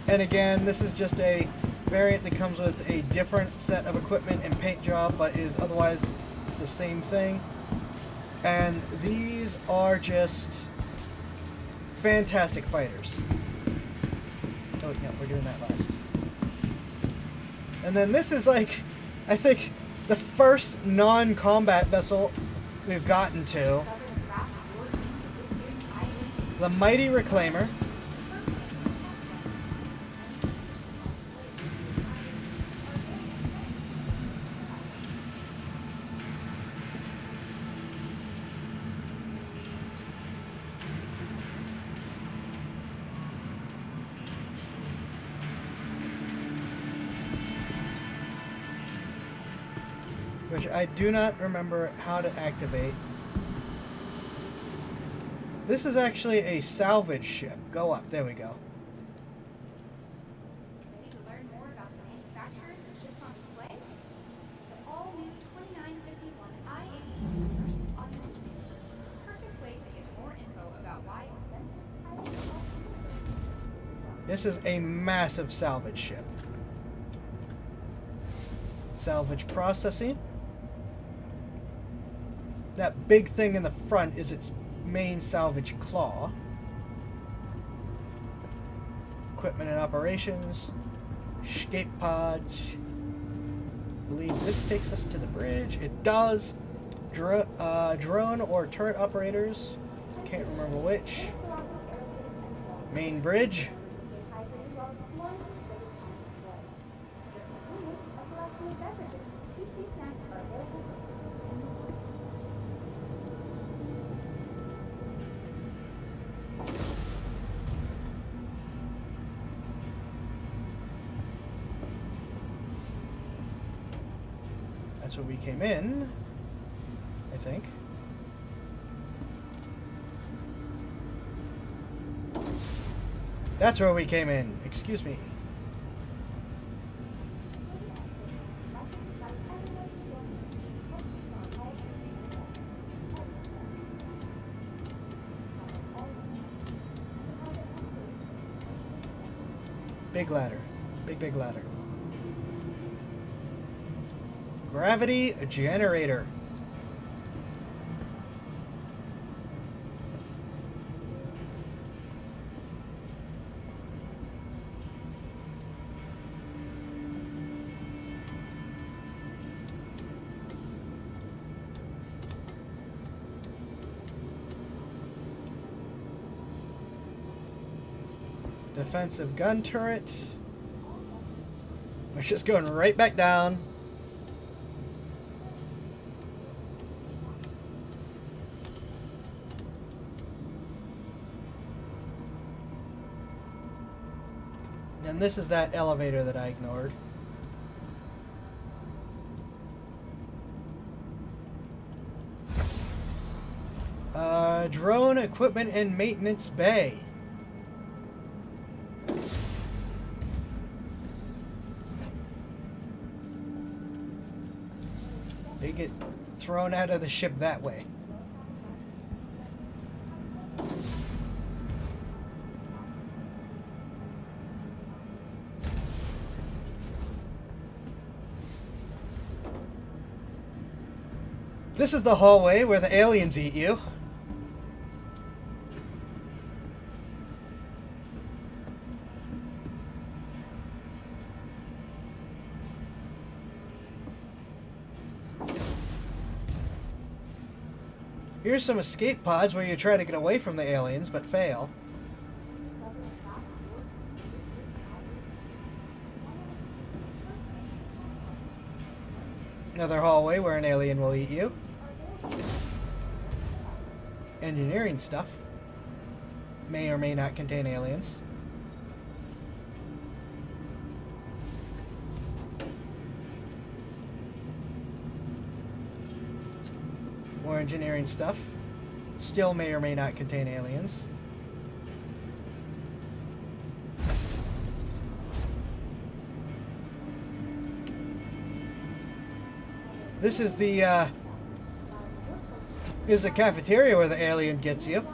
C: And again, this is just a variant that comes with a different set of equipment and paint job, but is otherwise the same thing. And these are just fantastic fighters. Oh, no, we're doing that last. And then this is like, I think, the first non-combat vessel we've gotten to. The Mighty Reclaimer. which I do not remember how to activate. This is actually a salvage ship. Go up. There we go.
J: Ready to learn more about the manufacturers and ships on display? The all-new 2951 IAE versus August. Perfect way to get more info about why.
C: This is a massive salvage ship. Salvage processing. That big thing in the front is its main salvage claw. Equipment and operations. Escape pods. I believe this takes us to the bridge. It does. Drone or turret operators. Can't remember which. Main bridge. That's where we came in, I think. That's where we came in. Excuse me. Big ladder. Big ladder. Gravity generator. Defensive gun turret. We're just going right back down. And this is that elevator that I ignored. Drone equipment and maintenance bay. They get thrown out of the ship that way. This is the hallway where the aliens eat you. Here's some escape pods where you try to get away from the aliens but fail. Another hallway where an alien will eat you. Engineering stuff. May or may not contain aliens. More engineering stuff. Still may or may not contain aliens. This is the cafeteria where the alien gets you.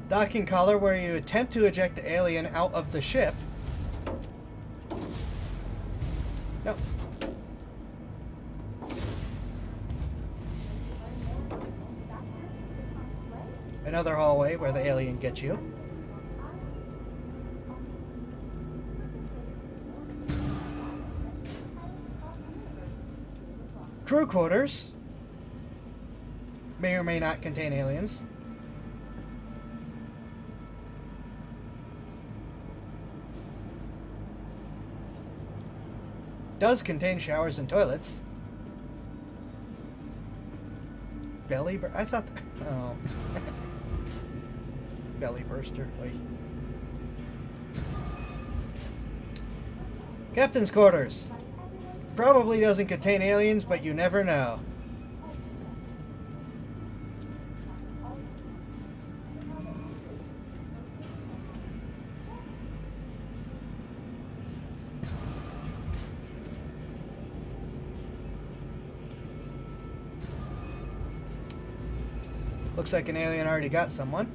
C: Docking collar where you attempt to eject the alien out of the ship. No. Another hallway where the alien gets you. Crew quarters. May or may not contain aliens. does contain showers and toilets. I thought... Oh. Belly burster. Oy. Captain's quarters. Probably doesn't contain aliens, but you never know. Looks like an alien already got someone.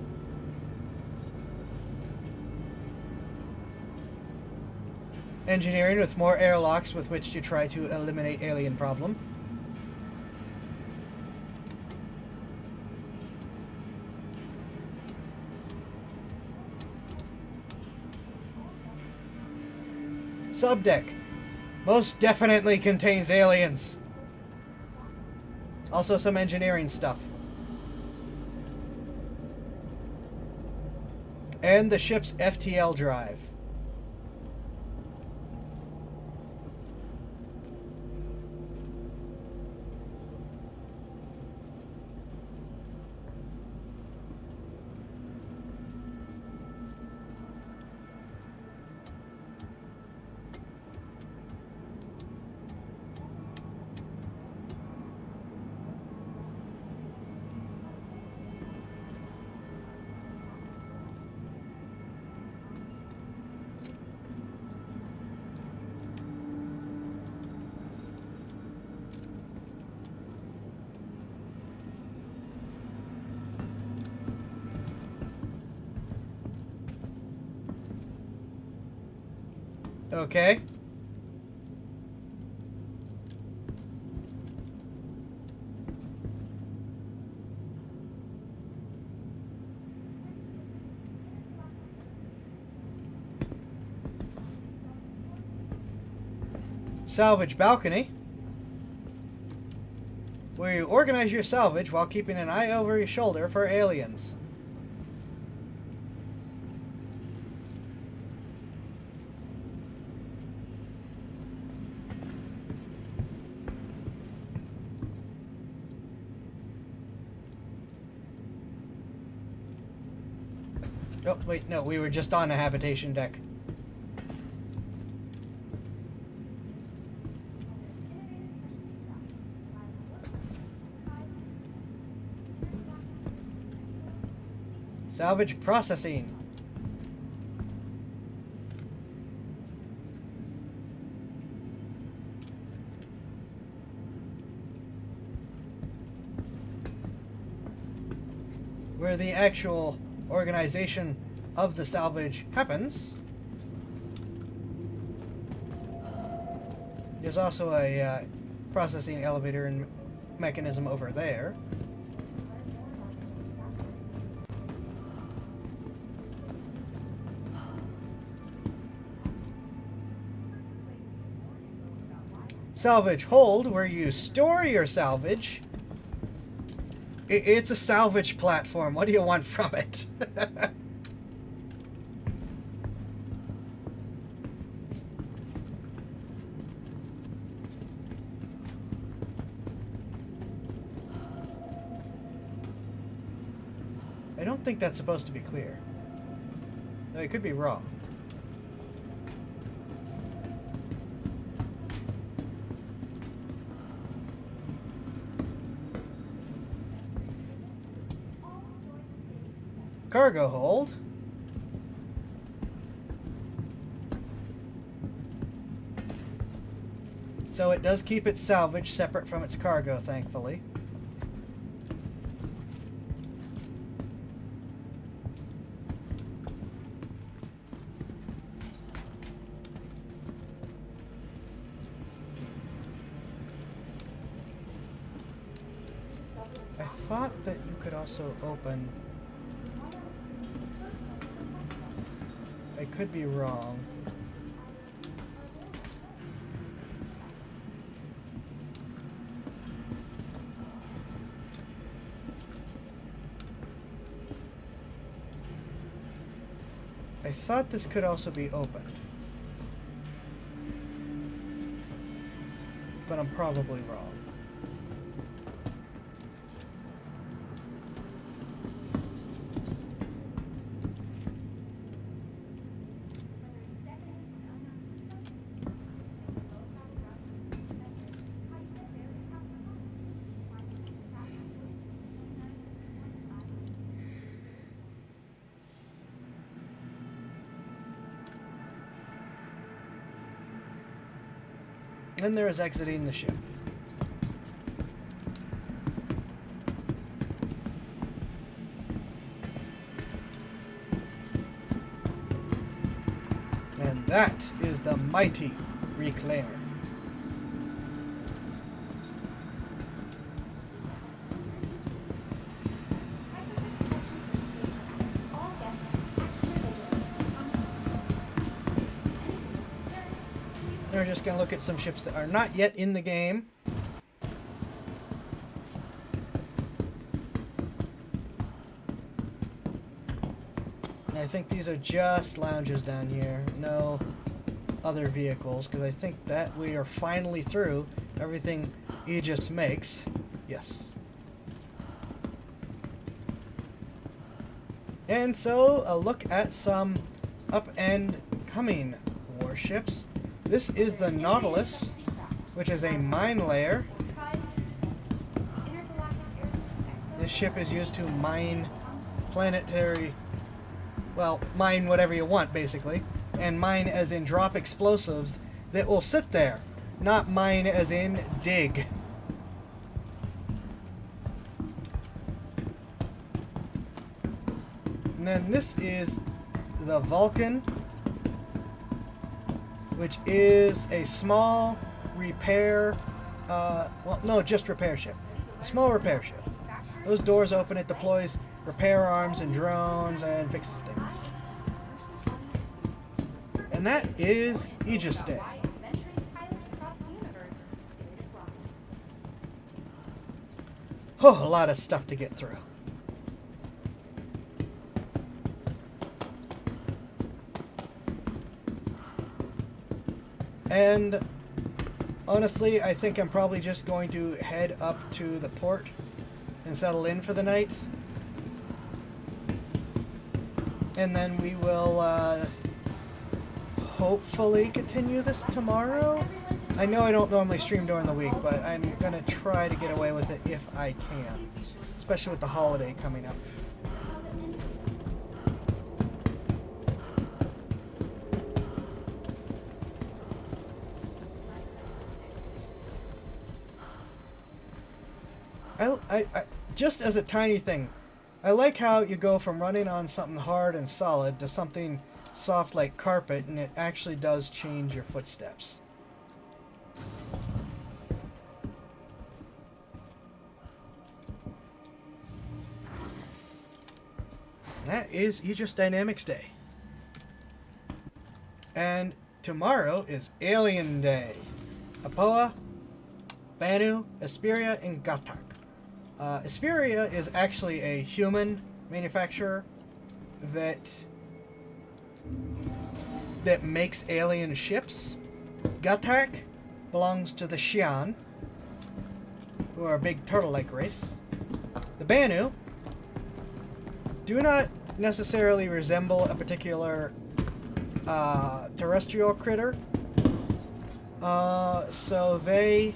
C: Engineering with more airlocks with which to try to eliminate alien problem. Subdeck. Most definitely contains aliens. Also some engineering stuff. And the ship's FTL drive. Okay. Salvage balcony, where you organize your salvage while keeping an eye over your shoulder for aliens. Oh, wait, no, we were just on a habitation deck. Salvage processing. Where the actual organization of the salvage happens. There's also a processing elevator and mechanism over there. Salvage hold, where you store your salvage. It's a salvage platform. What do you want from it? I don't think that's supposed to be clear. No, I could be wrong. Cargo hold. So it does keep its salvage separate from its cargo, thankfully. I thought that you could also open... I could be wrong. I thought this could also be opened. but I'm probably wrong. And there is exiting the ship. And that is the mighty Reclaimer.
J: All guests extra vigilant.
C: We're just going to look at some ships that are not yet in the game. And I think these are just lounges down here. No other vehicles, because I think that we are finally through everything Aegis makes. Yes. And so, a look at some up-and-coming warships. This is the Nautilus, which is a mine layer. This ship is used to mine planetary, well, mine whatever you want, basically. And mine as in drop explosives that will sit there, not mine as in dig. And then this is the Vulcan, which is a small repair, well, no, just repair ship. A small repair ship. Those doors open, it deploys repair arms and drones and fixes things. And that is Aegis Day. Oh, a lot of stuff to get through. And honestly, I think I'm probably just going to head up to the port and settle in for the night. And then we will hopefully continue this tomorrow. I know I don't normally stream during the week, but I'm going to try to get away with it if I can. Especially with the holiday coming up. I just as a tiny thing, I like how you go from running on something hard and solid to something soft like carpet, and it actually does change your footsteps. That is Aegis Dynamics Day. And tomorrow is Alien Day. Apoa, Banu, Asperia, and Gatak. Asperia is actually a human manufacturer that makes alien ships. Gatak belongs to the Xi'an, who are a big turtle-like race. The Banu do not necessarily resemble a particular terrestrial critter. So they...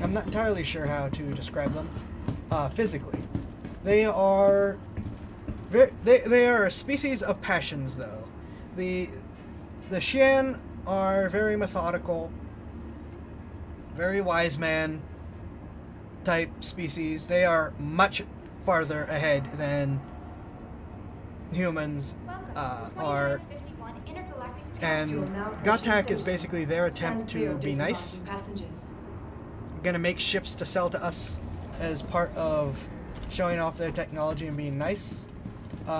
C: I'm not entirely sure how to describe them physically. They are they are a species of passions, though. The Xi'an are very methodical, very wise man type species. They are much farther ahead than humans are. And Gatak is basically their attempt to be nice. Gonna make ships to sell to us as part of showing off their technology and being nice.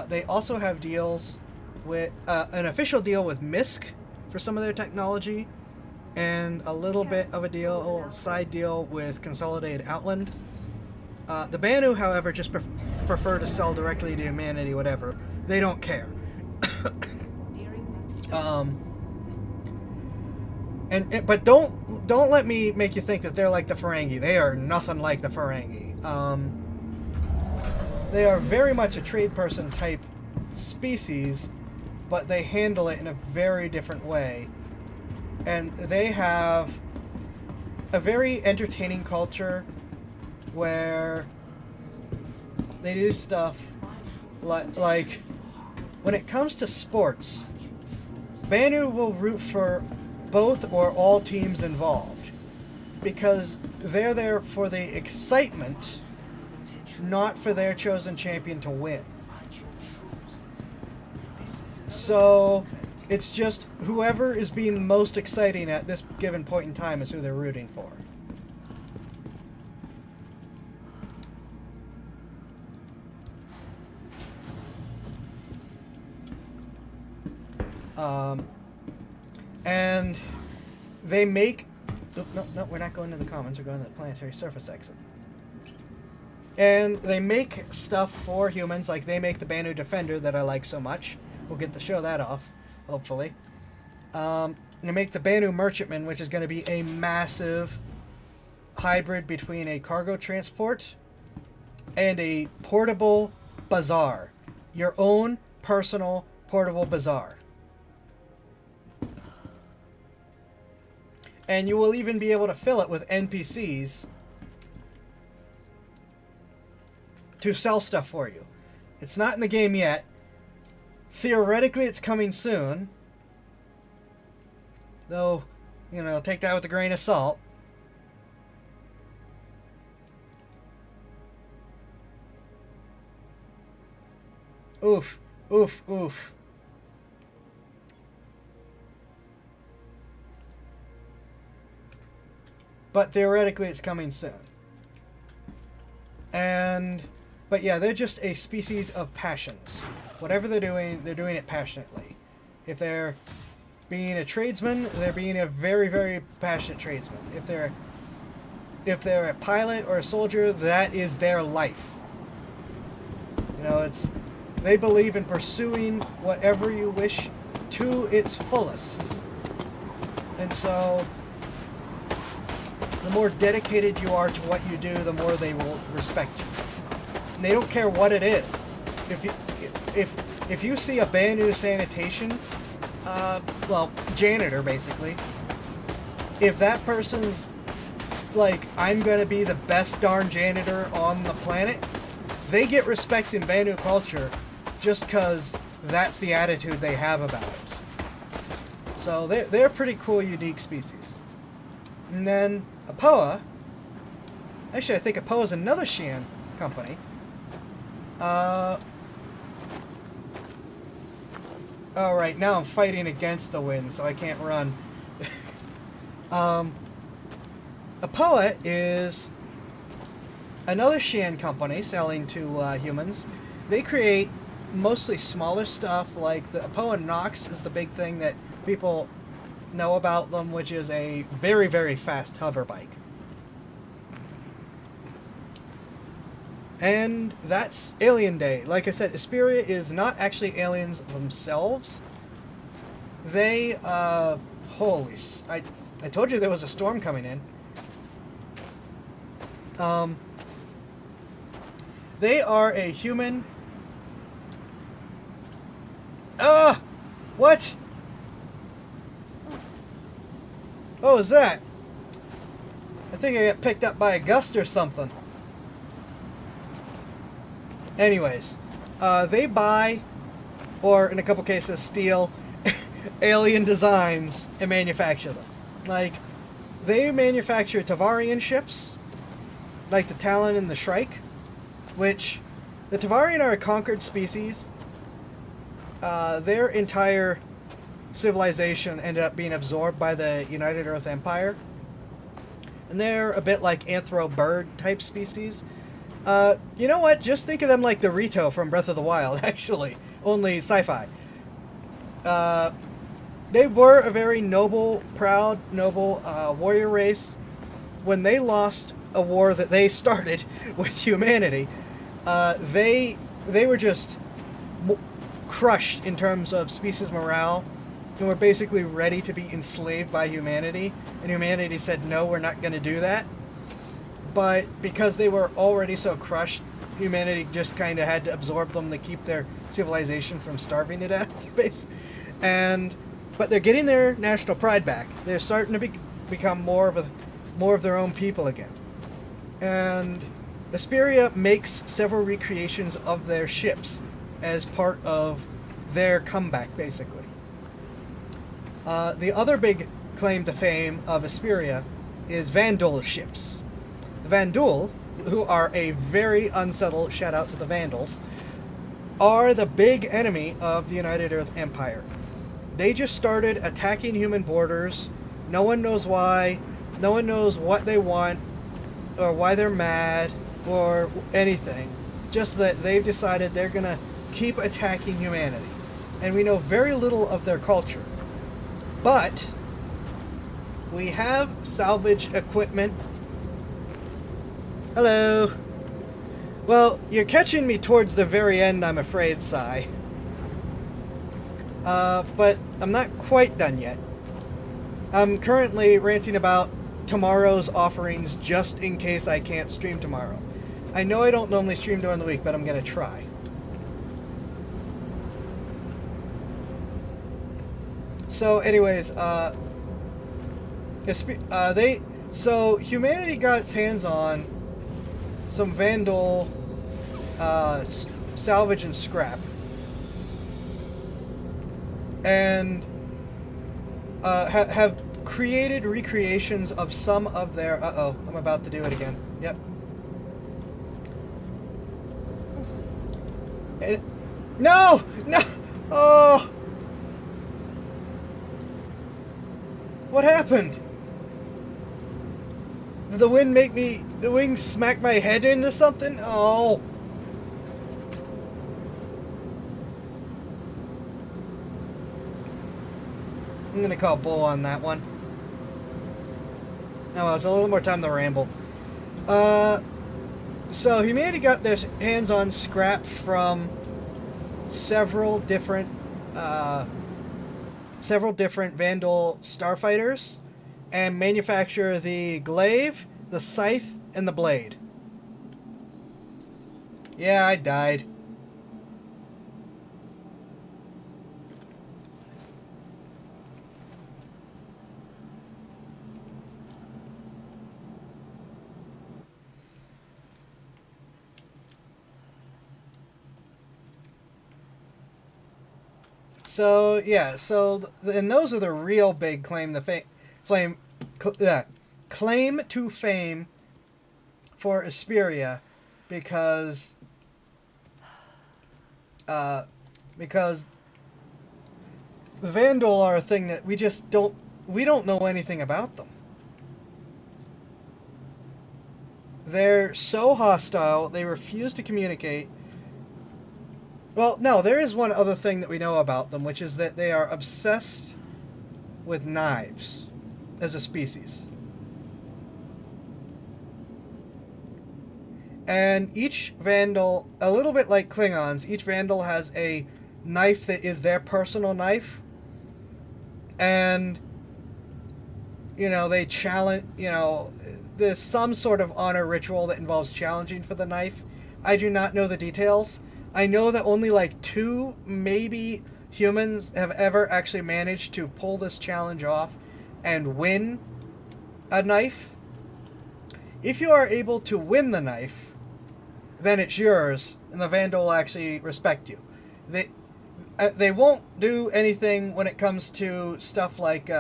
C: They also have deals with an official deal with MISC for some of their technology, and a little bit of a deal, side deal with Consolidated Outland. The Banu, however, just prefer to sell directly to humanity, whatever. They don't But don't let me make you think that they're like the Ferengi. They are nothing like the Ferengi. They are very much a trade person type species, but they handle it in a very different way. And they have a very entertaining culture where they do stuff like when it comes to sports, Banu will root for both or all teams involved because they're there for the excitement, not for their chosen champion to win. So it's just whoever is being most exciting at this given point in time is who they're rooting for. And they make... No, we're not going to the commons. We're going to the planetary surface exit. And they make stuff for humans, like they make the Banu Defender that I like so much. We'll get to show that off, hopefully. They make the Banu Merchantman, which is going to be a massive hybrid between a cargo transport and a portable bazaar. Your own personal portable bazaar. And you will even be able to fill it with NPCs to sell stuff for you. It's not in the game yet. Theoretically, it's coming soon. Though, you know, take that with a grain of salt. Oof, oof, oof. But theoretically, it's coming soon. But yeah, they're just a species of passions. Whatever they're doing it passionately. If they're being a tradesman, they're being a very, very passionate tradesman. If they're a pilot or a soldier, that is their life. You know, they believe in pursuing whatever you wish to its fullest. And so the more dedicated you are to what you do, the more they will respect you. And they don't care what it is. If you see a Banu sanitation, janitor basically, if that person's like, I'm gonna be the best darn janitor on the planet, they get respect in Banu culture just because that's the attitude they have about it. So they're a pretty cool, unique species. And then Apoa, actually I think Apoa is another Shan company. Alright, now I'm fighting against the wind, so I can't run. Apoa is another Shan company selling to humans. They create mostly smaller stuff, like the Apoa Nox is the big thing that people know about them, which is a very, very fast hover bike. And that's Alien Day. Like I said, Asperia is not actually aliens themselves. They, I told you there was a storm coming in. They are a human... What? What was that? I think I got picked up by a gust or something. Anyways, they buy, or in a couple cases steal, alien designs and manufacture them. Like, they manufacture Tavarian ships, like the Talon and the Shrike, which, the Tavarian are a conquered species. Their entire civilization ended up being absorbed by the United Earth Empire. And they're a bit like anthro-bird type species. You know what? Just think of them like the Rito from Breath of the Wild, actually. Only sci-fi. They were a very proud, noble warrior race. When they lost a war that they started with humanity, they were just crushed in terms of species morale and were basically ready to be enslaved by humanity, and humanity said, no, we're not going to do that. But because they were already so crushed, humanity just kind of had to absorb them to keep their civilization from starving to death. But they're getting their national pride back. They're starting to become more of their own people again. And Asperia makes several recreations of their ships as part of their comeback, basically. The other big claim to fame of Asperia is Vandal Ships. The Vandal, who are a very unsettled, shout out to the Vandals, are the big enemy of the United Earth Empire. They just started attacking human borders. No one knows why. No one knows what they want or why they're mad or anything. Just that they've decided they're going to keep attacking humanity. And we know very little of their culture. But we have salvage equipment. Hello. Well, you're catching me towards the very end, I'm afraid, Sai. But I'm not quite done yet. I'm currently ranting about tomorrow's offerings just in case I can't stream tomorrow. I know I don't normally stream during the week, but I'm going to try. So anyways, so humanity got its hands on some Vandal salvage and scrap, and have created recreations of some of their... Uh-oh, I'm about to do it again. Yep. And, no! No! Oh! What happened? Did the wind make me... The wind smack my head into something? Oh! I'm gonna call bull on that one. Oh, well, it's a little more time to ramble. So humanity got their hands on scrap from several different Vandal starfighters, and manufacture the glaive, the scythe, and the blade. Yeah, I died. So yeah, and those are the real big claim to fame for Asperia, because the Vandal are a thing that we don't know anything about them. They're so hostile, they refuse to communicate. Well, no, there is one other thing that we know about them, which is that they are obsessed with knives as a species. And each Vandal, a little bit like Klingons, each Vandal has a knife that is their personal knife. And, they challenge, there's some sort of honor ritual that involves challenging for the knife. I do not know the details. I know that only like 2, maybe, humans have ever actually managed to pull this challenge off and win a knife. If you are able to win the knife, then it's yours, and the Vandal will actually respect you. They won't do anything when it comes to stuff like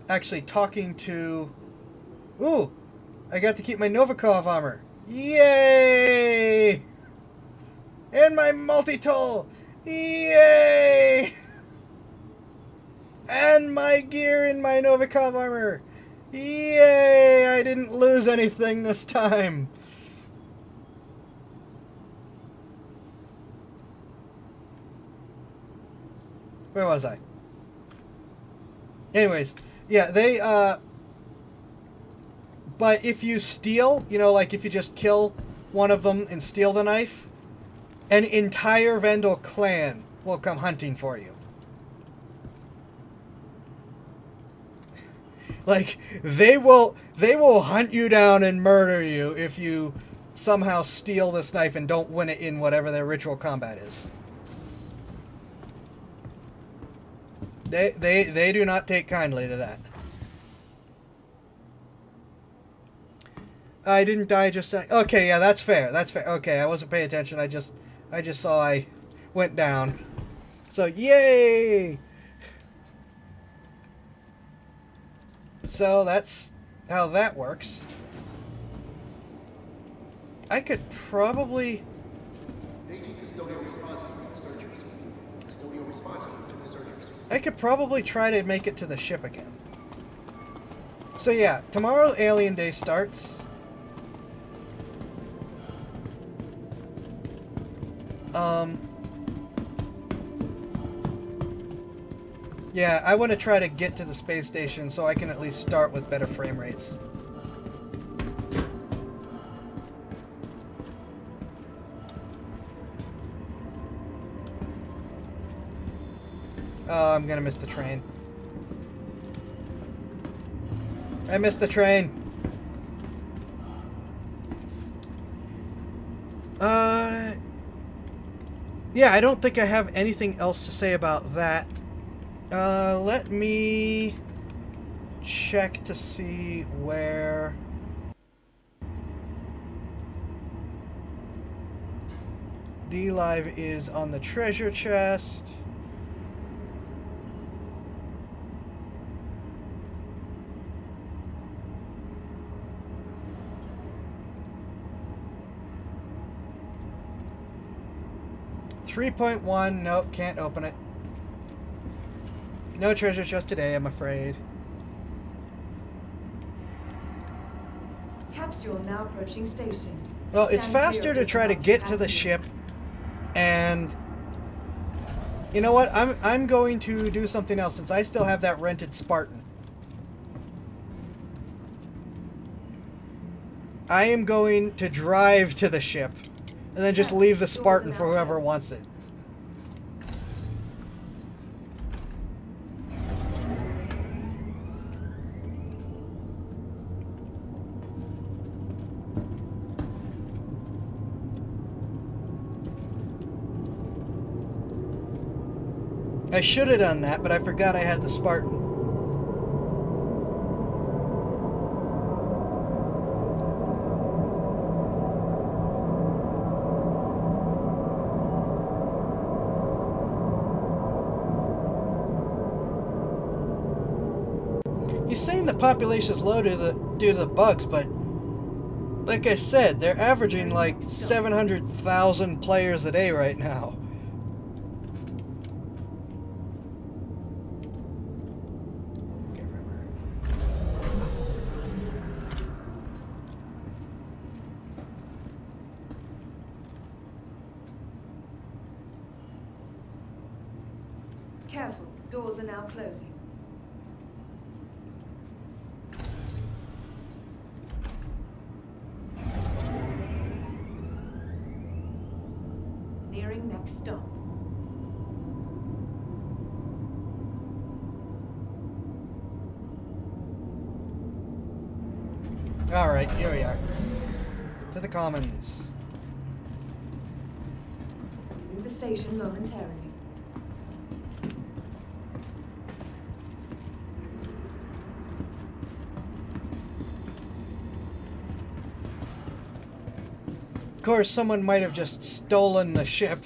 C: actually talking to... Ooh! I got to keep my Novikov armor. Yay! And my multi-tool! Yay! And my gear in my Novikov armor! Yay! I didn't lose anything this time! Where was I? Anyways, yeah, they, but if you steal, like if you just kill one of them and steal the knife, an entire Vandal clan will come hunting for you. Like, they will hunt you down and murder you if you somehow steal this knife and don't win it in whatever their ritual combat is. They do not take kindly to that. I didn't die just... Okay, yeah, that's fair. That's fair. Okay, I wasn't paying attention. I just saw I went down. So, yay! So, that's how that works. I could probably... I could probably try to make it to the ship again. So yeah, tomorrow Alien Day starts. Yeah, I want to try to get to the space station so I can at least start with better frame rates. Oh, I'm gonna miss the train. I missed the train. Yeah, I don't think I have anything else to say about that. Let me check to see where... DLive is on the treasure chest. .3.1, nope, can't open it. No treasure chest today, I'm afraid.
H: Capsule now approaching station.
C: Well, it's
H: Stand clear
C: faster
H: of
C: to try to
H: disembarking
C: get to the
H: passengers.
C: ship, and you know what? I'm going to do something else since I still have that rented Spartan. I am going to drive to the ship, and then just leave the Spartan for whoever wants it. I should have done that, but I forgot I had the Spartan. He's saying the population is low due to the bugs, but like I said, they're averaging like 700,000 players a day right now.
H: Careful, doors are now closing. Nearing next stop.
C: Alright, here we are. To the Commons.
H: Leave the station momentarily.
C: Of course, someone might have just stolen the ship,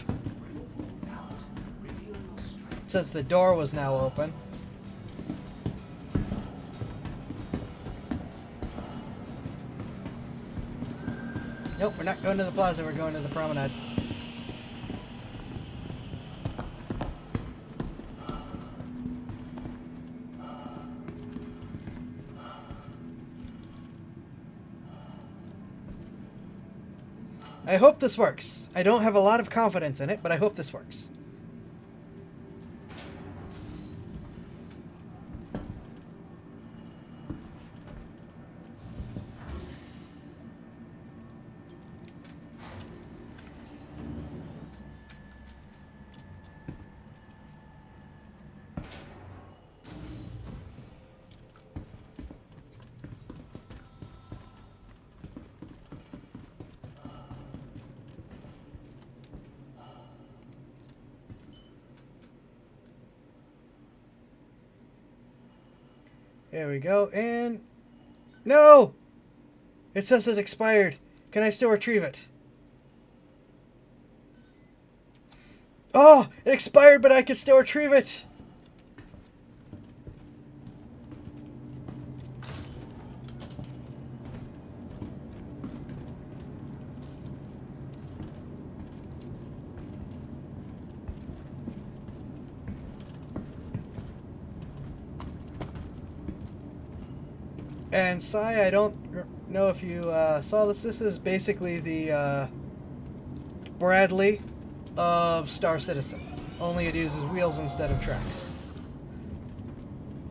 C: since the door was now open. Nope, we're not going to the plaza, we're going to the promenade. I hope this works. I don't have a lot of confidence in it, but I hope this works. There we go, and... No! It says it expired. Can I still retrieve it? Oh! It expired, but I can still retrieve it! And Sai, I don't know if you saw this. This is basically the Bradley of Star Citizen. Only it uses wheels instead of tracks.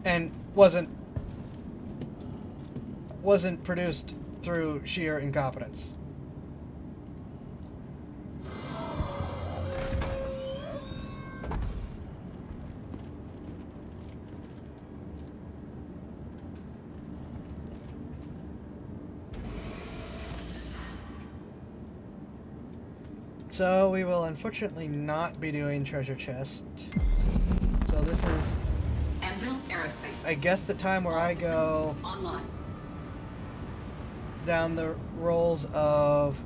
C: And wasn't produced through sheer incompetence. So we will unfortunately not be doing treasure chest. So this is, I guess, the time where I go down the roles of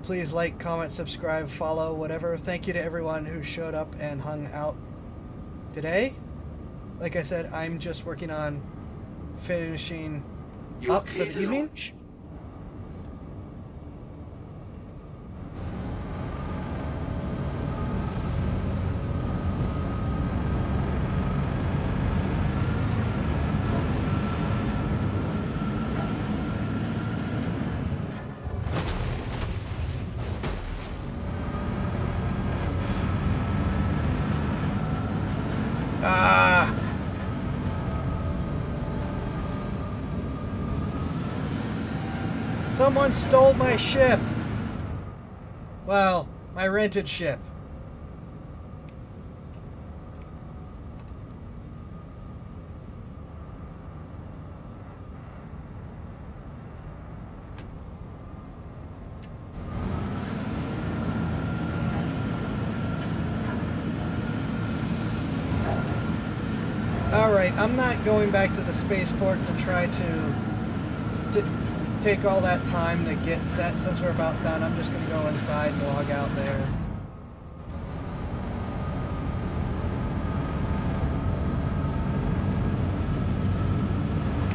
C: please like, comment, subscribe, follow, whatever. Thank you to everyone who showed up and hung out today. Like I said, I'm just working on finishing up for the evening. Someone stole my ship. Well, my rented ship. Alright, I'm not going back to the spaceport to try to take all that time to get set. Since we're about done, I'm just going to go inside and log out there.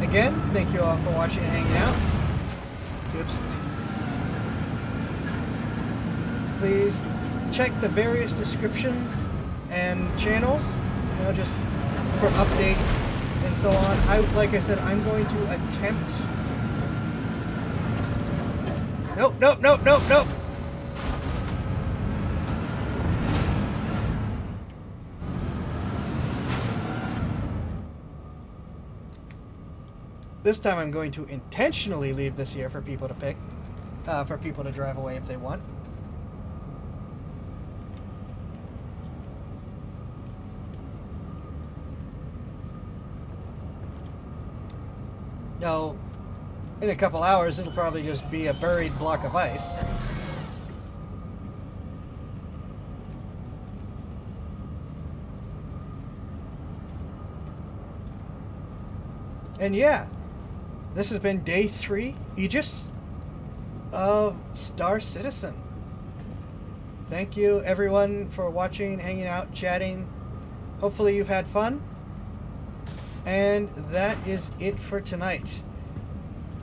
C: Again, thank you all for watching and hanging out. Oops. Please check the various descriptions and channels, you know, just for updates and so on. Like I said, I'm going to attempt... Nope, nope, nope, nope, nope! This time I'm going to intentionally leave this here for people to pick, for people to drive away if they want. Now, in a couple hours, it'll probably just be a buried block of ice. And yeah, this has been day 3, Aegis, of Star Citizen. Thank you everyone for watching, hanging out, chatting. Hopefully you've had fun. And that is it for tonight.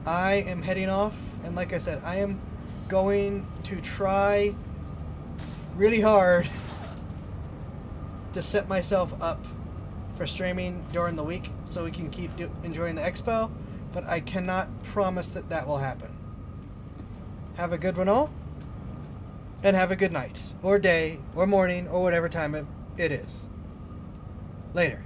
C: I am heading off, and like I said, I am going to try really hard to set myself up for streaming during the week so we can keep enjoying the Expo, but I cannot promise that that will happen. Have a good one all, and have a good night, or day, or morning, or whatever time it is. Later.